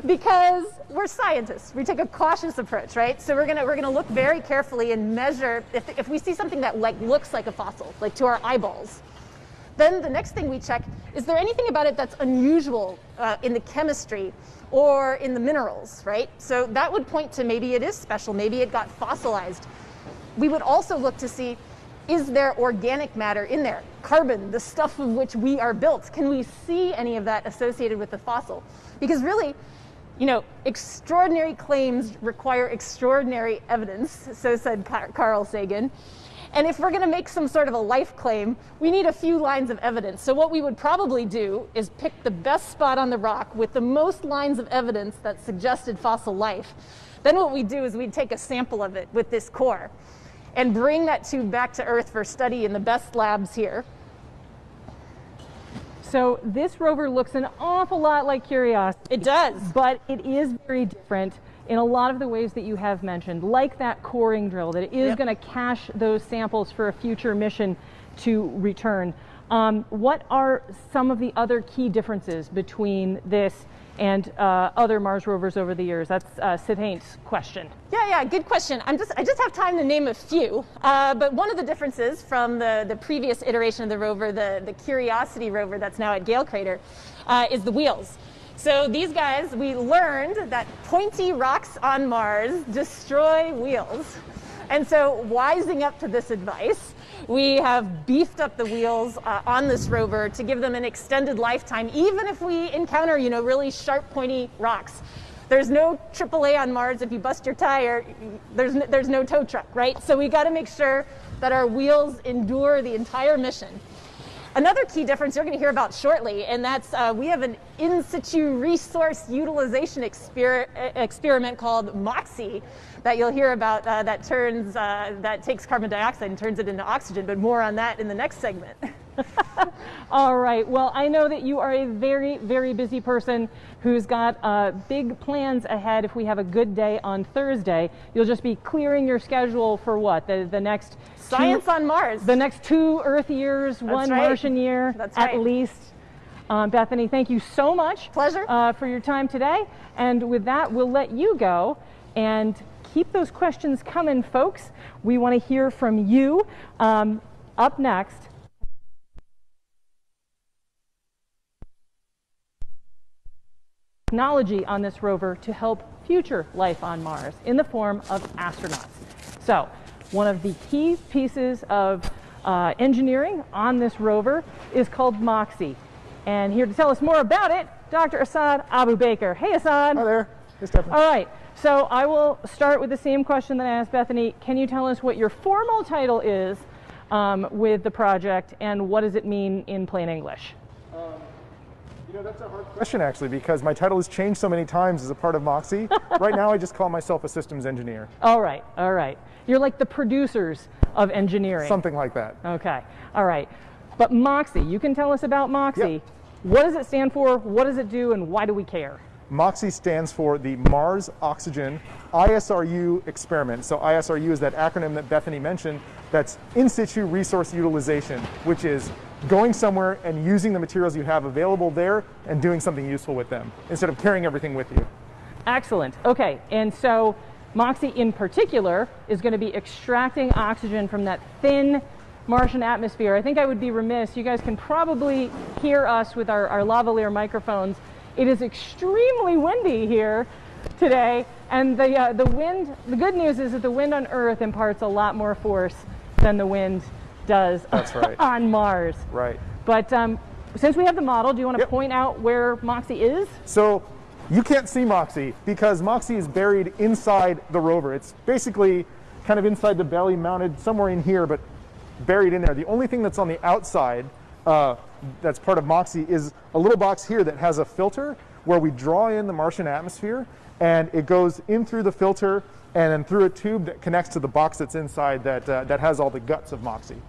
because we're scientists. We take a cautious approach, right? So we're gonna look very carefully and measure if we see something that looks like a fossil, like to our eyeballs. Then the next thing we check, is there anything about it that's unusual in the chemistry or in the minerals, right? So that would point to maybe it is special, maybe it got fossilized. We would also look to see, is there organic matter in there? Carbon, the stuff of which we are built. Can we see any of that associated with the fossil? Because really, extraordinary claims require extraordinary evidence, so said Carl Sagan. And if we're going to make some sort of a life claim, we need a few lines of evidence. So what we would probably do is pick the best spot on the rock with the most lines of evidence that suggested fossil life. Then what we do is we'd take a sample of it with this core and bring that tube back to Earth for study in the best labs here. So this rover looks an awful lot like Curiosity. It does. But it is very different in a lot of the ways that you have mentioned, like that coring drill, that it is going to cache those samples for a future mission to return. What are some of the other key differences between this and other Mars rovers over the years? That's Sid Haines' question. Yeah, good question. I just have time to name a few. But one of the differences from the previous iteration of the rover, the Curiosity rover that's now at Gale Crater, is the wheels. So these guys, we learned that pointy rocks on Mars destroy wheels. And so wising up to this advice, we have beefed up the wheels on this rover to give them an extended lifetime, even if we encounter, really sharp, pointy rocks. There's no AAA on Mars. If you bust your tire, there's no tow truck, right? So we got to make sure that our wheels endure the entire mission. Another key difference you're going to hear about shortly, and that's we have an in situ resource utilization experiment called MOXIE that you'll hear about that takes carbon dioxide and turns it into oxygen, but more on that in the next segment. All right. Well, I know that you are a very, very busy person who's got big plans ahead. If we have a good day on Thursday, you'll just be clearing your schedule for what? The next Science on Mars. The next 2 Earth years, one Martian year at least. Bethany, thank you so much. Pleasure. For your time today. And with that, we'll let you go and keep those questions coming, folks. We want to hear from you. Up next, technology on this rover to help future life on Mars in the form of astronauts. So, one of the key pieces of engineering on this rover is called MOXIE. And here to tell us more about it, Dr. Assad Abu Baker. Hey, Assad. Hi there. Hey, Stephanie. All right. So I will start with the same question that I asked Bethany. Can you tell us what your formal title is with the project, and what does it mean in plain English? That's a hard question, actually, because my title has changed so many times as a part of MOXIE. Right now, I just call myself a systems engineer. All right. You're like the producers of engineering. Something like that. Okay. All right. But MOXIE, you can tell us about MOXIE. Yep. What does it stand for? What does it do? And why do we care? MOXIE stands for the Mars Oxygen ISRU experiment. So ISRU is that acronym that Bethany mentioned. That's in situ resource utilization, which is going somewhere and using the materials you have available there and doing something useful with them instead of carrying everything with you. Excellent. Okay. And so MOXIE in particular is going to be extracting oxygen from that thin Martian atmosphere. I think I would be remiss. You guys can probably hear us with our lavalier microphones. It is extremely windy here today, and the wind, the good news is that the wind on Earth imparts a lot more force than the wind does on Mars. Right. But since we have the model, do you want to point out where Moxie is? So you can't see Moxie because Moxie is buried inside the rover. It's basically kind of inside the belly, mounted somewhere in here, but buried in there. The only thing that's on the outside that's part of Moxie is a little box here that has a filter where we draw in the Martian atmosphere, and it goes in through the filter and then through a tube that connects to the box that's inside that has all the guts of Moxie.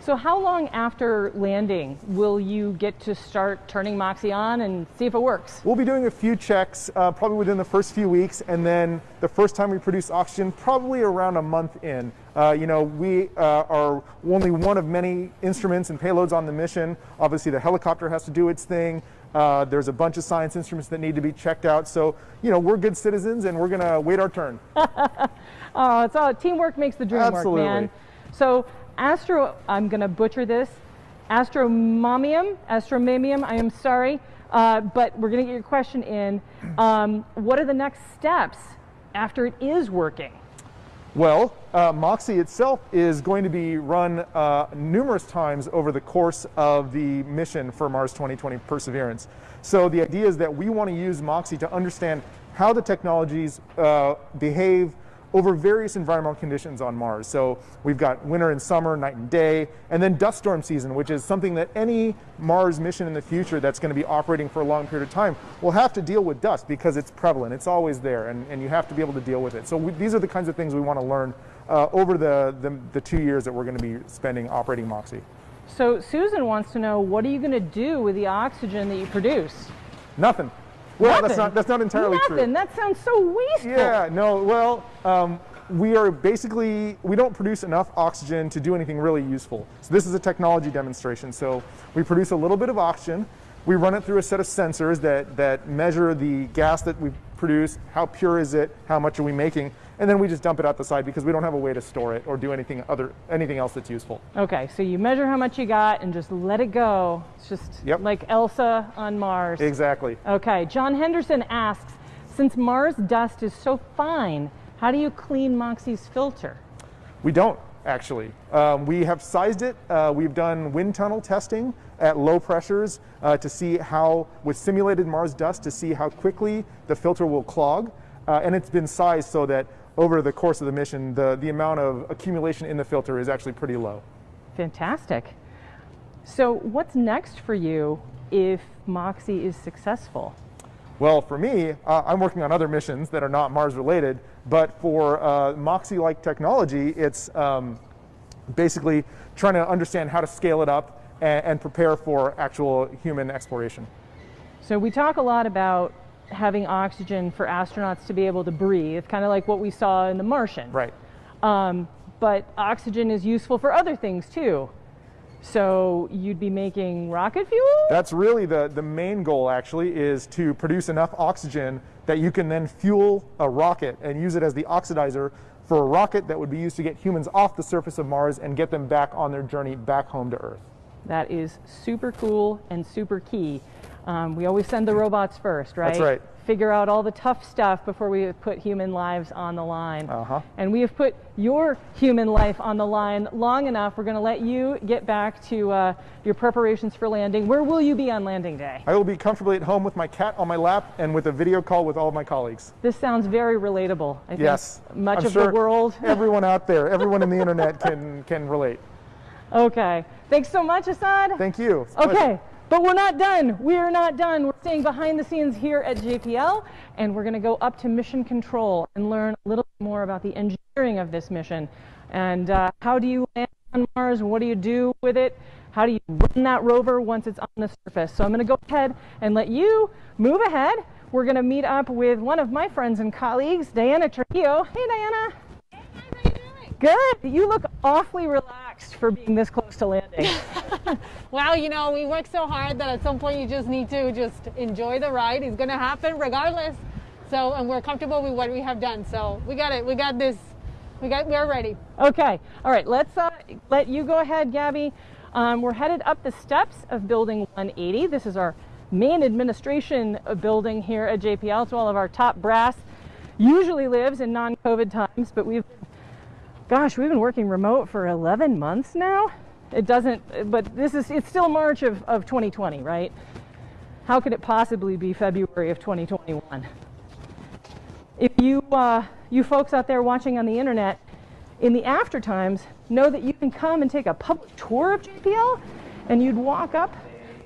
So how long after landing will you get to start turning Moxie on and see if it works? We'll be doing a few checks probably within the first few weeks, and then the first time we produce oxygen probably around a month in. You know, we are only one of many instruments and payloads on the mission. Obviously the helicopter has to do its thing. There's a bunch of science instruments that need to be checked out. So, you know, we're good citizens and we're gonna wait our turn. Oh, it's all teamwork makes the dream work, man. So I'm going to butcher this, astromamium, I am sorry, but we're going to get your question in. What are the next steps after it is working? Well, Moxie itself is going to be run numerous times over the course of the mission for Mars 2020 Perseverance. So the idea is that we want to use Moxie to understand how the technologies behave over various environmental conditions on Mars. So we've got winter and summer, night and day, and then dust storm season, which is something that any Mars mission in the future that's going to be operating for a long period of time will have to deal with dust because it's prevalent. It's always there, and you have to be able to deal with it. So these are the kinds of things we want to learn over the 2 years that we're going to be spending operating Moxie. So Susan wants to know, what are you going to do with the oxygen that you produce? Nothing. Well, that's not entirely true. Nothing. That sounds so wasteful. Yeah, no, well, we don't produce enough oxygen to do anything really useful. So this is a technology demonstration. So we produce a little bit of oxygen. We run it through a set of sensors that measure the gas that we produce, how pure is it, how much are we making, and then we just dump it out the side because we don't have a way to store it or do anything else that's useful. Okay, so you measure how much you got and just let it go. It's just like Elsa on Mars. Exactly. Okay, John Henderson asks, since Mars dust is so fine, how do you clean Moxie's filter? We don't, actually. We have sized it. We've done wind tunnel testing at low pressures to see how, with simulated Mars dust, to see how quickly the filter will clog. And it's been sized so that over the course of the mission, the amount of accumulation in the filter is actually pretty low. Fantastic. So what's next for you if Moxie is successful? Well, for me, I'm working on other missions that are not Mars related, but for Moxie-like technology, it's basically trying to understand how to scale it up and prepare for actual human exploration. So we talk a lot about having oxygen for astronauts to be able to breathe. It's kind of like what we saw in The Martian. Right. But oxygen is useful for other things too. So you'd be making rocket fuel? That's really the main goal, actually, is to produce enough oxygen that you can then fuel a rocket and use it as the oxidizer for a rocket that would be used to get humans off the surface of Mars and get them back on their journey back home to Earth. That is super cool and super key. We always send the robots first, right? That's right. Figure out all the tough stuff before we put human lives on the line. And we have put your human life on the line long enough. We're going to let you get back to your preparations for landing. Where will you be on landing day? I will be comfortably at home with my cat on my lap and with a video call with all of my colleagues. This sounds very relatable. I think yes. Much I'm of sure the world. Everyone out there, everyone in the internet can relate. Okay. Thanks so much, Assad. Thank you. Okay. But we're not done. We're not done. We're staying behind the scenes here at JPL, and we're going to go up to Mission Control and learn a little bit more about the engineering of this mission. And how do you land on Mars? What do you do with it? How do you run that rover once it's on the surface? So I'm going to go ahead and let you move ahead. We're going to meet up with one of my friends and colleagues, Diana Trujillo. Hey, Diana. Hey, how are you doing? Good. You look awfully relaxed for being this close to landing. Well, you know, we work so hard that at some point you just need to just enjoy the ride. It's going to happen regardless. So, and we're comfortable with what we have done. So we got it. We got this. We're ready. Okay. All right. Let's let you go ahead, Gabby. We're headed up the steps of Building 180. This is our main administration building here at JPL. It's all of our top brass. Usually lives in non-COVID times, but we've been working remote for 11 months now. It doesn't, but it's still March of 2020, right? How could it possibly be February of 2021? If you folks out there watching on the internet, in the after times, know that you can come and take a public tour of JPL, and you'd walk up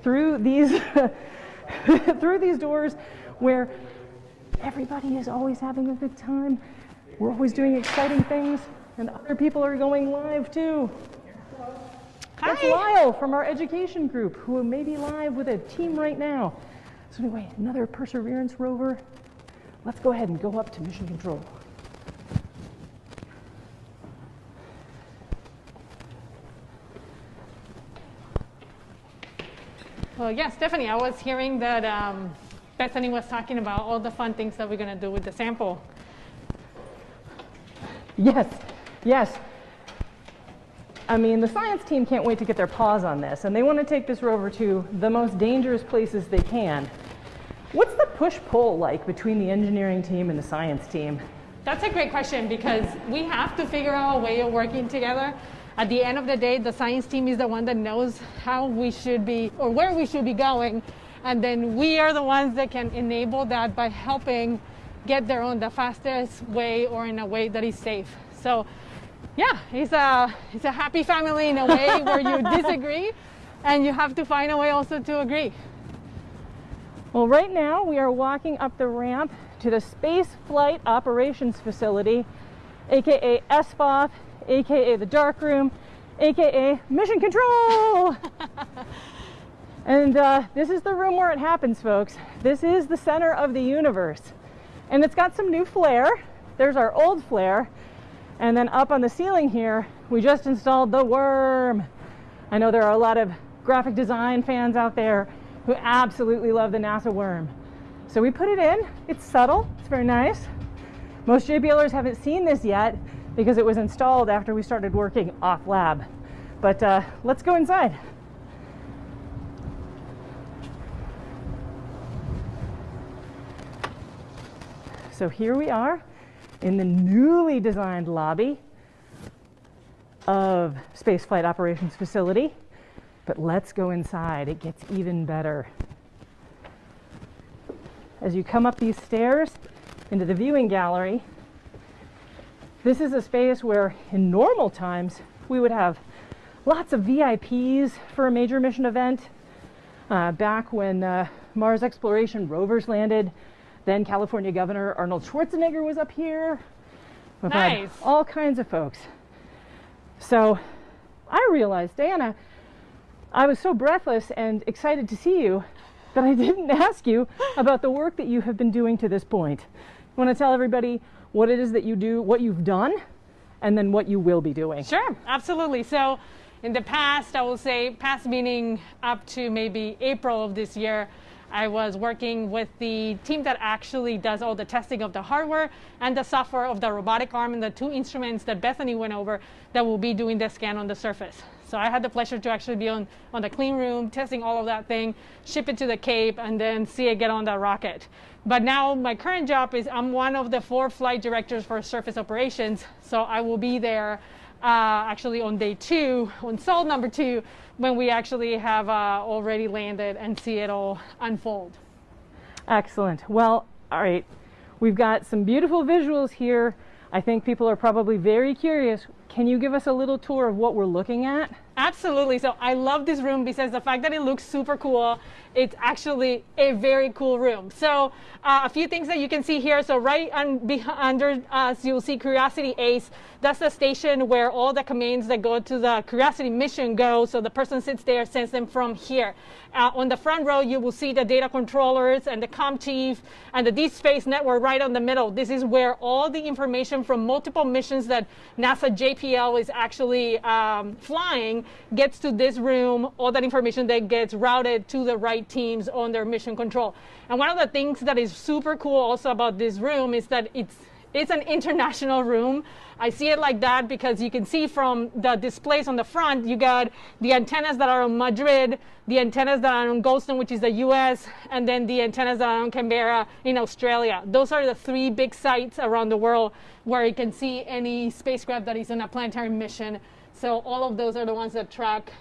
through these through these doors where everybody is always having a good time. We're always doing exciting things, and other people are going live too. Hi. That's Lyle from our education group, who may be live with a team right now. So anyway, another Perseverance rover. Let's go ahead and go up to mission control. Well, yeah, Stephanie, I was hearing that Bethany was talking about all the fun things that we're going to do with the sample. Yes, yes. I mean, the science team can't wait to get their paws on this, and they want to take this rover to the most dangerous places they can. What's the push-pull like between the engineering team and the science team? That's a great question, because we have to figure out a way of working together. At the end of the day, the science team is the one that knows how we should be, or where we should be going, and then we are the ones that can enable that by helping get there on the fastest way or in a way that is safe. So yeah, it's a happy family in a way where you disagree, and you have to find a way also to agree. Well, right now we are walking up the ramp to the Space Flight Operations Facility, aka SFOF, aka the dark room, aka mission control. And this is the room where it happens, folks. This is the center of the universe, and it's got some new flair. There's our old flare, and then up on the ceiling here we just installed the worm. I know there are a lot of graphic design fans out there who absolutely love the NASA worm. So we put it in. It's subtle, it's very nice. Most JPLers haven't seen this yet because it was installed after we started working off lab. But let's go inside. So here we are in the newly designed lobby of Space Flight Operations Facility. But let's go inside. It gets even better. As you come up these stairs into the viewing gallery, this is a space where in normal times we would have lots of VIPs for a major mission event. Back when Mars exploration rovers landed, then California Governor Arnold Schwarzenegger was up here. We've had all kinds of folks. So I realized, Diana, I was so breathless and excited to see you that I didn't ask you about the work that you have been doing to this point. You want to tell everybody what it is that you do, what you've done, and then what you will be doing? Sure, absolutely. So in the past, I will say past meaning up to maybe April of this year, I was working with the team that actually does all the testing of the hardware and the software of the robotic arm and the two instruments that Bethany went over that will be doing the scan on the surface. So I had the pleasure to actually be on the clean room, testing all of that thing, ship it to the Cape, and then see it get on the rocket. But now my current job is I'm one of the 4 flight directors for surface operations. So I will be there actually on day 2, on sol number 2, when we actually have already landed and see it all unfold. Excellent. Well, all right. We've got some beautiful visuals here. I think people are probably very curious. Can you give us a little tour of what we're looking at? Absolutely. So I love this room because the fact that it looks super cool, it's actually a very cool room. So a few things that you can see here. So right under us, you'll see Curiosity Ace. That's the station where all the commands that go to the Curiosity mission go. So the person sits there, sends them from here. On the front row, you will see the data controllers and the comm chief and the deep space network right on the middle. This is where all the information from multiple missions that NASA JPL is actually flying gets to this room. All that information that gets routed to the right teams on their mission control. And one of the things that is super cool also about this room is that It's an international room. I see it like that because you can see from the displays on the front, you got the antennas that are on Madrid, the antennas that are on Goldstone, which is the US, and then the antennas that are on Canberra in Australia. Those are the 3 big sites around the world where you can see any spacecraft that is on a planetary mission. So all of those are the ones that track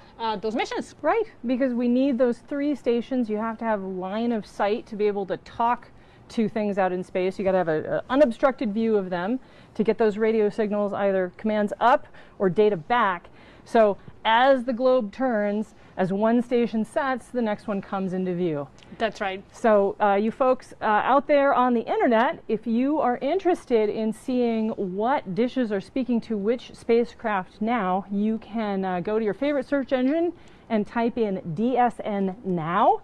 those missions. Right, because we need those 3 stations. You have to have line of sight to be able to talk to things out in space. You got to have an unobstructed view of them to get those radio signals, either commands up or data back. So as the globe turns, as one station sets, the next one comes into view. That's right. So you folks out there on the internet, if you are interested in seeing what dishes are speaking to which spacecraft now, you can go to your favorite search engine and type in DSN Now,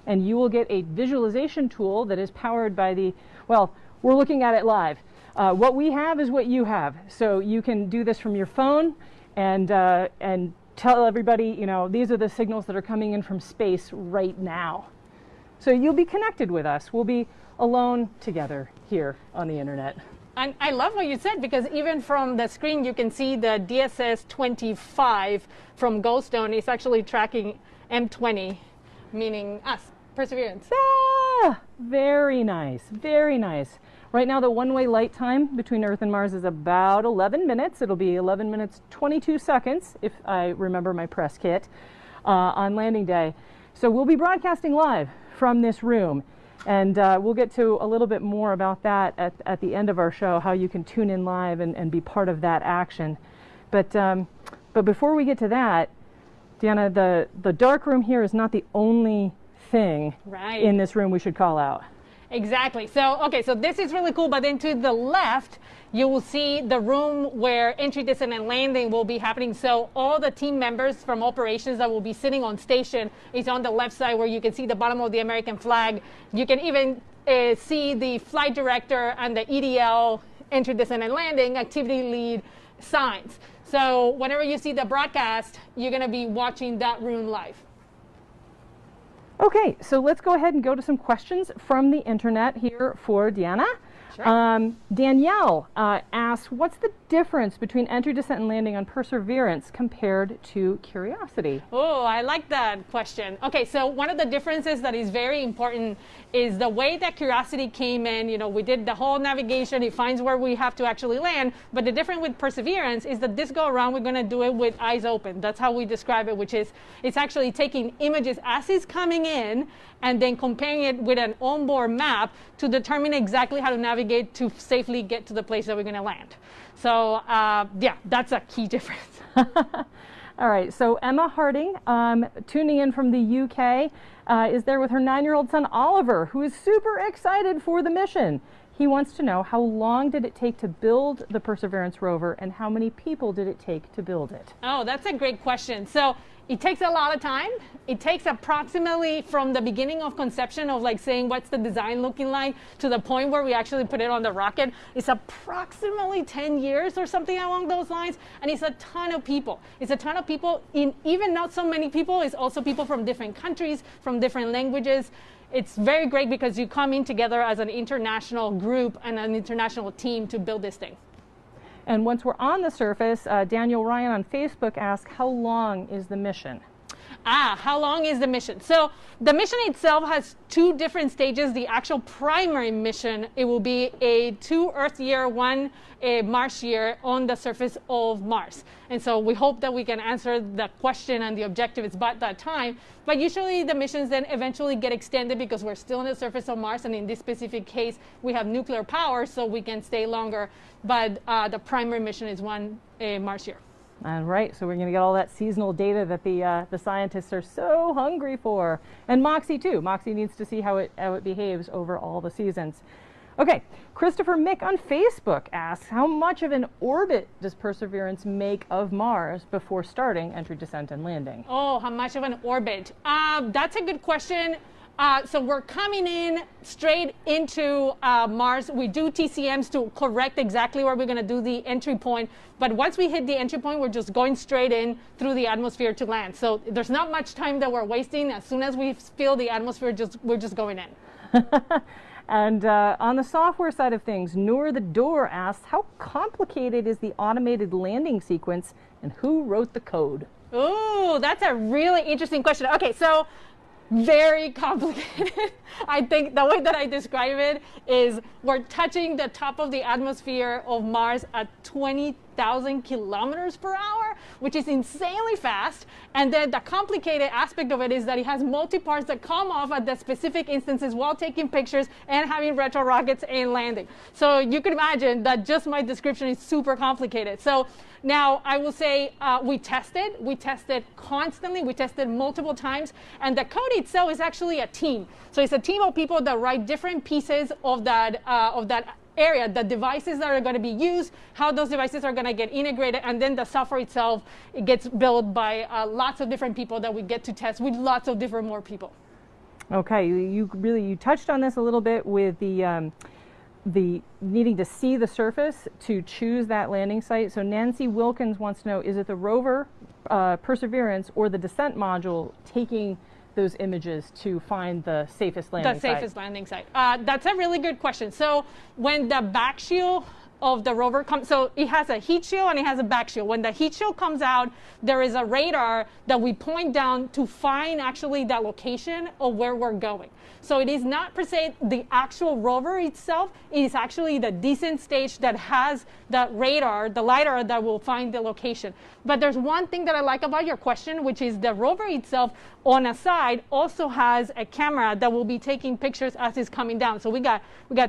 and you will get a visualization tool that is powered by the, well, we're looking at it live. What we have is what you have. So you can do this from your phone and tell everybody, you know, these are the signals that are coming in from space right now. So you'll be connected with us. We'll be alone together here on the internet. And I love what you said, because even from the screen you can see the DSS-25 from Goldstone is actually tracking M20, meaning us, Perseverance. Ah, very nice, very nice. Right now the one-way light time between Earth and Mars is about 11 minutes. It'll be 11 minutes 22 seconds if I remember my press kit on landing day. So we'll be broadcasting live from this room, and we'll get to a little bit more about that at the end of our show, how you can tune in live and be part of that action. But before we get to that, Deanna, the dark room here is not the only thing in this room we should call out. Exactly. So, okay, so this is really cool, but then to the left, you will see the room where entry, descent, and landing will be happening. So all the team members from operations that will be sitting on station is on the left side, where you can see the bottom of the American flag. You can even see the flight director and the EDL, entry, descent, and landing, activity lead signs. So whenever you see the broadcast, you're going to be watching that room live. Okay, so let's go ahead and go to some questions from the internet here for Deanna. Sure. Danielle asks, what's the difference between entry, descent, and landing on Perseverance compared to Curiosity? Oh, I like that question. Okay, so one of the differences that is very important is the way that Curiosity came in. You know, we did the whole navigation, it finds where we have to actually land, but the difference with Perseverance is that this go around, we're going to do it with eyes open. That's how we describe it, which is it's actually taking images as it's coming in and then comparing it with an onboard map to determine exactly how to navigate to safely get to the place that we're going to land. So yeah, that's a key difference. All right, so Emma Harding, tuning in from the UK, is there with her 9-year-old son Oliver, who is super excited for the mission. He wants to know, how long did it take to build the Perseverance rover, and how many people did it take to build it? Oh, that's a great question. So it takes a lot of time. It takes approximately from the beginning of conception of like saying what's the design looking like to the point where we actually put it on the rocket. It's approximately 10 years or something along those lines. And it's a ton of people. It's a ton of people. In even not so many people, it's also people from different countries, from different languages. It's very great because you come in together as an international group and an international team to build this thing. And once we're on the surface, Daniel Ryan on Facebook asked, how long is the mission? How long is the mission? So the mission itself has 2 different stages. The actual primary mission, it will be a 2 Earth year, 1 Mars year on the surface of Mars. And so we hope that we can answer the question and the objective is by that time. But usually the missions then eventually get extended because we're still on the surface of Mars. And in this specific case, we have nuclear power, so we can stay longer. But the primary mission is 1 Mars year. All right, so we're going to get all that seasonal data that the scientists are so hungry for. And Moxie too. Moxie needs to see how it behaves over all the seasons. Okay, Christopher Mick on Facebook asks, how much of an orbit does Perseverance make of Mars before starting entry, descent, and landing? Oh, how much of an orbit? That's a good question. So we're coming in straight into Mars. We do TCMs to correct exactly where we're going to do the entry point. But once we hit the entry point, we're just going straight in through the atmosphere to land. So there's not much time that we're wasting. As soon as we feel the atmosphere, we're just going in. And on the software side of things, Noor the Door asks, how complicated is the automated landing sequence and who wrote the code? Ooh, that's a really interesting question. Okay, so very complicated. I think the way that I describe it is we're touching the top of the atmosphere of Mars at 20,000 kilometers per hour, which is insanely fast. And then the complicated aspect of it is that it has multi-parts that come off at the specific instances while taking pictures and having retro rockets and landing. So you can imagine that just my description is super complicated. So now, I will say we tested constantly, we tested multiple times, and the code itself is actually a team. So it's a team of people that write different pieces of that area, the devices that are going to be used, how those devices are going to get integrated, and then the software itself, it gets built by lots of different people that we get to test with lots of different more people. Okay, you touched on this a little bit with the needing to see the surface to choose that landing site. So Nancy Wilkins wants to know, is it the rover Perseverance or the descent module taking those images to find the safest landing site? The safest landing site. That's a really good question. So when the back shield of the rover comes, so it has a heat shield and it has a back shield. When the heat shield comes out, there is a radar that we point down to find actually that location of where we're going. So it is not per se the actual rover itself, it is actually the descent stage that has the radar, the LiDAR that will find the location. But there's one thing that I like about your question, which is the rover itself on a side also has a camera that will be taking pictures as it's coming down. So we got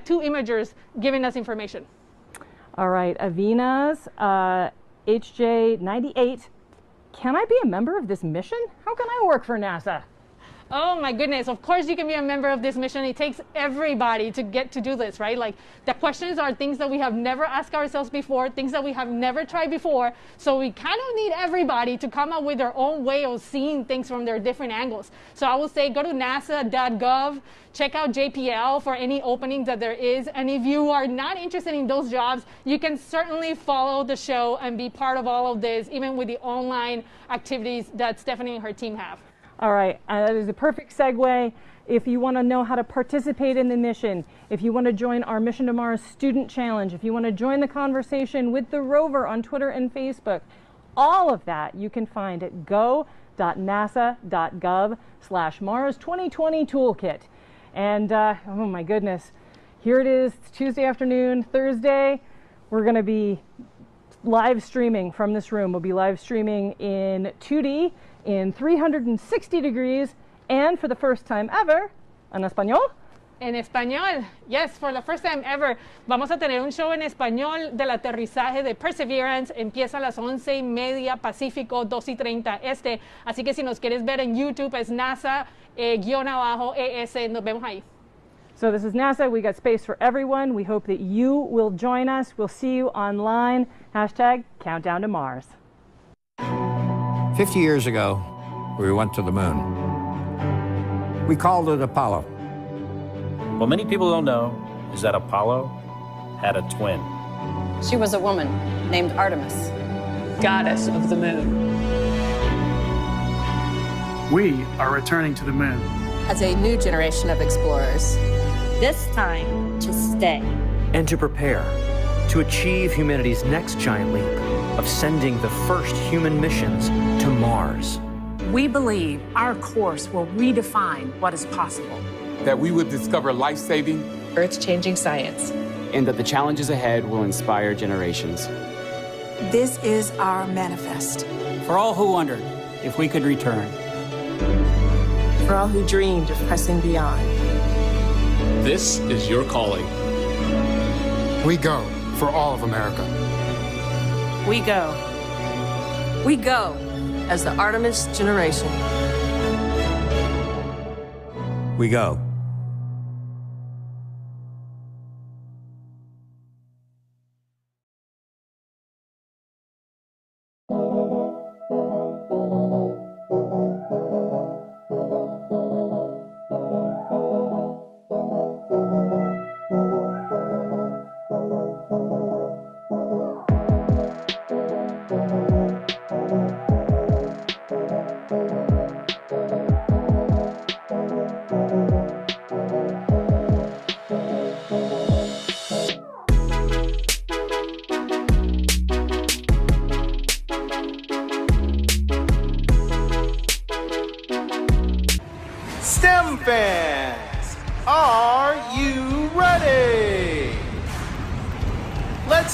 two imagers giving us information. All right, Avina's HJ98. Can I be a member of this mission? How can I work for NASA? Oh my goodness, of course you can be a member of this mission. It takes everybody to get to do this, right? Like the questions are things that we have never asked ourselves before, things that we have never tried before. So we kind of need everybody to come up with their own way of seeing things from their different angles. So I will say go to nasa.gov, check out JPL for any openings that there is. And if you are not interested in those jobs, you can certainly follow the show and be part of all of this, even with the online activities that Stephanie and her team have. All right, that is a perfect segue. If you want to know how to participate in the mission, if you want to join our Mission to Mars Student Challenge, if you want to join the conversation with the rover on Twitter and Facebook, all of that you can find at go.nasa.gov/Mars 2020 Toolkit. And oh my goodness, here it is. It's Tuesday afternoon, Thursday. We're going to be live streaming from this room. We'll be live streaming in 2D. In 360 degrees, and for the first time ever, en español. En español, yes, for the first time ever, vamos a tener un show en español del aterrizaje de Perseverance. Empieza a las 11:30 Pacífico, 2:30 Este. Así que si nos quieres ver en YouTube es NASA-ES. Nos vemos ahí. So this is NASA. We got space for everyone. We hope that you will join us. We'll see you online. Hashtag Countdown to Mars. 50 years ago, we went to the moon. We called it Apollo. What many people don't know is that Apollo had a twin. She was a woman named Artemis, goddess of the moon. We are returning to the moon. As a new generation of explorers. This time to stay. And to prepare to achieve humanity's next giant leap of sending the first human missions to Mars. We believe our course will redefine what is possible. That we will discover life-saving, earth-changing science. And that the challenges ahead will inspire generations. This is our manifest. For all who wondered if we could return. For all who dreamed of pressing beyond. This is your calling. We go for all of America. We go. We go as the Artemis generation. We go.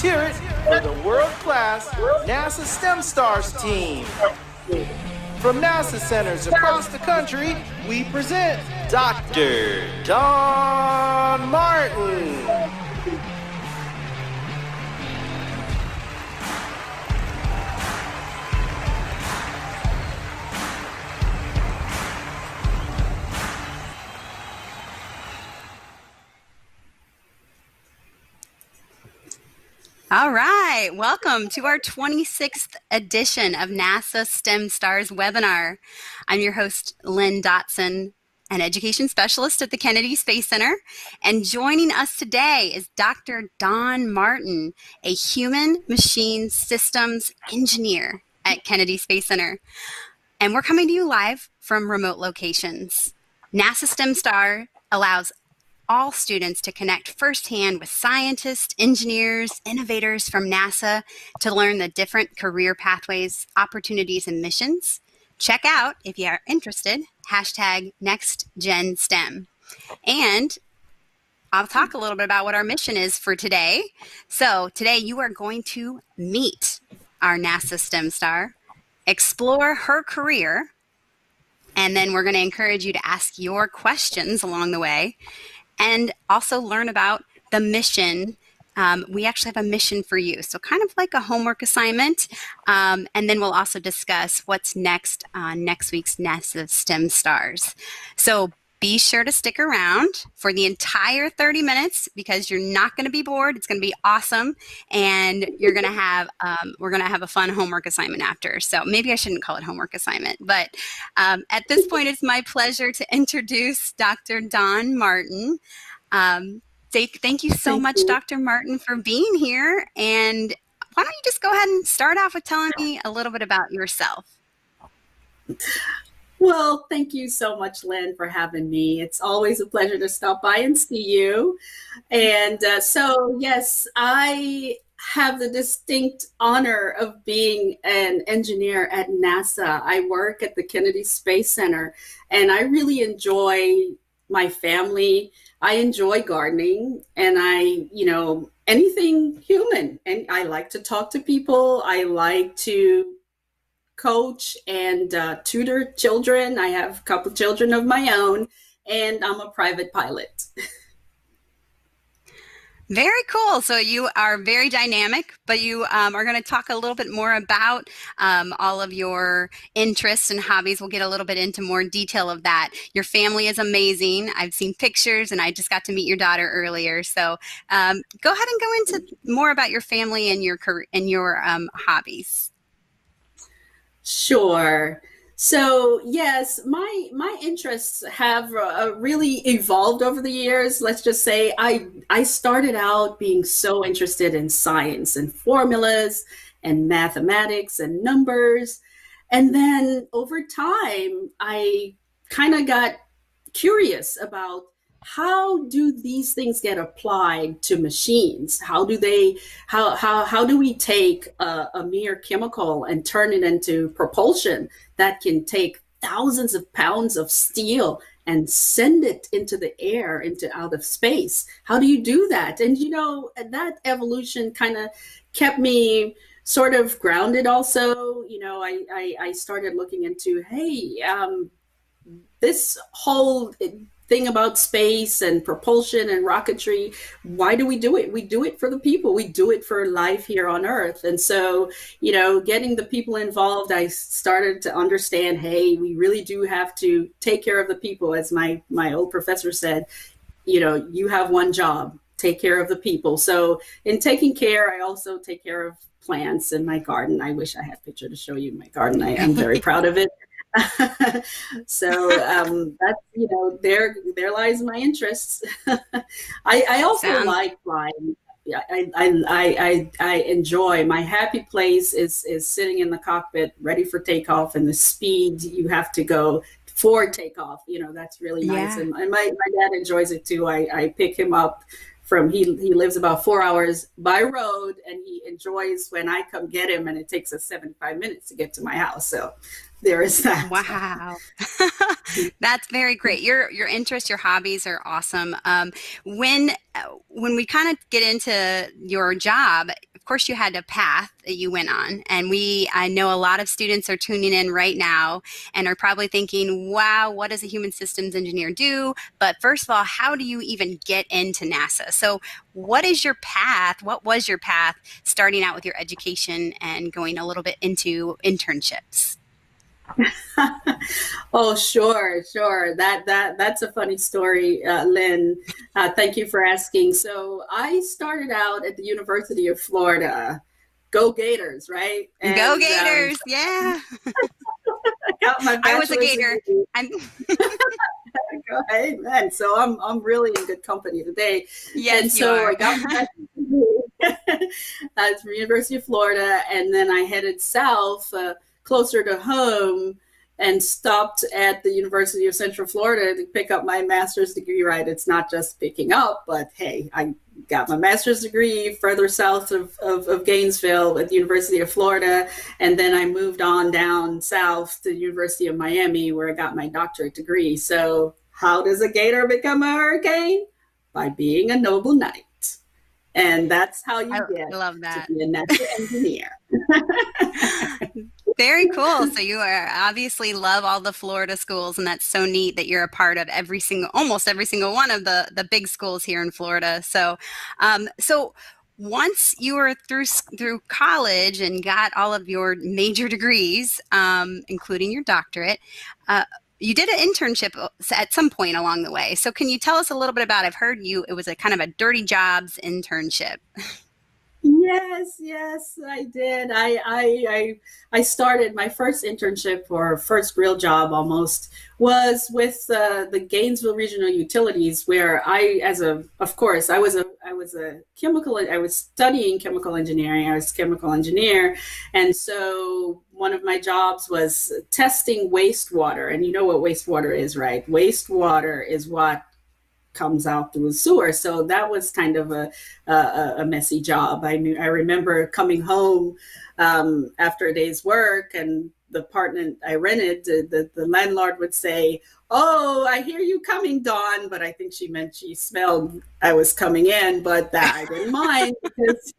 hear it for the world-class NASA STEM Stars team. From NASA centers across the country, we present Dr. Don Martin. All right, welcome to our 26th edition of NASA STEM Stars webinar. I'm your host, Lynn Dotson, an education specialist at the Kennedy Space Center. And joining us today is Dr. Don Martin, a human-machine systems engineer at Kennedy Space Center. And we're coming to you live from remote locations. NASA STEM Star allows all students to connect firsthand with scientists, engineers, innovators from NASA to learn the different career pathways, opportunities, and missions. Check out, if you are interested, #NextGenSTEM. And I'll talk a little bit about what our mission is for today. So today you are going to meet our NASA STEM star, explore her career, and then we're going to encourage you to ask your questions along the way. And also learn about the mission. We actually have a mission for you, so kind of like a homework assignment. And then we'll also discuss what's next on next week's NASA STEM Stars. So be sure to stick around for the entire 30 minutes because you're not going to be bored. It's going to be awesome, and you're going to have we're going to have a fun homework assignment after. So maybe I shouldn't call it homework assignment, but at this point, it's my pleasure to introduce Dr. Don Martin. Thank you so much, Dr. Martin, for being here. And why don't you just go ahead and start off with telling me a little bit about yourself? Well, thank you so much, Lynn, for having me. It's always a pleasure to stop by and see you. And so, yes, I have the distinct honor of being an engineer at NASA. I work at the Kennedy Space Center, and I really enjoy my family. I enjoy gardening, and anything human. And I like to talk to people. I like to coach and tutor children. I have a couple children of my own, and I'm a private pilot. Very cool. So you are very dynamic, but you are going to talk a little bit more about all of your interests and hobbies. We'll get a little bit into more detail of that. Your family is amazing. I've seen pictures, and I just got to meet your daughter earlier. So go ahead and go into more about your family and your career and your hobbies. Sure. So yes, my interests have really evolved over the years. Let's just say I started out being so interested in science and formulas and mathematics and numbers. And then over time, I kind of got curious about how do these things get applied to machines? How do we take a mere chemical and turn it into propulsion that can take thousands of pounds of steel and send it into the air, out of space? How do you do that? And that evolution kind of kept me sort of grounded also. I started looking into, this whole thing about space and propulsion and rocketry. Why do we do it? We do it for the people. We do it for life here on Earth. And so, getting the people involved, I started to understand, hey, we really do have to take care of the people. As my old professor said, you have one job, take care of the people. So in taking care, I also take care of plants in my garden. I wish I had a picture to show you my garden. I am very proud of it. So that's, there lies my interests. I also like flying. I enjoy, my happy place is sitting in the cockpit ready for takeoff, and the speed you have to go for takeoff, that's really nice. And my dad enjoys it too. I pick him up from, he lives about 4 hours by road, and he enjoys when I come get him, and it takes us 75 minutes to get to my house. So there is that. Wow. That's very great. Your interests, your hobbies are awesome. When we kind of get into your job, of course, you had a path that you went on. And I know a lot of students are tuning in right now and are probably thinking, wow, what does a human systems engineer do? But first of all, how do you even get into NASA? So what is your path? What was your path starting out with your education and going a little bit into internships? Oh, sure. That's a funny story, Lynn. Thank you for asking. So I started out at the University of Florida. Go Gators, right? And, Go Gators, yeah. I got my I was a bachelor's Gator. Amen. So I'm really in good company today. Yes, and so you are. I got my bachelor's from University of Florida, and then I headed south, closer to home, and stopped at the University of Central Florida to pick up my master's degree. Right, it's not just picking up, but hey, I got my master's degree further south of Gainesville at the University of Florida. And then I moved on down south to the University of Miami, where I got my doctorate degree. So how does a gator become a hurricane? By being a noble knight. And that's how you get to be a natural engineer. Very cool. So you are obviously love all the Florida schools, and that's so neat that you're a part of almost every single one of the big schools here in Florida. So, so once you were through college and got all of your major degrees, including your doctorate, you did an internship at some point along the way. So can you tell us a little bit about, I've heard it was a kind of a dirty jobs internship. Yes, I did. I started my first internship, or first real job almost, was with the Gainesville Regional Utilities, where I was studying chemical engineering. I was a chemical engineer, and so one of my jobs was testing wastewater. And you know what wastewater is, right? Wastewater is what comes out through the sewer. So that was kind of a messy job. I remember coming home after a day's work, and the apartment I rented, the landlord would say, "Oh, I hear you coming, Dawn." But I think she meant she smelled I was coming in, but that I didn't mind because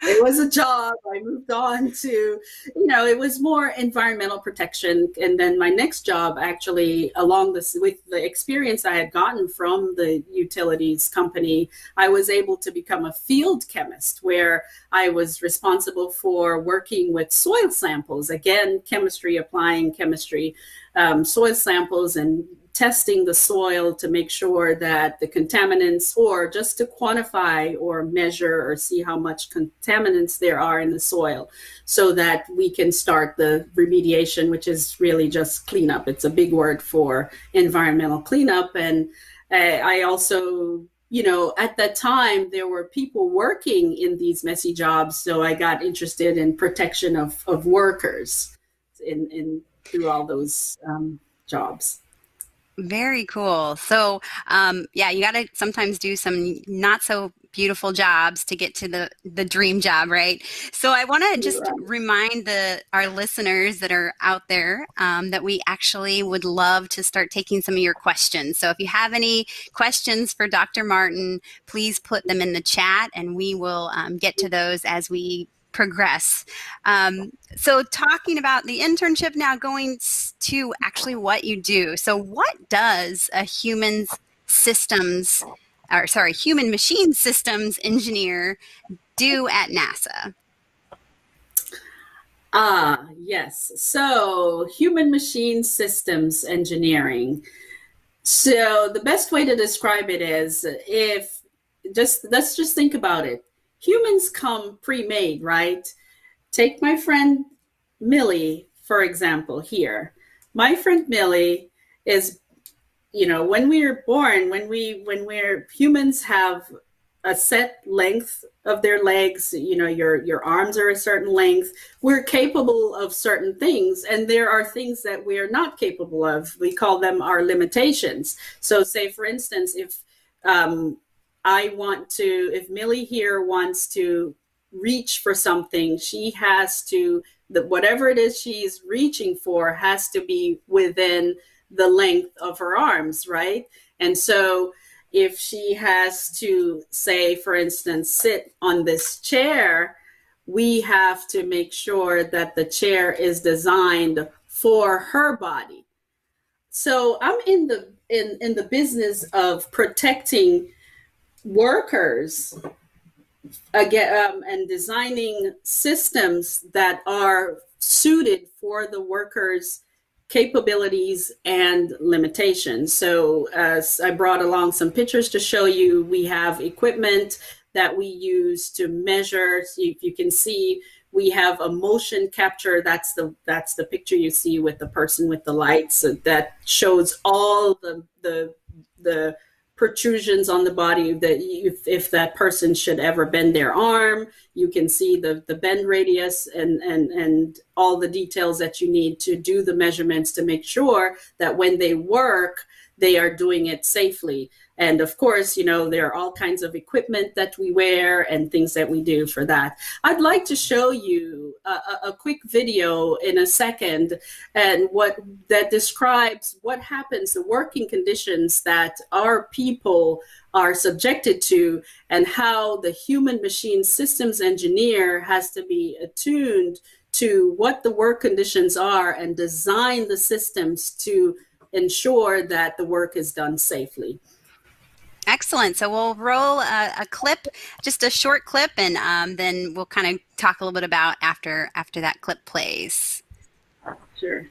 it was a job. I moved on to, it was more environmental protection. And then my next job, actually, with the experience I had gotten from the utilities company, I was able to become a field chemist, where I was responsible for working with soil samples. Again, applying chemistry, soil samples, and testing the soil to make sure that the contaminants, or just to quantify or measure or see how much contaminants there are in the soil, so that we can start the remediation, which is really just cleanup. It's a big word for environmental cleanup. And I also, at that time, there were people working in these messy jobs. So I got interested in protection of workers through all those jobs. Very cool. So, you got to sometimes do some not so beautiful jobs to get to the dream job, right? So I want to just remind our listeners that are out there that we actually would love to start taking some of your questions. So if you have any questions for Dr. Martin, please put them in the chat, and we will get to those as we progress. So talking about the internship now, going to actually what you do. So what does a human machine systems engineer do at NASA? Yes. So human machine systems engineering. So the best way to describe it is, let's just think about it. Humans come pre-made, right? Take my friend Millie, for example, here. My friend Millie is, when we are born, humans have a set length of their legs, your arms are a certain length. We're capable of certain things, and there are things that we are not capable of. We call them our limitations. So say, for instance, if Millie here wants to reach for something, she has to, whatever it is she's reaching for has to be within the length of her arms, right? And so if she has to, say, for instance, sit on this chair, we have to make sure that the chair is designed for her body. So I'm in the business of protecting workers again, and designing systems that are suited for the workers' capabilities and limitations. So as I brought along some pictures to show you, we have equipment that we use to measure. So you can see we have a motion capture. That's the picture you see with the person with the lights. So that shows all the protrusions on the body that if that person should ever bend their arm, you can see the bend radius and all the details that you need to do the measurements to make sure that when they work, they are doing it safely. And of course, you know, there are all kinds of equipment that we wear and things that we do for that. I'd like to show you a quick video in a second, and what that describes what happens, the working conditions that our people are subjected to, and how the human machine systems engineer has to be attuned to what the work conditions are and design the systems to ensure that the work is done safely. Excellent. So we'll roll a clip, just a short clip, and then we'll kind of talk a little bit about after that clip plays. Sure.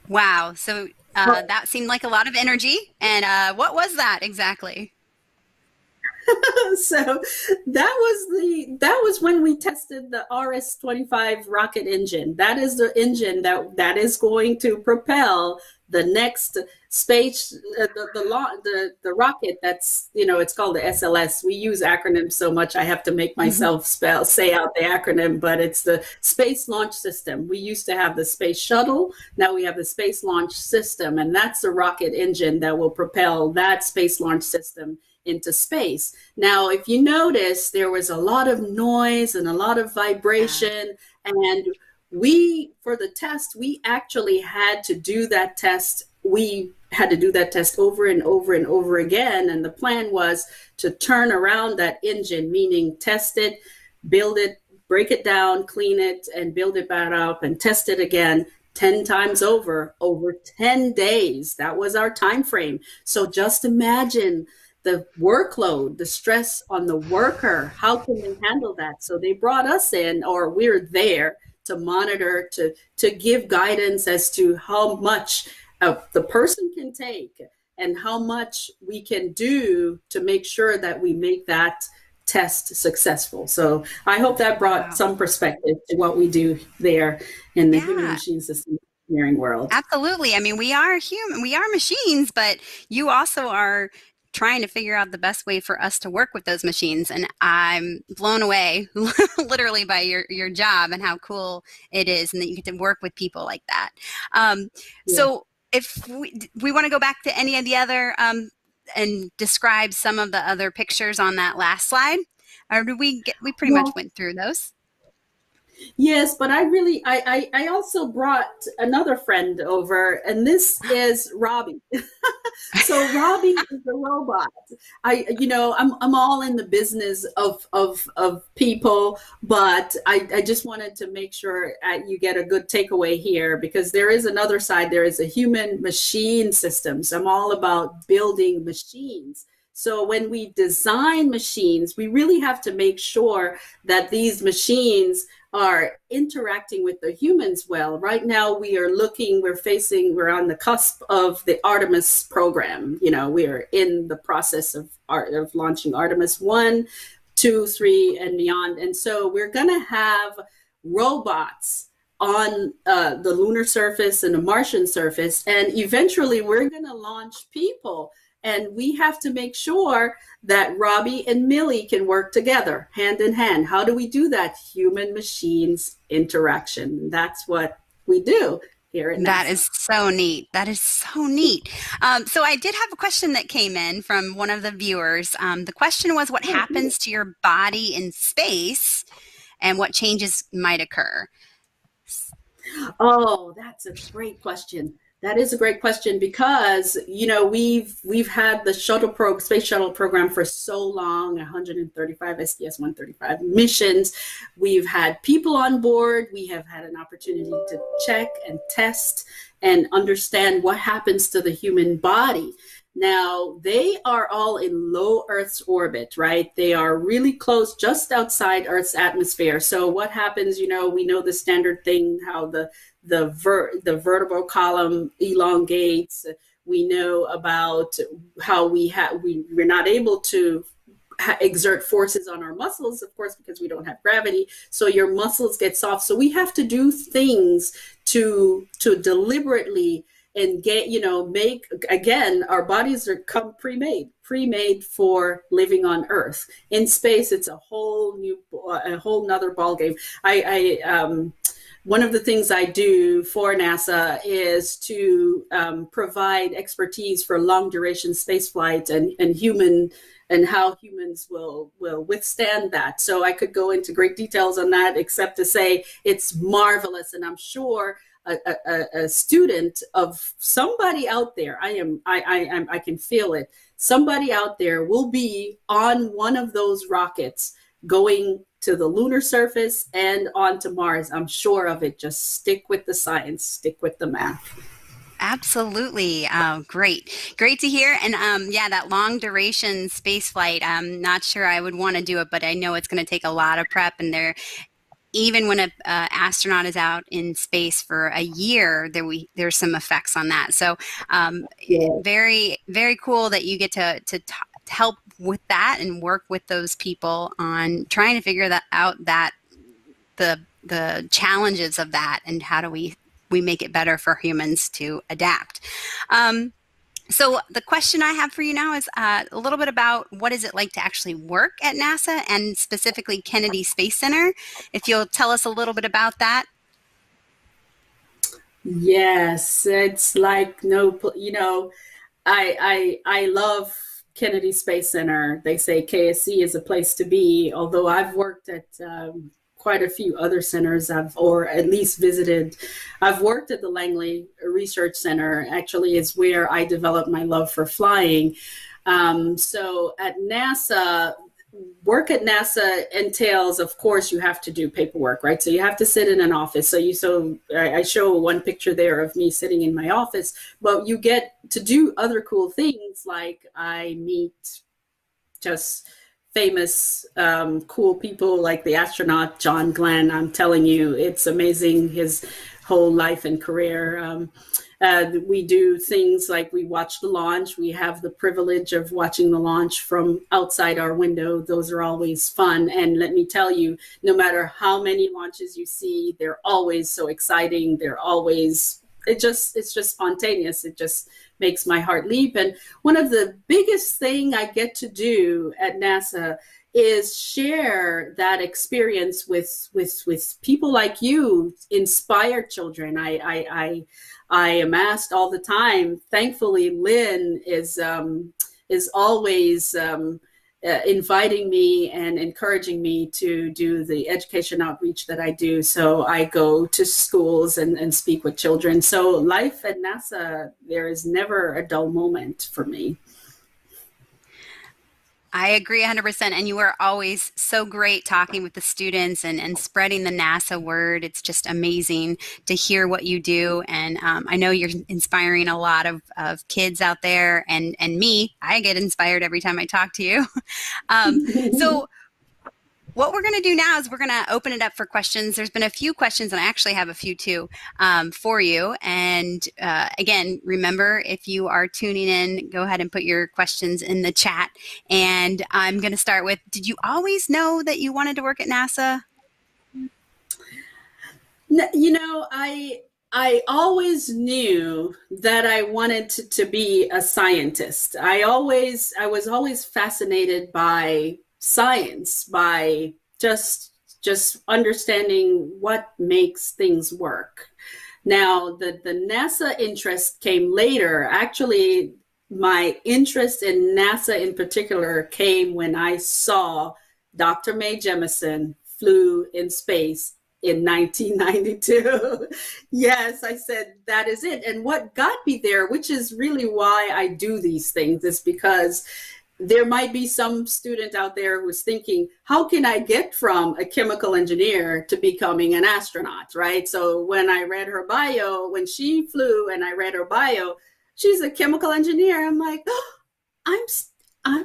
Wow. So that seemed like a lot of energy. And what was that exactly? So that was when we tested the RS-25 rocket engine. That is the engine that is going to propel the next space, the rocket that's, you know, it's called the SLS. We use acronyms so much I have to make myself say out the acronym, but it's the Space Launch System. We used to have the Space Shuttle. Now we have the Space Launch System, and that's the rocket engine that will propel that Space Launch System into space. Now, if you notice, there was a lot of noise and a lot of vibration, and for the test, we actually had to do that test. We had to do that test over and over and over again. And the plan was to turn around that engine, meaning test it, build it, break it down, clean it, and build it back up and test it again 10 times over 10 days. That was our time frame. So just imagine the workload, the stress on the worker. How can they handle that? So they brought us in, or we're there to monitor, to give guidance as to how much the person can take and how much we can do to make sure that we make that test successful. So I hope that brought some perspective to what we do there in the human machine system engineering world. Absolutely. I mean, we are human, we are machines, but you also are trying to figure out the best way for us to work with those machines. And I'm blown away literally by your job and how cool it is, and that you get to work with people like that. So if we want to go back to any of the other and describe some of the other pictures on that last slide, or did we pretty much went through those? Yes, but I also brought another friend over, and this is Robbie. So Robbie is a robot. I'm all in the business of people, but I just wanted to make sure you get a good takeaway here, because there is another side. There is a human machine systems. I'm all about building machines. So when we design machines, we really have to make sure that these machines are interacting with the humans well. Right now, we're on the cusp of the Artemis program. You know, we're in the process of launching Artemis 1, 2, 3, and beyond. And so we're going to have robots on the lunar surface and the Martian surface. And eventually, we're going to launch people. And we have to make sure that Robbie and Millie can work together, hand in hand. How do we do that? Human machines interaction. That's what we do. here at NASA. That is so neat. That is so neat. So I did have a question that came in from one of the viewers. The question was, what happens to your body in space and what changes might occur? Oh, that's a great question. That is a great question because, you know, we've had the space shuttle program for so long, 135 STS-135 missions. We've had people on board. We have had an opportunity to check and test and understand what happens to the human body. Now, they are all in low Earth's orbit, right? They are really close, just outside Earth's atmosphere. So what happens, you know, we know the standard thing, how the vertebral column elongates. We know about how we're not able to exert forces on our muscles, of course, because we don't have gravity. So your muscles get soft. So we have to do things to deliberately and make, again, our bodies are pre-made for living on Earth. In space, it's a whole nother ballgame. One of the things I do for NASA is to provide expertise for long duration space flight and how humans will withstand that. So I could go into great details on that, except to say it's marvelous. And I'm sure a student of somebody out there, I can feel it. Somebody out there will be on one of those rockets going to the lunar surface and onto Mars. I'm sure of it. Just stick with the science, stick with the math. Absolutely. Great to hear. And yeah, that long duration space flight, I'm not sure I would want to do it, but I know it's going to take a lot of prep. And even when an astronaut is out in space for a year, there's some effects on that. So very, very cool that you get to help with that and work with those people on trying to figure that out, that the challenges of that and how do we make it better for humans to adapt. So the question I have for you now is a little bit about what is it like to actually work at NASA and specifically Kennedy Space Center. If you'll tell us a little bit about that. Yes, it's like I love Kennedy Space Center. They say KSC is a place to be, although I've worked at quite a few other centers or at least visited. I've worked at the Langley Research Center, actually is where I developed my love for flying. So at NASA, work at NASA entails, of course, you have to do paperwork, right? So you have to sit in an office. I show one picture there of me sitting in my office, but you get to do other cool things, like I meet just famous, cool people like the astronaut John Glenn. I'm telling you, it's amazing, his whole life and career. We do things like we watch the launch. We have the privilege of watching the launch from outside our window. Those are always fun. And let me tell you, no matter how many launches you see, they're always so exciting. It's just spontaneous. It just makes my heart leap. And one of the biggest thing I get to do at NASA is share that experience with people like you, inspire children. I am asked all the time. Thankfully, Lynn is always inviting me and encouraging me to do the education outreach that I do. So I go to schools and speak with children. So life at NASA, there is never a dull moment for me. I agree 100%. And you are always so great talking with the students and spreading the NASA word. It's just amazing to hear what you do. And I know you're inspiring a lot of kids out there and me. I get inspired every time I talk to you. So what we're going to do now is we're going to open it up for questions. There's been a few questions, and I actually have a few too for you. And again, remember, if you are tuning in, go ahead and put your questions in the chat. And I'm going to start with, did you always know that you wanted to work at NASA? You know, I always knew that I wanted to be a scientist. I was always fascinated by science, by just understanding what makes things work. Now, the NASA interest came later. Actually, my interest in NASA in particular came when I saw Dr. Mae Jemison flew in space in 1992. Yes, I said, that is it. And what got me there, which is really why I do these things, is because there might be some student out there who's thinking, how can I get from a chemical engineer to becoming an astronaut, right? So when I read her bio, when she flew and I read her bio, she's a chemical engineer. I'm like, oh, I'm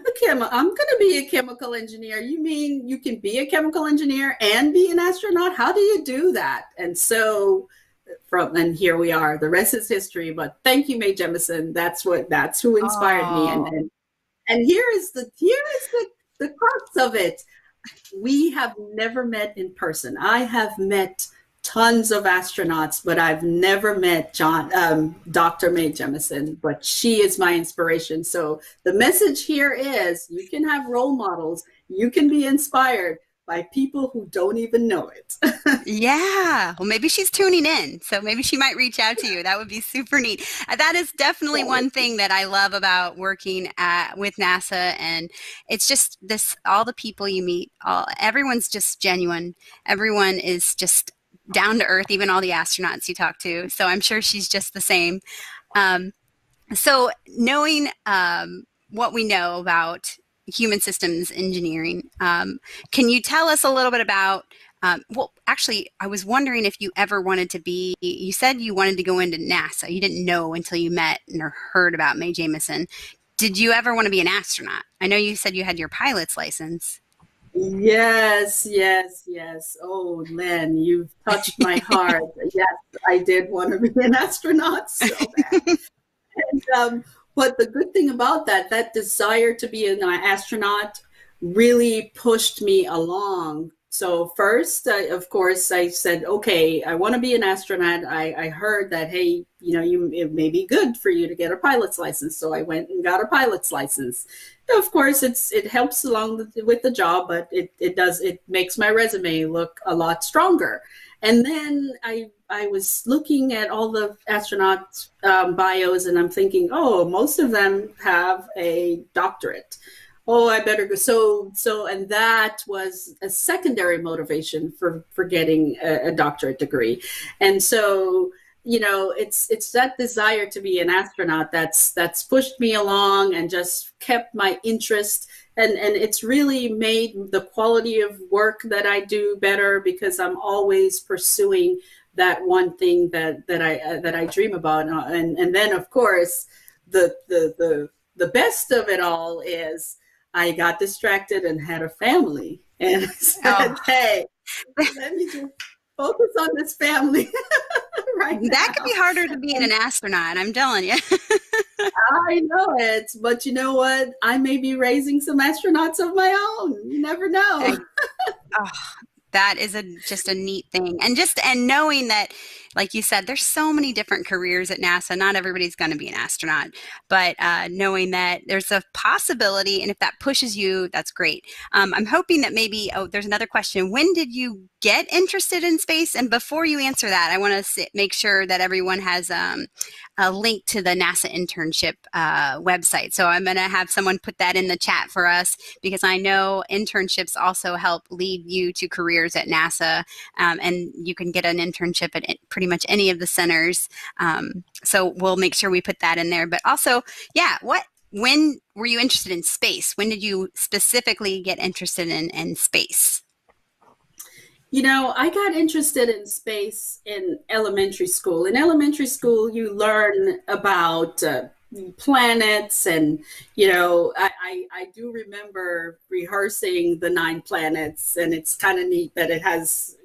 going to be a chemical engineer. You mean you can be a chemical engineer and be an astronaut? How do you do that? And so and here we are. The rest is history. But thank you, Mae Jemison. That's who inspired me. And here is the crux of it. We have never met in person. I have met tons of astronauts, but I've never met Dr. Mae Jemison, but she is my inspiration. So the message here is you can have role models. You can be inspired by people who don't even know it. Yeah. Well, maybe she's tuning in, so maybe she might reach out to you. That would be super neat. That is definitely one thing that I love about working with NASA, and it's just all the people you meet, everyone's just genuine. Everyone is just down to earth, even all the astronauts you talk to. So I'm sure she's just the same. So knowing what we know about human systems engineering, can you tell us a little bit about, well, actually, I was wondering if you ever wanted to be, you said you wanted to go into NASA. You didn't know until you met or heard about Mae Jemison. Did you ever want to be an astronaut? I know you said you had your pilot's license. Yes. Oh, Len, you've touched my heart. Yes, I did want to be an astronaut so bad. And, but the good thing about that desire to be an astronaut really pushed me along. So first, of course, I said, okay, I want to be an astronaut. I heard that, hey, it may be good for you to get a pilot's license. So I went and got a pilot's license. Of course, it helps along with the job, but it makes my resume look a lot stronger. And then I was looking at all the astronaut bios, and I'm thinking, oh, most of them have a doctorate. Oh, I better go. So, and that was a secondary motivation for getting a doctorate degree. And so, it's that desire to be an astronaut that's pushed me along and just kept my interest. And it's really made the quality of work that I do better, because I'm always pursuing that one thing that I dream about. And then, of course, the best of it all is I got distracted and had a family, and I said, hey, let me just focus on this family right now. That could be harder to be an astronaut, I'm telling you. I know it, but you know what? I may be raising some astronauts of my own. You never know. That is just a neat thing. And knowing that, like you said, there's so many different careers at NASA. Not everybody's going to be an astronaut, but knowing that there's a possibility, and if that pushes you, that's great. I'm hoping that maybe, there's another question. When did you get interested in space? And before you answer that, I want to make sure that everyone has a link to the NASA internship website. So I'm going to have someone put that in the chat for us, because I know internships also help lead you to careers at NASA, and you can get an internship at pretty much any of the centers. So we'll make sure we put that in there. But also, when were you interested in space? When did you specifically get interested in space? I got interested in space in elementary school. In elementary school, you learn about planets, and I do remember rehearsing the 9 planets, and it's kind of neat that it has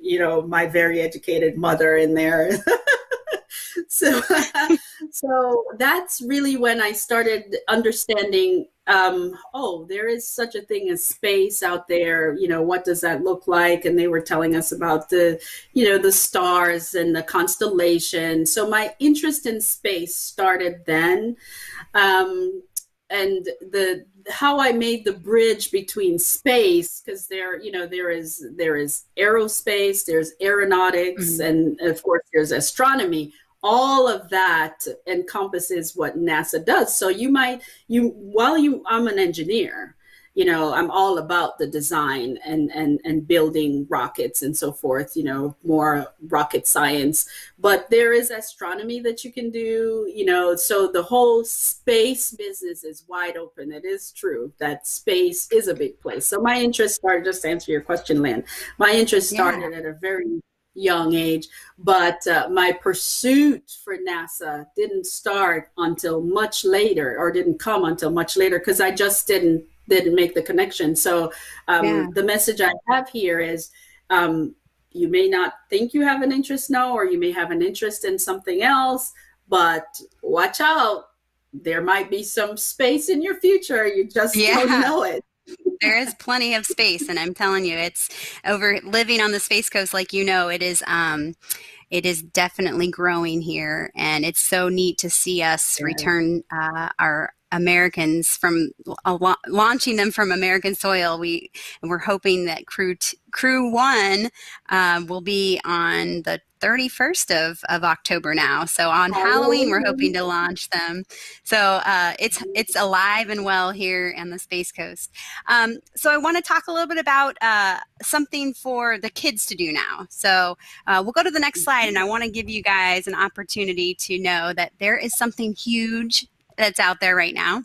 my very educated mother in there. So that's really when I started understanding, there is such a thing as space out there. What does that look like? And they were telling us about the stars and the constellation. So my interest in space started then. And how I made the bridge between space, because there is aerospace, there's aeronautics, and of course there's astronomy. all of that encompasses what NASA does. So I'm an engineer, I'm all about the design and building rockets and so forth, more rocket science. But there is astronomy that you can do, so the whole space business is wide open. It is true that space is a big place. So my interest started, just to answer your question, Lynn, my interest started at a very young age, but my pursuit for NASA didn't start until much later, or didn't come until much later, because I just didn't make the connection. So the message I have here is, you may not think you have an interest now, or you may have an interest in something else, but watch out. There might be some space in your future. You just don't know it. There is plenty of space, and I'm telling you, it's over living on the Space Coast, like it is definitely growing here, and it's so neat to see us return our Americans from launching them from American soil. We're hoping that Crew 1 will be on the 31st of October now. So on Halloween, we're hoping to launch them. So it's alive and well here on the Space Coast. So I want to talk a little bit about something for the kids to do now. So we'll go to the next slide, and I want to give you guys an opportunity to know that there is something huge that's out there right now.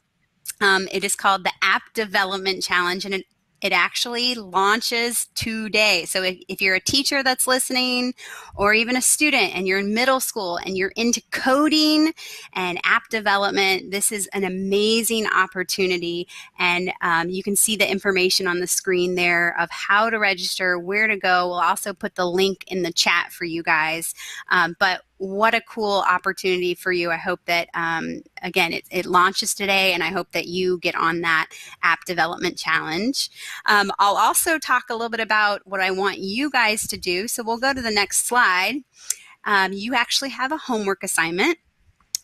It is called the App Development Challenge, and it actually launches today. So if you're a teacher that's listening, or even a student and you're in middle school and you're into coding and app development, this is an amazing opportunity. And you can see the information on the screen there of how to register, where to go. We'll also put the link in the chat for you guys. But what a cool opportunity for you. I hope that, again, it launches today, and I hope that you get on that app development challenge. I'll also talk a little bit about what I want you guys to do. So we'll go to the next slide. You actually have a homework assignment,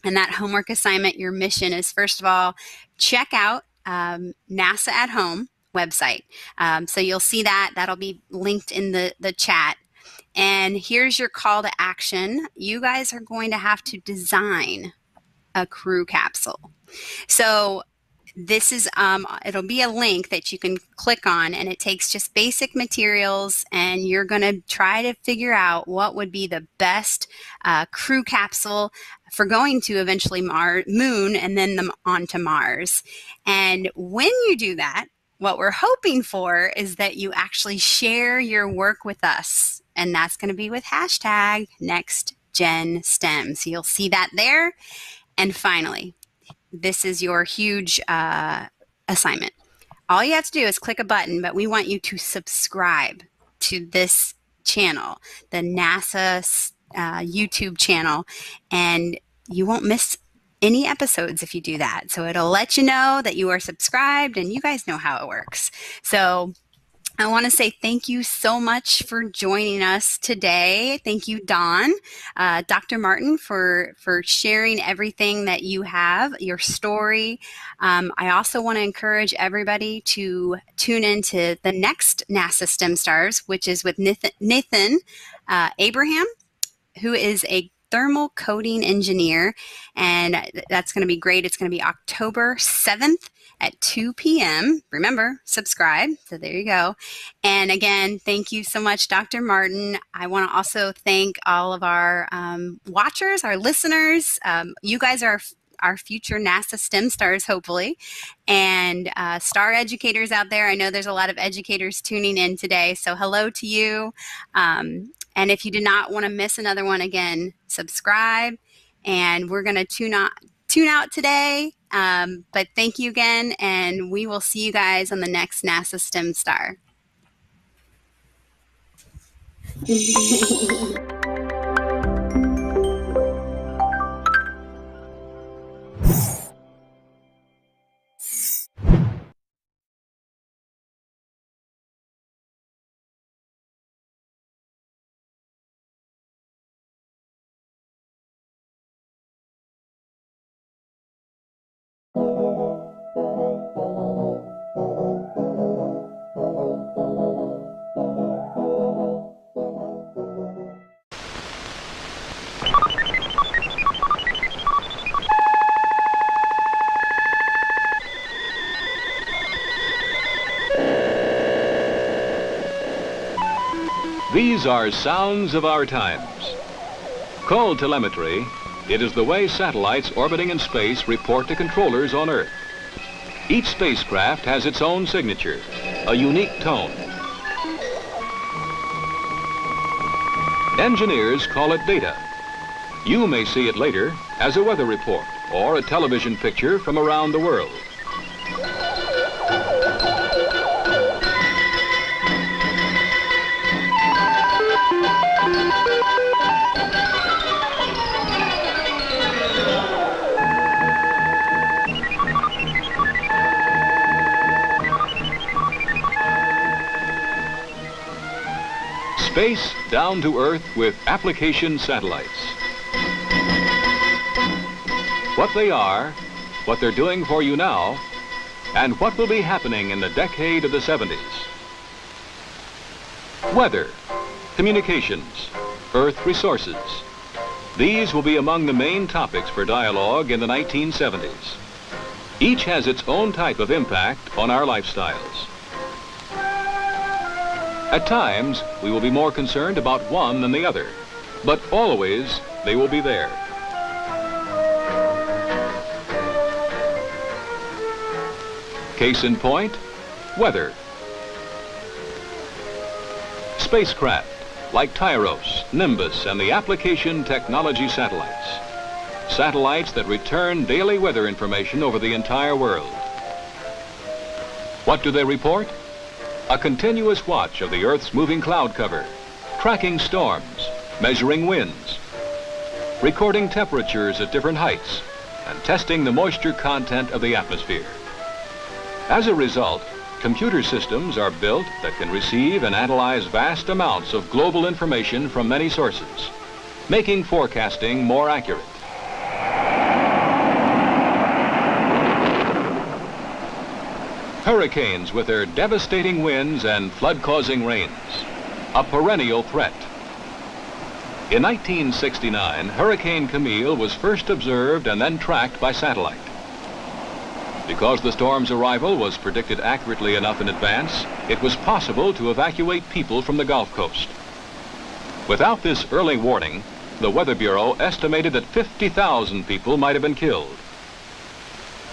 and that homework assignment, your mission is, first of all, check out NASA at Home website. So you'll see that'll be linked in the chat. And here's your call to action. You guys are going to have to design a crew capsule. So this is, it'll be a link that you can click on, and it takes just basic materials, and you're going to try to figure out what would be the best crew capsule for going to eventually Moon and then on to Mars. And when you do that, what we're hoping for is that you actually share your work with us. And that's going to be with hashtag NextGenSTEM. So you'll see that there. And finally, this is your huge assignment. All you have to do is click a button, but we want you to subscribe to this channel, the NASA YouTube channel, and you won't miss any episodes if you do that. So it'll let you know that you are subscribed, and you guys know how it works. So I want to say thank you so much for joining us today. Thank you, Dawn, Dr. Martin, for sharing everything that you have, your story. I also want to encourage everybody to tune into the next NASA STEM Stars, which is with Nathan Abraham, who is a thermal coating engineer, and that's going to be great. It's going to be October 7th at 2 p.m. Remember, subscribe. So there you go. And again, thank you so much, Dr. Martin. I want to also thank all of our watchers, our listeners. You guys are our future NASA STEM stars, hopefully, and star educators out there. I know there's a lot of educators tuning in today, so hello to you. And if you do not want to miss another one, again, subscribe. And we're going to tune out today. But thank you again, and we will see you guys on the next NASA STEM Star. These are sounds of our times. Called telemetry, it is the way satellites orbiting in space report to controllers on Earth. Each spacecraft has its own signature, a unique tone. Engineers call it data. You may see it later as a weather report or a television picture from around the world. Space down to Earth with application satellites. What they are, what they're doing for you now, and what will be happening in the decade of the 70s. Weather, communications, Earth resources. These will be among the main topics for dialogue in the 1970s. Each has its own type of impact on our lifestyles. At times, we will be more concerned about one than the other, but always they will be there. Case in point, weather. Spacecraft, like Tyros, Nimbus, and the application technology satellites. Satellites that return daily weather information over the entire world. What do they report? A continuous watch of the Earth's moving cloud cover, tracking storms, measuring winds, recording temperatures at different heights, and testing the moisture content of the atmosphere. As a result, computer systems are built that can receive and analyze vast amounts of global information from many sources, making forecasting more accurate. Hurricanes with their devastating winds and flood-causing rains, a perennial threat. In 1969, Hurricane Camille was first observed and then tracked by satellite. Because the storm's arrival was predicted accurately enough in advance, it was possible to evacuate people from the Gulf Coast. Without this early warning, the Weather Bureau estimated that 50,000 people might have been killed.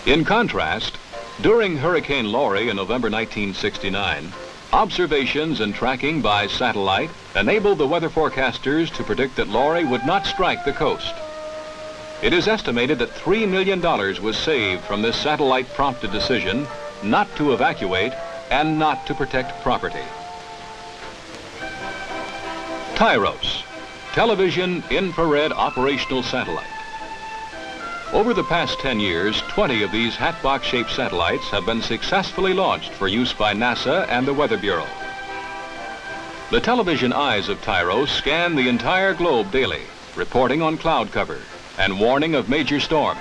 In contrast, during Hurricane Laurie in November 1969, observations and tracking by satellite enabled the weather forecasters to predict that Laurie would not strike the coast. It is estimated that $3 million was saved from this satellite-prompted decision not to evacuate and not to protect property. Tyros, Television Infrared Operational Satellite. Over the past 10 years, 20 of these hatbox-shaped satellites have been successfully launched for use by NASA and the Weather Bureau. The television eyes of Tyros scan the entire globe daily, reporting on cloud cover and warning of major storms.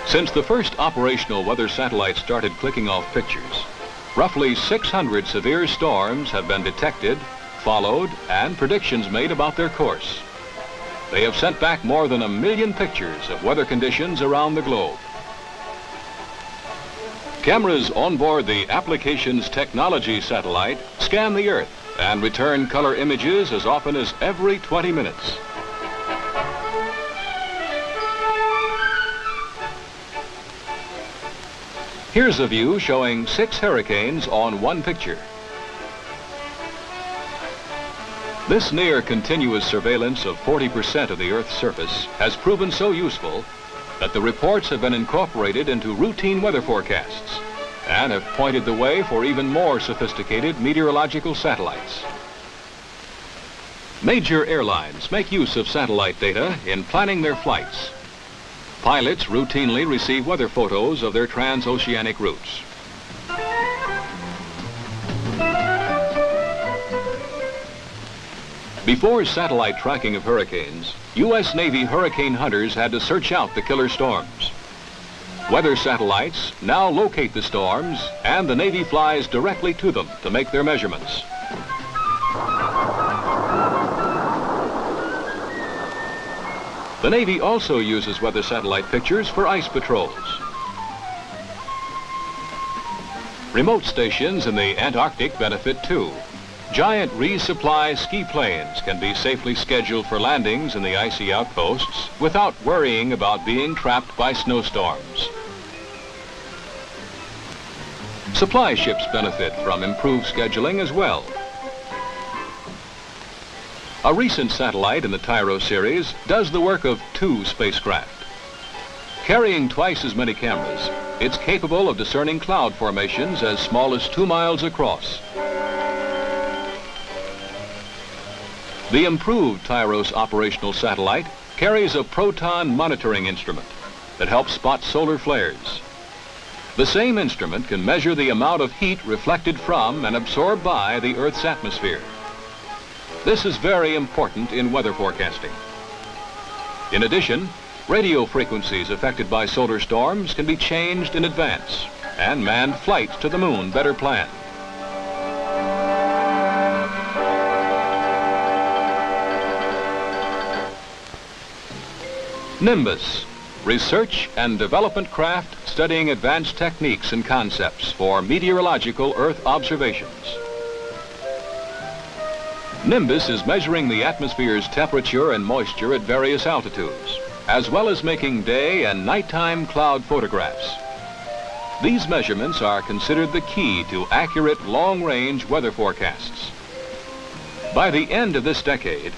Since the first operational weather satellites started clicking off pictures, roughly 600 severe storms have been detected, followed, and predictions made about their course. They have sent back more than 1 million pictures of weather conditions around the globe. Cameras on board the Applications Technology satellite scan the Earth and return color images as often as every 20 minutes. Here's a view showing 6 hurricanes on one picture. This near continuous surveillance of 40% of the Earth's surface has proven so useful that the reports have been incorporated into routine weather forecasts and have pointed the way for even more sophisticated meteorological satellites. Major airlines make use of satellite data in planning their flights. Pilots routinely receive weather photos of their transoceanic routes. Before satellite tracking of hurricanes, U.S. Navy hurricane hunters had to search out the killer storms. Weather satellites now locate the storms, and the Navy flies directly to them to make their measurements. The Navy also uses weather satellite pictures for ice patrols. Remote stations in the Antarctic benefit too. giant resupply ski planes can be safely scheduled for landings in the icy outposts without worrying about being trapped by snowstorms. Supply ships benefit from improved scheduling as well. A recent satellite in the Tyro series does the work of 2 spacecraft. Carrying twice as many cameras, it's capable of discerning cloud formations as small as 2 miles across. The improved Tyros operational satellite carries a proton monitoring instrument that helps spot solar flares. The same instrument can measure the amount of heat reflected from and absorbed by the Earth's atmosphere. This is very important in weather forecasting. In addition, radio frequencies affected by solar storms can be changed in advance, and manned flights to the moon better planned. Nimbus, research and development craft studying advanced techniques and concepts for meteorological Earth observations. Nimbus is measuring the atmosphere's temperature and moisture at various altitudes, as well as making day and nighttime cloud photographs. These measurements are considered the key to accurate long-range weather forecasts. By the end of this decade,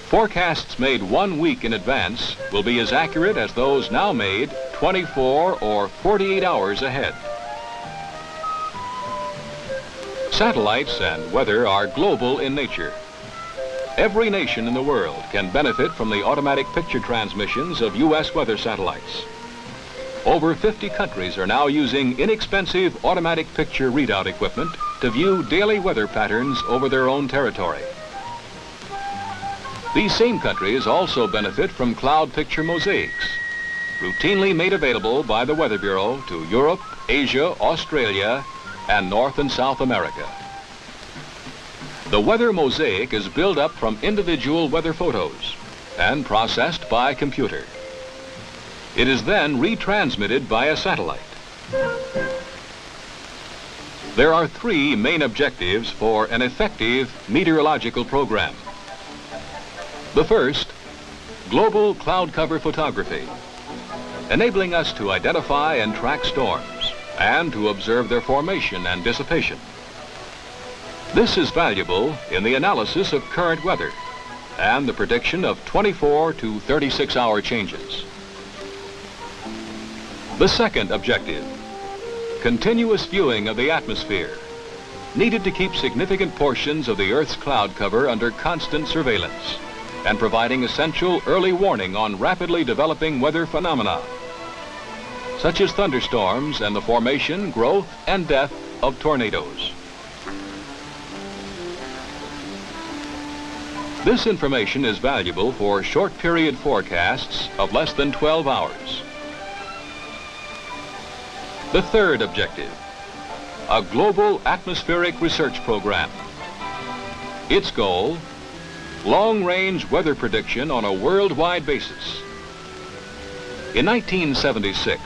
forecasts made 1 week in advance will be as accurate as those now made 24 or 48 hours ahead. Satellites and weather are global in nature. Every nation in the world can benefit from the automatic picture transmissions of U.S. weather satellites. Over 50 countries are now using inexpensive automatic picture readout equipment to view daily weather patterns over their own territory. These same countries also benefit from cloud picture mosaics, routinely made available by the Weather Bureau to Europe, Asia, Australia, and North and South America. The weather mosaic is built up from individual weather photos and processed by computer. It is then retransmitted by a satellite. There are 3 main objectives for an effective meteorological program. The first, global cloud cover photography, enabling us to identify and track storms and to observe their formation and dissipation. This is valuable in the analysis of current weather and the prediction of 24 to 36-hour changes. The second objective, continuous viewing of the atmosphere, needed to keep significant portions of the Earth's cloud cover under constant surveillance and providing essential early warning on rapidly developing weather phenomena, such as thunderstorms and the formation, growth, and death of tornadoes. This information is valuable for short period forecasts of less than 12 hours. The third objective, a global atmospheric research program. Its goal, long-range weather prediction on a worldwide basis. In 1976,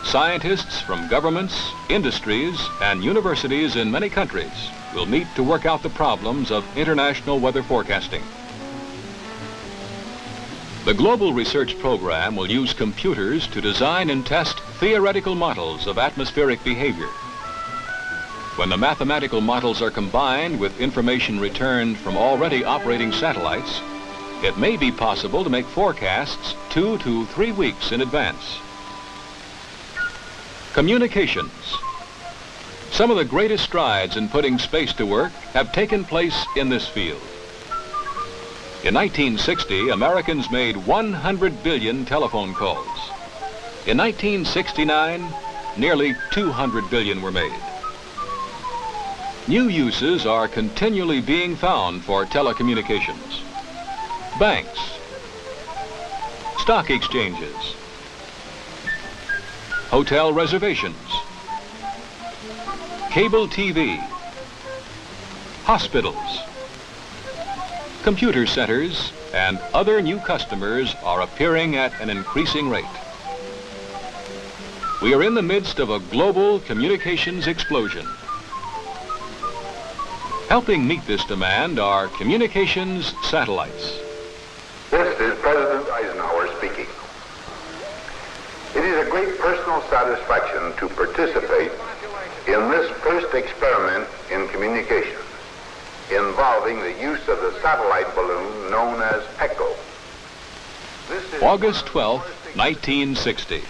scientists from governments, industries, and universities in many countries will meet to work out the problems of international weather forecasting. The global research program will use computers to design and test theoretical models of atmospheric behavior. When the mathematical models are combined with information returned from already operating satellites, it may be possible to make forecasts 2 to 3 weeks in advance. Communications. Some of the greatest strides in putting space to work have taken place in this field. In 1960, Americans made 100 billion telephone calls. In 1969, nearly 200 billion were made. New uses are continually being found for telecommunications. Banks, stock exchanges, hotel reservations, cable TV, hospitals, computer centers, and other new customers are appearing at an increasing rate. We are in the midst of a global communications explosion. Helping meet this demand are communications satellites. This is President Eisenhower speaking. It is a great personal satisfaction to participate in this first experiment in communications involving the use of the satellite balloon known as ECHO. August 12, 1960.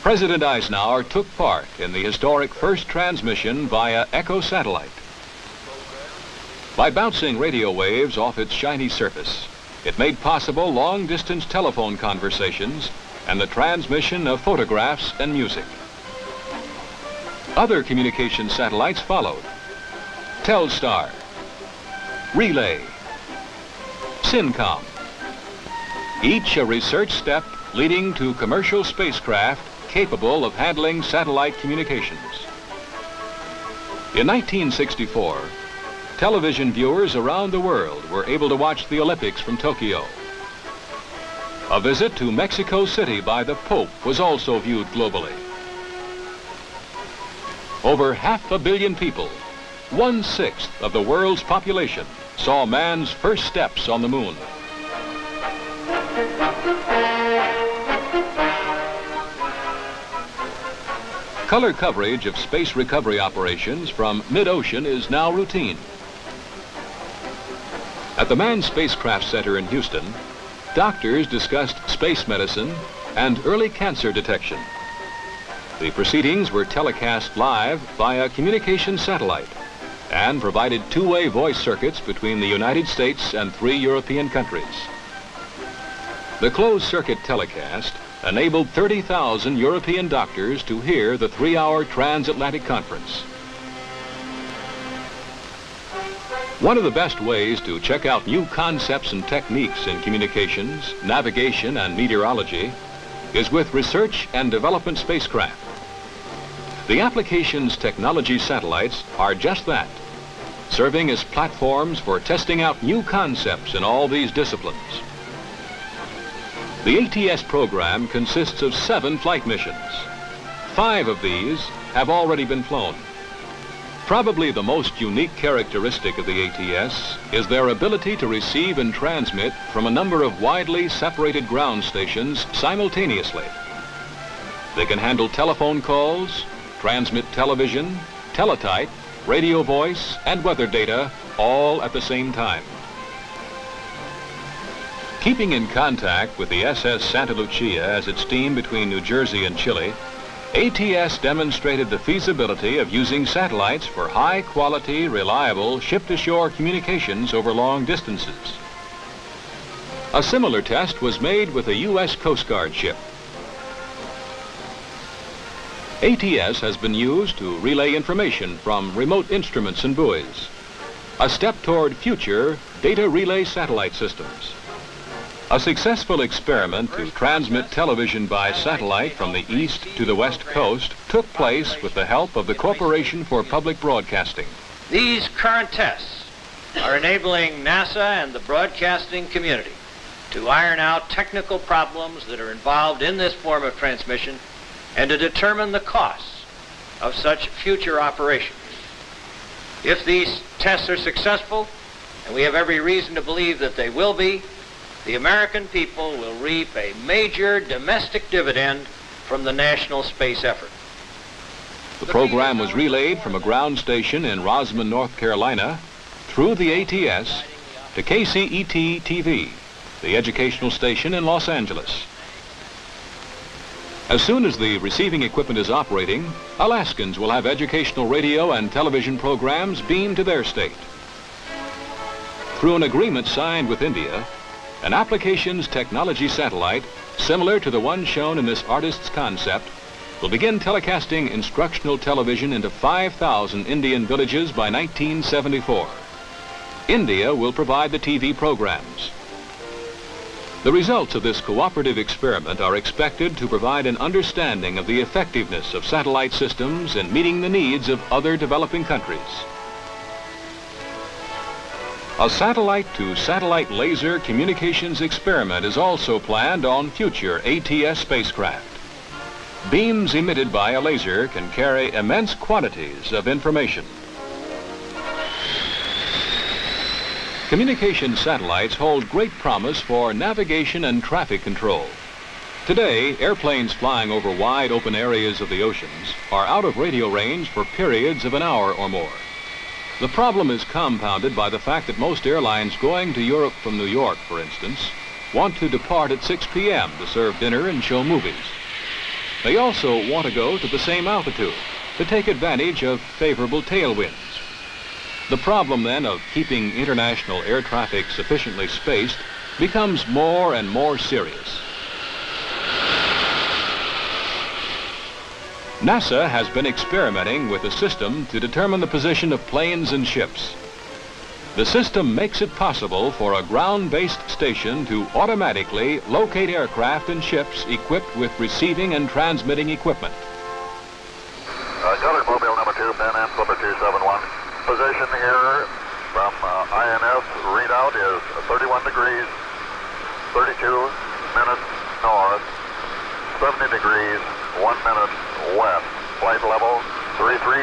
President Eisenhower took part in the historic first transmission via ECHO satellite. By bouncing radio waves off its shiny surface, it made possible long-distance telephone conversations and the transmission of photographs and music. Other communication satellites followed: Telstar, Relay, Syncom, each a research step leading to commercial spacecraft capable of handling satellite communications. In 1964, television viewers around the world were able to watch the Olympics from Tokyo. A visit to Mexico City by the Pope was also viewed globally. Over 500 million people, 1/6 of the world's population, saw man's first steps on the moon. Color coverage of space recovery operations from mid-ocean is now routine. At the Manned Spacecraft Center in Houston, doctors discussed space medicine and early cancer detection. The proceedings were telecast live via communication satellite and provided two-way voice circuits between the United States and 3 European countries. The closed-circuit telecast enabled 30,000 European doctors to hear the 3-hour transatlantic conference. One of the best ways to check out new concepts and techniques in communications, navigation, and meteorology is with research and development spacecraft. The applications technology satellites are just that, serving as platforms for testing out new concepts in all these disciplines. The ATS program consists of 7 flight missions. 5 of these have already been flown. Probably the most unique characteristic of the ATS is their ability to receive and transmit from a number of widely separated ground stations simultaneously. They can handle telephone calls, transmit television, teletype, radio voice, and weather data all at the same time. Keeping in contact with the SS Santa Lucia as it steamed between New Jersey and Chile, ATS demonstrated the feasibility of using satellites for high-quality, reliable ship-to-shore communications over long distances. A similar test was made with a U.S. Coast Guard ship. ATS has been used to relay information from remote instruments and buoys, a step toward future data relay satellite systems. A successful experiment to transmit television by satellite from the east to the west coast took place with the help of the Corporation for Public Broadcasting. These current tests are enabling NASA and the broadcasting community to iron out technical problems that are involved in this form of transmission and to determine the costs of such future operations. If these tests are successful, and we have every reason to believe that they will be, the American people will reap a major domestic dividend from the national space effort. The program was relayed from a ground station in Rosman, North Carolina, through the ATS to KCET-TV, the educational station in Los Angeles. As soon as the receiving equipment is operating, Alaskans will have educational radio and television programs beamed to their state. Through an agreement signed with India, an applications technology satellite, similar to the one shown in this artist's concept, will begin telecasting instructional television into 5,000 Indian villages by 1974. India will provide the TV programs. The results of this cooperative experiment are expected to provide an understanding of the effectiveness of satellite systems in meeting the needs of other developing countries. A satellite-to-satellite laser communications experiment is also planned on future ATS spacecraft. Beams emitted by a laser can carry immense quantities of information. Communication satellites hold great promise for navigation and traffic control. Today, airplanes flying over wide open areas of the oceans are out of radio range for periods of an hour or more. The problem is compounded by the fact that most airlines going to Europe from New York, for instance, want to depart at 6 p.m. to serve dinner and show movies. They also want to go to the same altitude to take advantage of favorable tailwinds. The problem then of keeping international air traffic sufficiently spaced becomes more and more serious. NASA has been experimenting with a system to determine the position of planes and ships. The system makes it possible for a ground-based station to automatically locate aircraft and ships equipped with receiving and transmitting equipment. Gunner Mobile number 2, Pan Am Flipper 271. Position here from INS readout is 31 degrees, 32 minutes north, 70 degrees, 1 minute west. Flight level 330.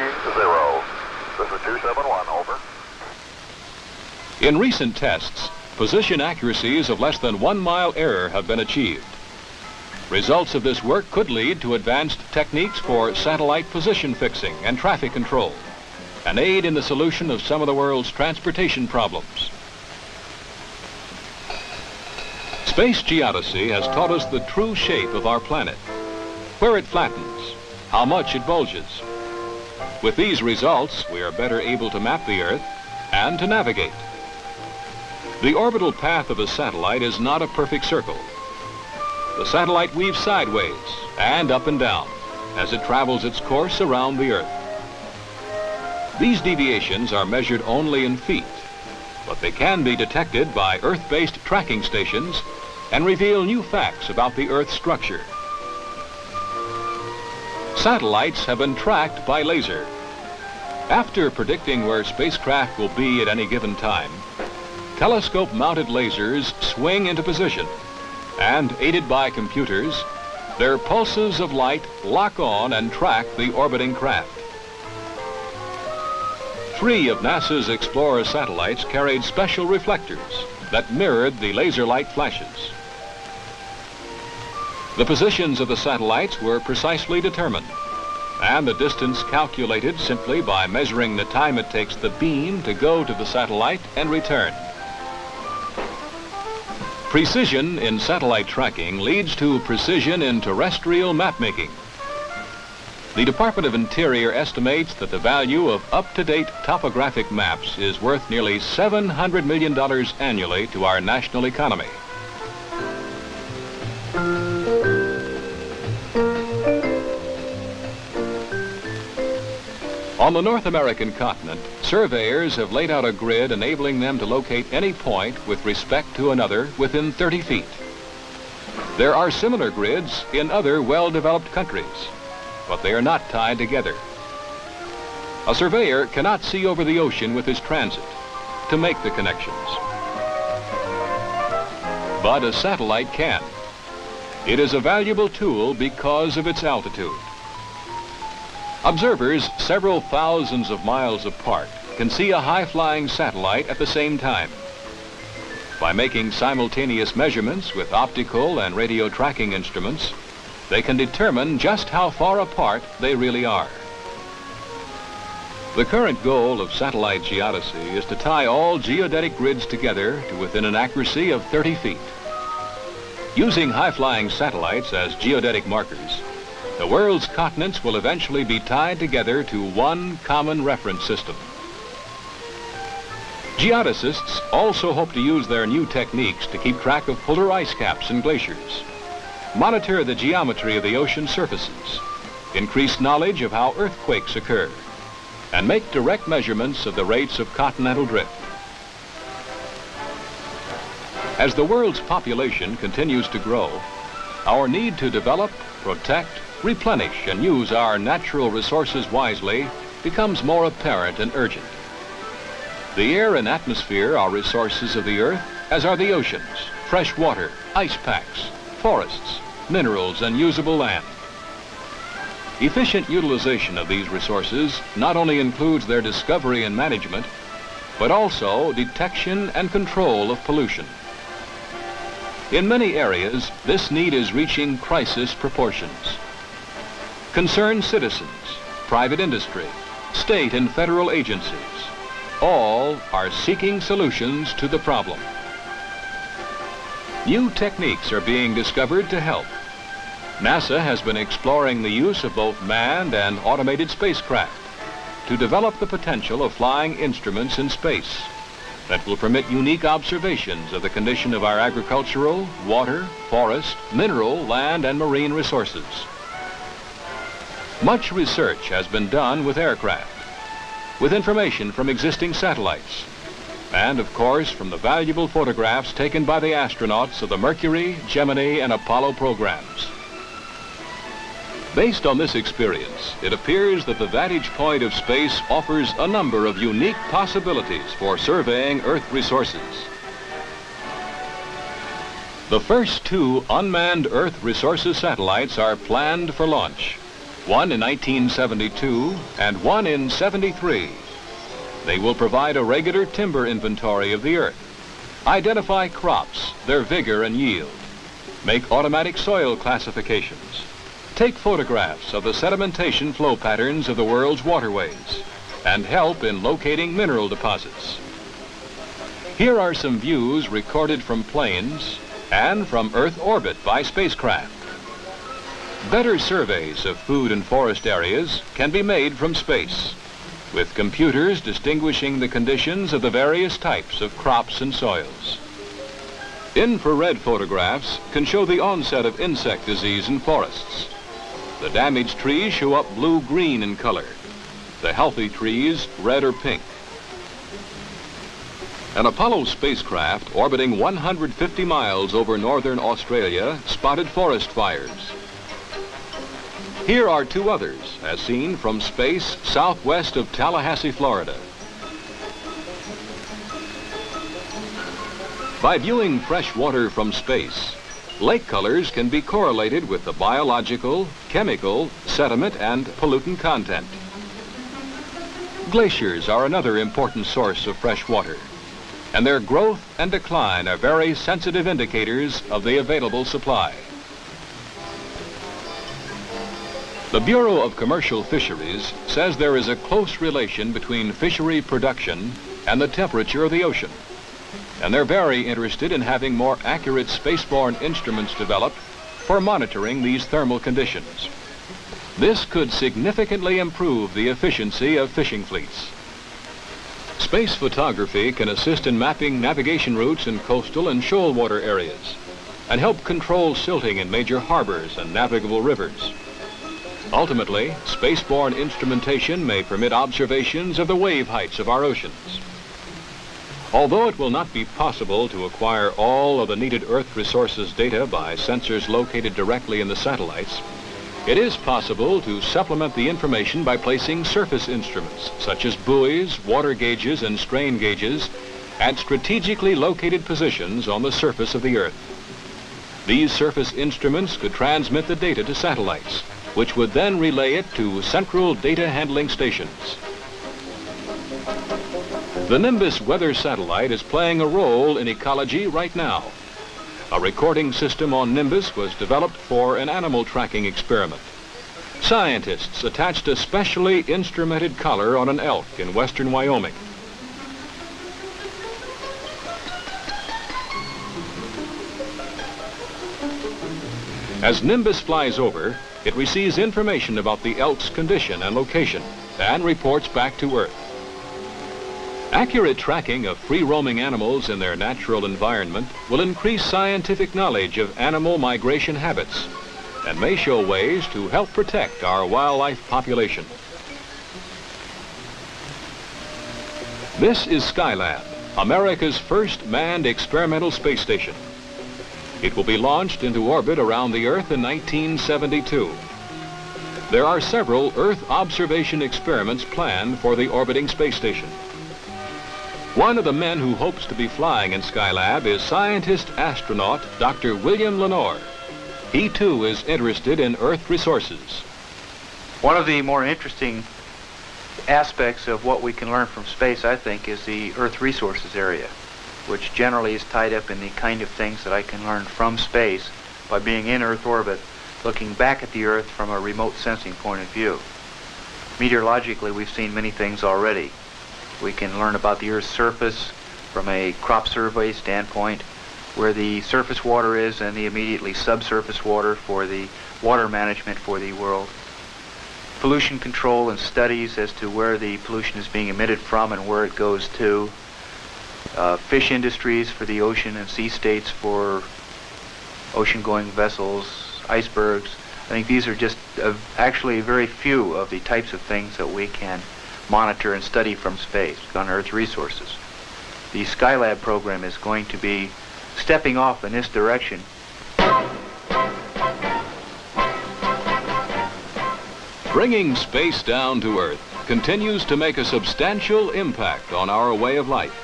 This is 271, over. In recent tests, position accuracies of less than 1 mile error have been achieved. Results of this work could lead to advanced techniques for satellite position fixing and traffic control, and aid in the solution of some of the world's transportation problems. Space geodesy has taught us the true shape of our planet, where it flattens, how much it bulges. With these results, we are better able to map the Earth and to navigate. The orbital path of a satellite is not a perfect circle. The satellite weaves sideways and up and down as it travels its course around the Earth. These deviations are measured only in feet, but they can be detected by Earth-based tracking stations and reveal new facts about the Earth's structure. Satellites have been tracked by laser. After predicting where spacecraft will be at any given time, telescope-mounted lasers swing into position, and aided by computers, their pulses of light lock on and track the orbiting craft. 3 of NASA's Explorer satellites carried special reflectors that mirrored the laser light flashes. The positions of the satellites were precisely determined, and the distance calculated simply by measuring the time it takes the beam to go to the satellite and return. Precision in satellite tracking leads to precision in terrestrial mapmaking. The Department of Interior estimates that the value of up-to-date topographic maps is worth nearly $700 million annually to our national economy. On the North American continent, surveyors have laid out a grid enabling them to locate any point with respect to another within 30 feet. There are similar grids in other well-developed countries, but they are not tied together. A surveyor cannot see over the ocean with his transit to make the connections. But a satellite can. It is a valuable tool because of its altitude. Observers several thousands of miles apart can see a high-flying satellite at the same time. By making simultaneous measurements with optical and radio tracking instruments, they can determine just how far apart they really are. The current goal of satellite geodesy is to tie all geodetic grids together to within an accuracy of 30 feet. Using high-flying satellites as geodetic markers, the world's continents will eventually be tied together to one common reference system. Geodesists also hope to use their new techniques to keep track of polar ice caps and glaciers, monitor the geometry of the ocean surfaces, increase knowledge of how earthquakes occur, and make direct measurements of the rates of continental drift. As the world's population continues to grow, our need to develop, protect, replenish, and use our natural resources wisely becomes more apparent and urgent. The air and atmosphere are resources of the Earth, as are the oceans, fresh water, ice packs, forests, minerals, and usable land. Efficient utilization of these resources not only includes their discovery and management, but also detection and control of pollution. In many areas, this need is reaching crisis proportions. Concerned citizens, private industry, state and federal agencies, all are seeking solutions to the problem. New techniques are being discovered to help. NASA has been exploring the use of both manned and automated spacecraft to develop the potential of flying instruments in space that will permit unique observations of the condition of our agricultural, water, forest, mineral, land, and marine resources. Much research has been done with aircraft, with information from existing satellites, and of course from the valuable photographs taken by the astronauts of the Mercury, Gemini, and Apollo programs. Based on this experience, it appears that the vantage point of space offers a number of unique possibilities for surveying Earth resources. The first two unmanned Earth resources satellites are planned for launch, one in 1972 and one in 73. They will provide a regular timber inventory of the Earth, identify crops, their vigor and yield, make automatic soil classifications, take photographs of the sedimentation flow patterns of the world's waterways, and help in locating mineral deposits. Here are some views recorded from planes and from Earth orbit by spacecraft. Better surveys of food and forest areas can be made from space, with computers distinguishing the conditions of the various types of crops and soils. Infrared photographs can show the onset of insect disease in forests. The damaged trees show up blue-green in color, the healthy trees red or pink. An Apollo spacecraft orbiting 150 miles over northern Australia spotted forest fires. Here are two others, as seen from space southwest of Tallahassee, Florida. By viewing fresh water from space, lake colors can be correlated with the biological, chemical, sediment, and pollutant content. Glaciers are another important source of fresh water, and their growth and decline are very sensitive indicators of the available supply. The Bureau of Commercial Fisheries says there is a close relation between fishery production and the temperature of the ocean, and they're very interested in having more accurate spaceborne instruments developed for monitoring these thermal conditions. This could significantly improve the efficiency of fishing fleets. Space photography can assist in mapping navigation routes in coastal and shoal water areas and help control silting in major harbors and navigable rivers. Ultimately, spaceborne instrumentation may permit observations of the wave heights of our oceans. Although it will not be possible to acquire all of the needed Earth resources data by sensors located directly in the satellites, it is possible to supplement the information by placing surface instruments, such as buoys, water gauges, and strain gauges, at strategically located positions on the surface of the Earth. These surface instruments could transmit the data to satellites, which would then relay it to central data handling stations. The Nimbus weather satellite is playing a role in ecology right now. A recording system on Nimbus was developed for an animal tracking experiment. Scientists attached a specially instrumented collar on an elk in western Wyoming. As Nimbus flies over, it receives information about the elk's condition and location and reports back to Earth. Accurate tracking of free-roaming animals in their natural environment will increase scientific knowledge of animal migration habits and may show ways to help protect our wildlife population. This is Skylab, America's first manned experimental space station. It will be launched into orbit around the Earth in 1972. There are several Earth observation experiments planned for the orbiting space station. One of the men who hopes to be flying in Skylab is scientist-astronaut Dr. William Lenore. He too is interested in Earth resources. One of the more interesting aspects of what we can learn from space, I think, is the Earth resources area, which generally is tied up in the kind of things that I can learn from space by being in Earth orbit, looking back at the Earth from a remote sensing point of view. Meteorologically, we've seen many things already. We can learn about the Earth's surface from a crop survey standpoint, where the surface water is and the immediately subsurface water for the water management for the world. Pollution control and studies as to where the pollution is being emitted from and where it goes to. Fish industries for the ocean and sea states for ocean-going vessels, icebergs. I think these are just actually very few of the types of things that we can monitor and study from space on Earth resources. The Skylab program is going to be stepping off in this direction. Bringing space down to Earth continues to make a substantial impact on our way of life.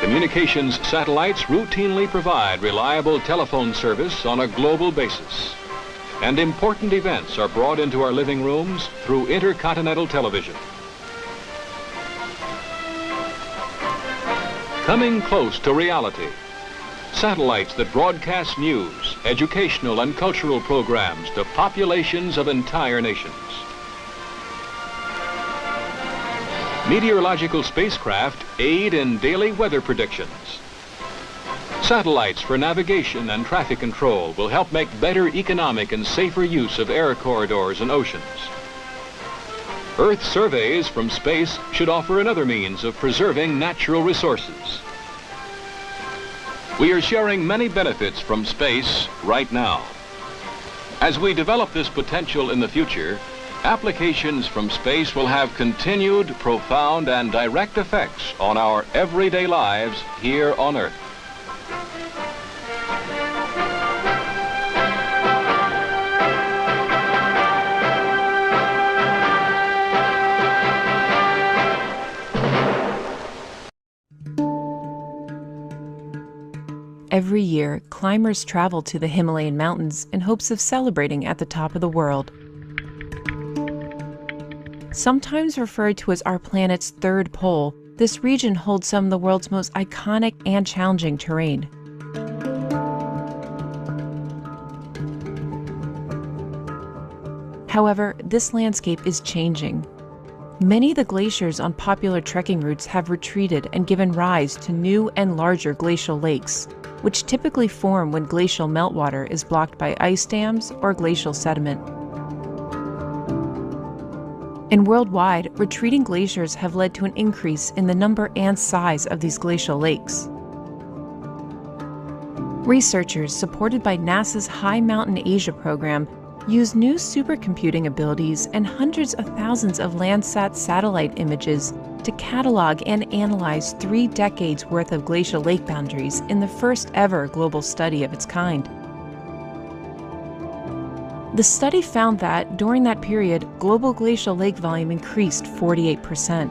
Communications satellites routinely provide reliable telephone service on a global basis. And important events are brought into our living rooms through intercontinental television. Coming close to reality, satellites that broadcast news, educational and cultural programs to populations of entire nations. Meteorological spacecraft aid in daily weather predictions. Satellites for navigation and traffic control will help make better economic and safer use of air corridors and oceans. Earth surveys from space should offer another means of preserving natural resources. We are sharing many benefits from space right now. As we develop this potential in the future, applications from space will have continued, profound, and direct effects on our everyday lives here on Earth. Every year, climbers travel to the Himalayan mountains in hopes of celebrating at the top of the world. Sometimes referred to as our planet's third pole, this region holds some of the world's most iconic and challenging terrain. However, this landscape is changing. Many of the glaciers on popular trekking routes have retreated and given rise to new and larger glacial lakes, which typically form when glacial meltwater is blocked by ice dams or glacial sediment. And worldwide, retreating glaciers have led to an increase in the number and size of these glacial lakes. Researchers, supported by NASA's High Mountain Asia program, use new supercomputing abilities and hundreds of thousands of Landsat satellite images to catalog and analyze 3 decades worth of glacial lake boundaries in the first ever global study of its kind. The study found that, during that period, global glacial lake volume increased 48%.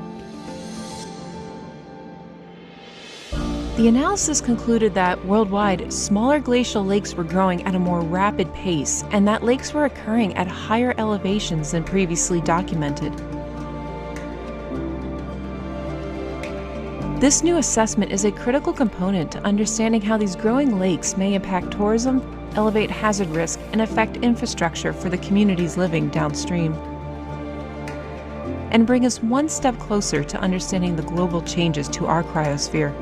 The analysis concluded that, worldwide, smaller glacial lakes were growing at a more rapid pace, and that lakes were occurring at higher elevations than previously documented. This new assessment is a critical component to understanding how these growing lakes may impact tourism, elevate hazard risk, and affect infrastructure for the communities living downstream, and bring us one step closer to understanding the global changes to our cryosphere.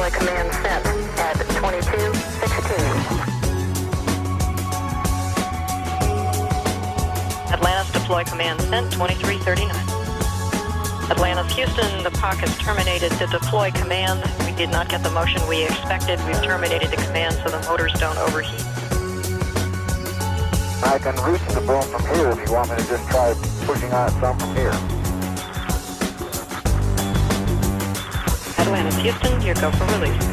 deploy command sent at 22:16. Atlantis deploy command sent 23:39. Atlantis, Houston, the POC has terminated the deploy command. We did not get the motion we expected. We've terminated the command so the motors don't overheat. I can reach the boom from here if you want me to just try pushing on it some from here. Atlantis, Houston, your go for release.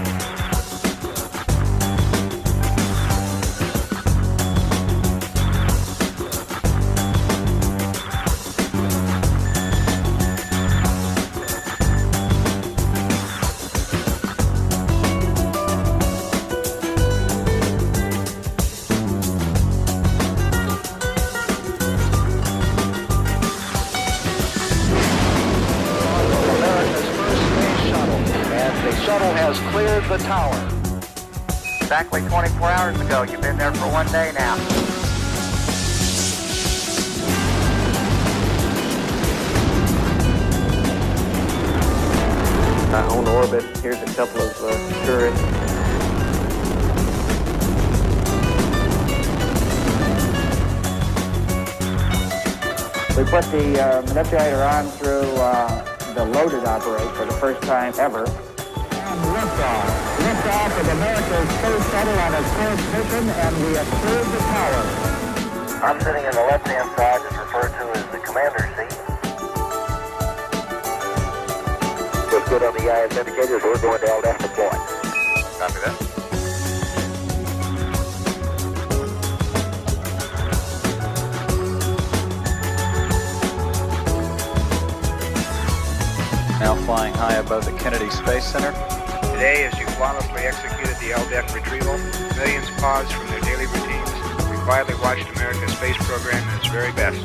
Cleared the tower. Exactly 24 hours ago. You've been there for 1 day now. On orbit, here's a couple of turrets. We put the manipulator on through the loaded operation for the first time ever. Liftoff of America's space shuttle on its first mission, and we have cleared the tower. I'm sitting in the left-hand side, it's referred to as the commander's seat. Looks good on the IS indicators, we're going to LDF deploy. Copy that. Now flying high above the Kennedy Space Center. Today, as you flawlessly executed the LDF retrieval, millions paused from their daily routines. We quietly watched America's space program at its very best.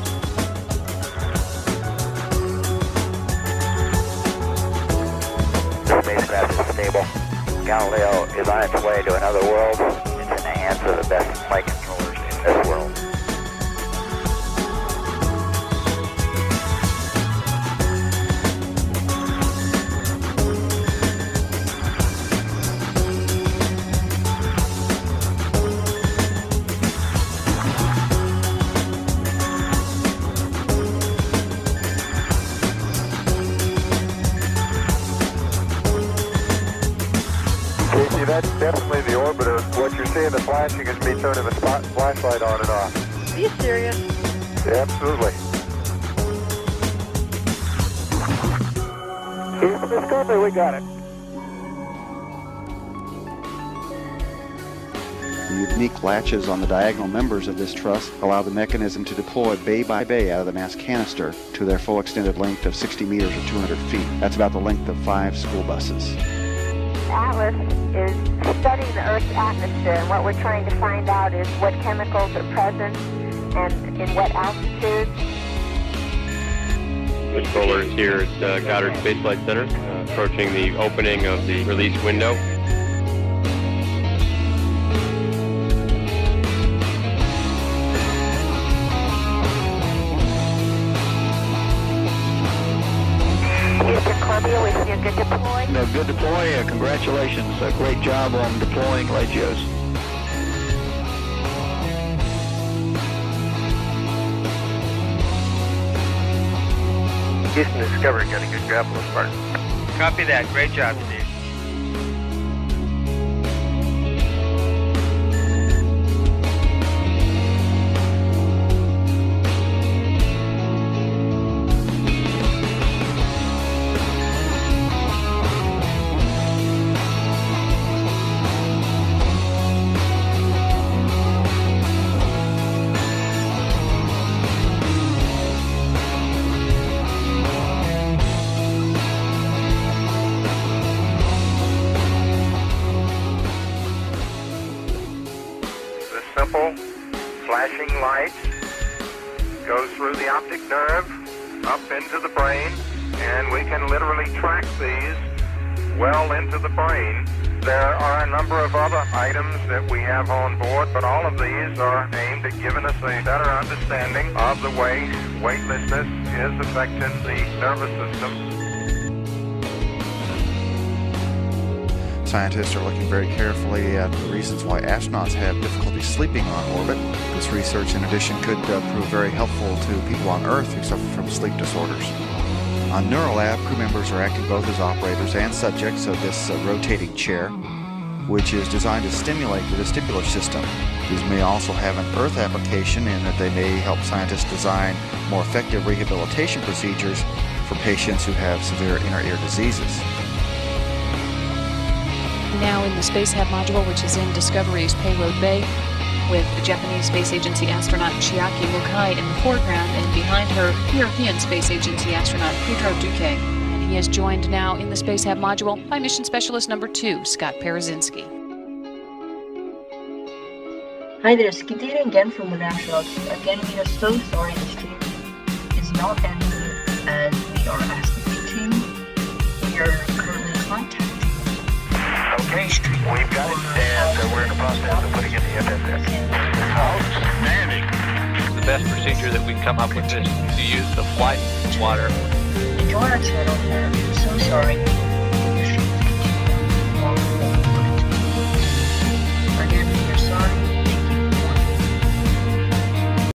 The spacecraft is stable. Galileo is on its way to another world. It's in the hands of the best flight controllers in this world. That's definitely the orbiter. What you're seeing, the flashing, is me turning the flashlight on and off. Are you serious? Yeah, absolutely. Houston, Discovery, we got it. The unique latches on the diagonal members of this truss allow the mechanism to deploy bay by bay out of the mass canister to their full extended length of 60 meters or 200 feet. That's about the length of 5 school buses. Atlas is studying the Earth's atmosphere, and what we're trying to find out is what chemicals are present and in what altitudes. This roller is here at Goddard Space Flight Center, approaching the opening of the release window. Columbia, we see a good deploy. No, good deploy. Congratulations. Great job on deploying LEGIOS. Houston Discovery got a good job on this part. Copy that. Great job, Steve. Simple flashing lights goes through the optic nerve up into the brain, and we can literally track these well into the brain. There are a number of other items that we have on board, but all of these are aimed at giving us a better understanding of the way weightlessness is affecting the nervous system. Scientists are looking very carefully at the reasons why astronauts have difficulty sleeping on orbit. This research, in addition, could prove very helpful to people on Earth who suffer from sleep disorders. On Neurolab, crew members are acting both as operators and subjects of this rotating chair, which is designed to stimulate the vestibular system. These may also have an Earth application in that they may help scientists design more effective rehabilitation procedures for patients who have severe inner ear diseases. Now in the Space Hab module, which is in Discovery's payload bay, with the Japanese Space Agency astronaut Chiaki Mukai in the foreground, and behind her, European Space Agency astronaut Pedro Duque. And he is joined now in the Space Hab module by Mission Specialist number 2, Scott Parazynski. Hi there, Skidira again from the astronauts. Again, we are so sorry the stream is not ending as we are asked to continue. We are currently in contact. Okay, we've got it, and we're in the process of putting in the FSS. Outstanding. The best procedure that we can come up with is to use the flight water. Enjoy our channel here. I'm so sorry.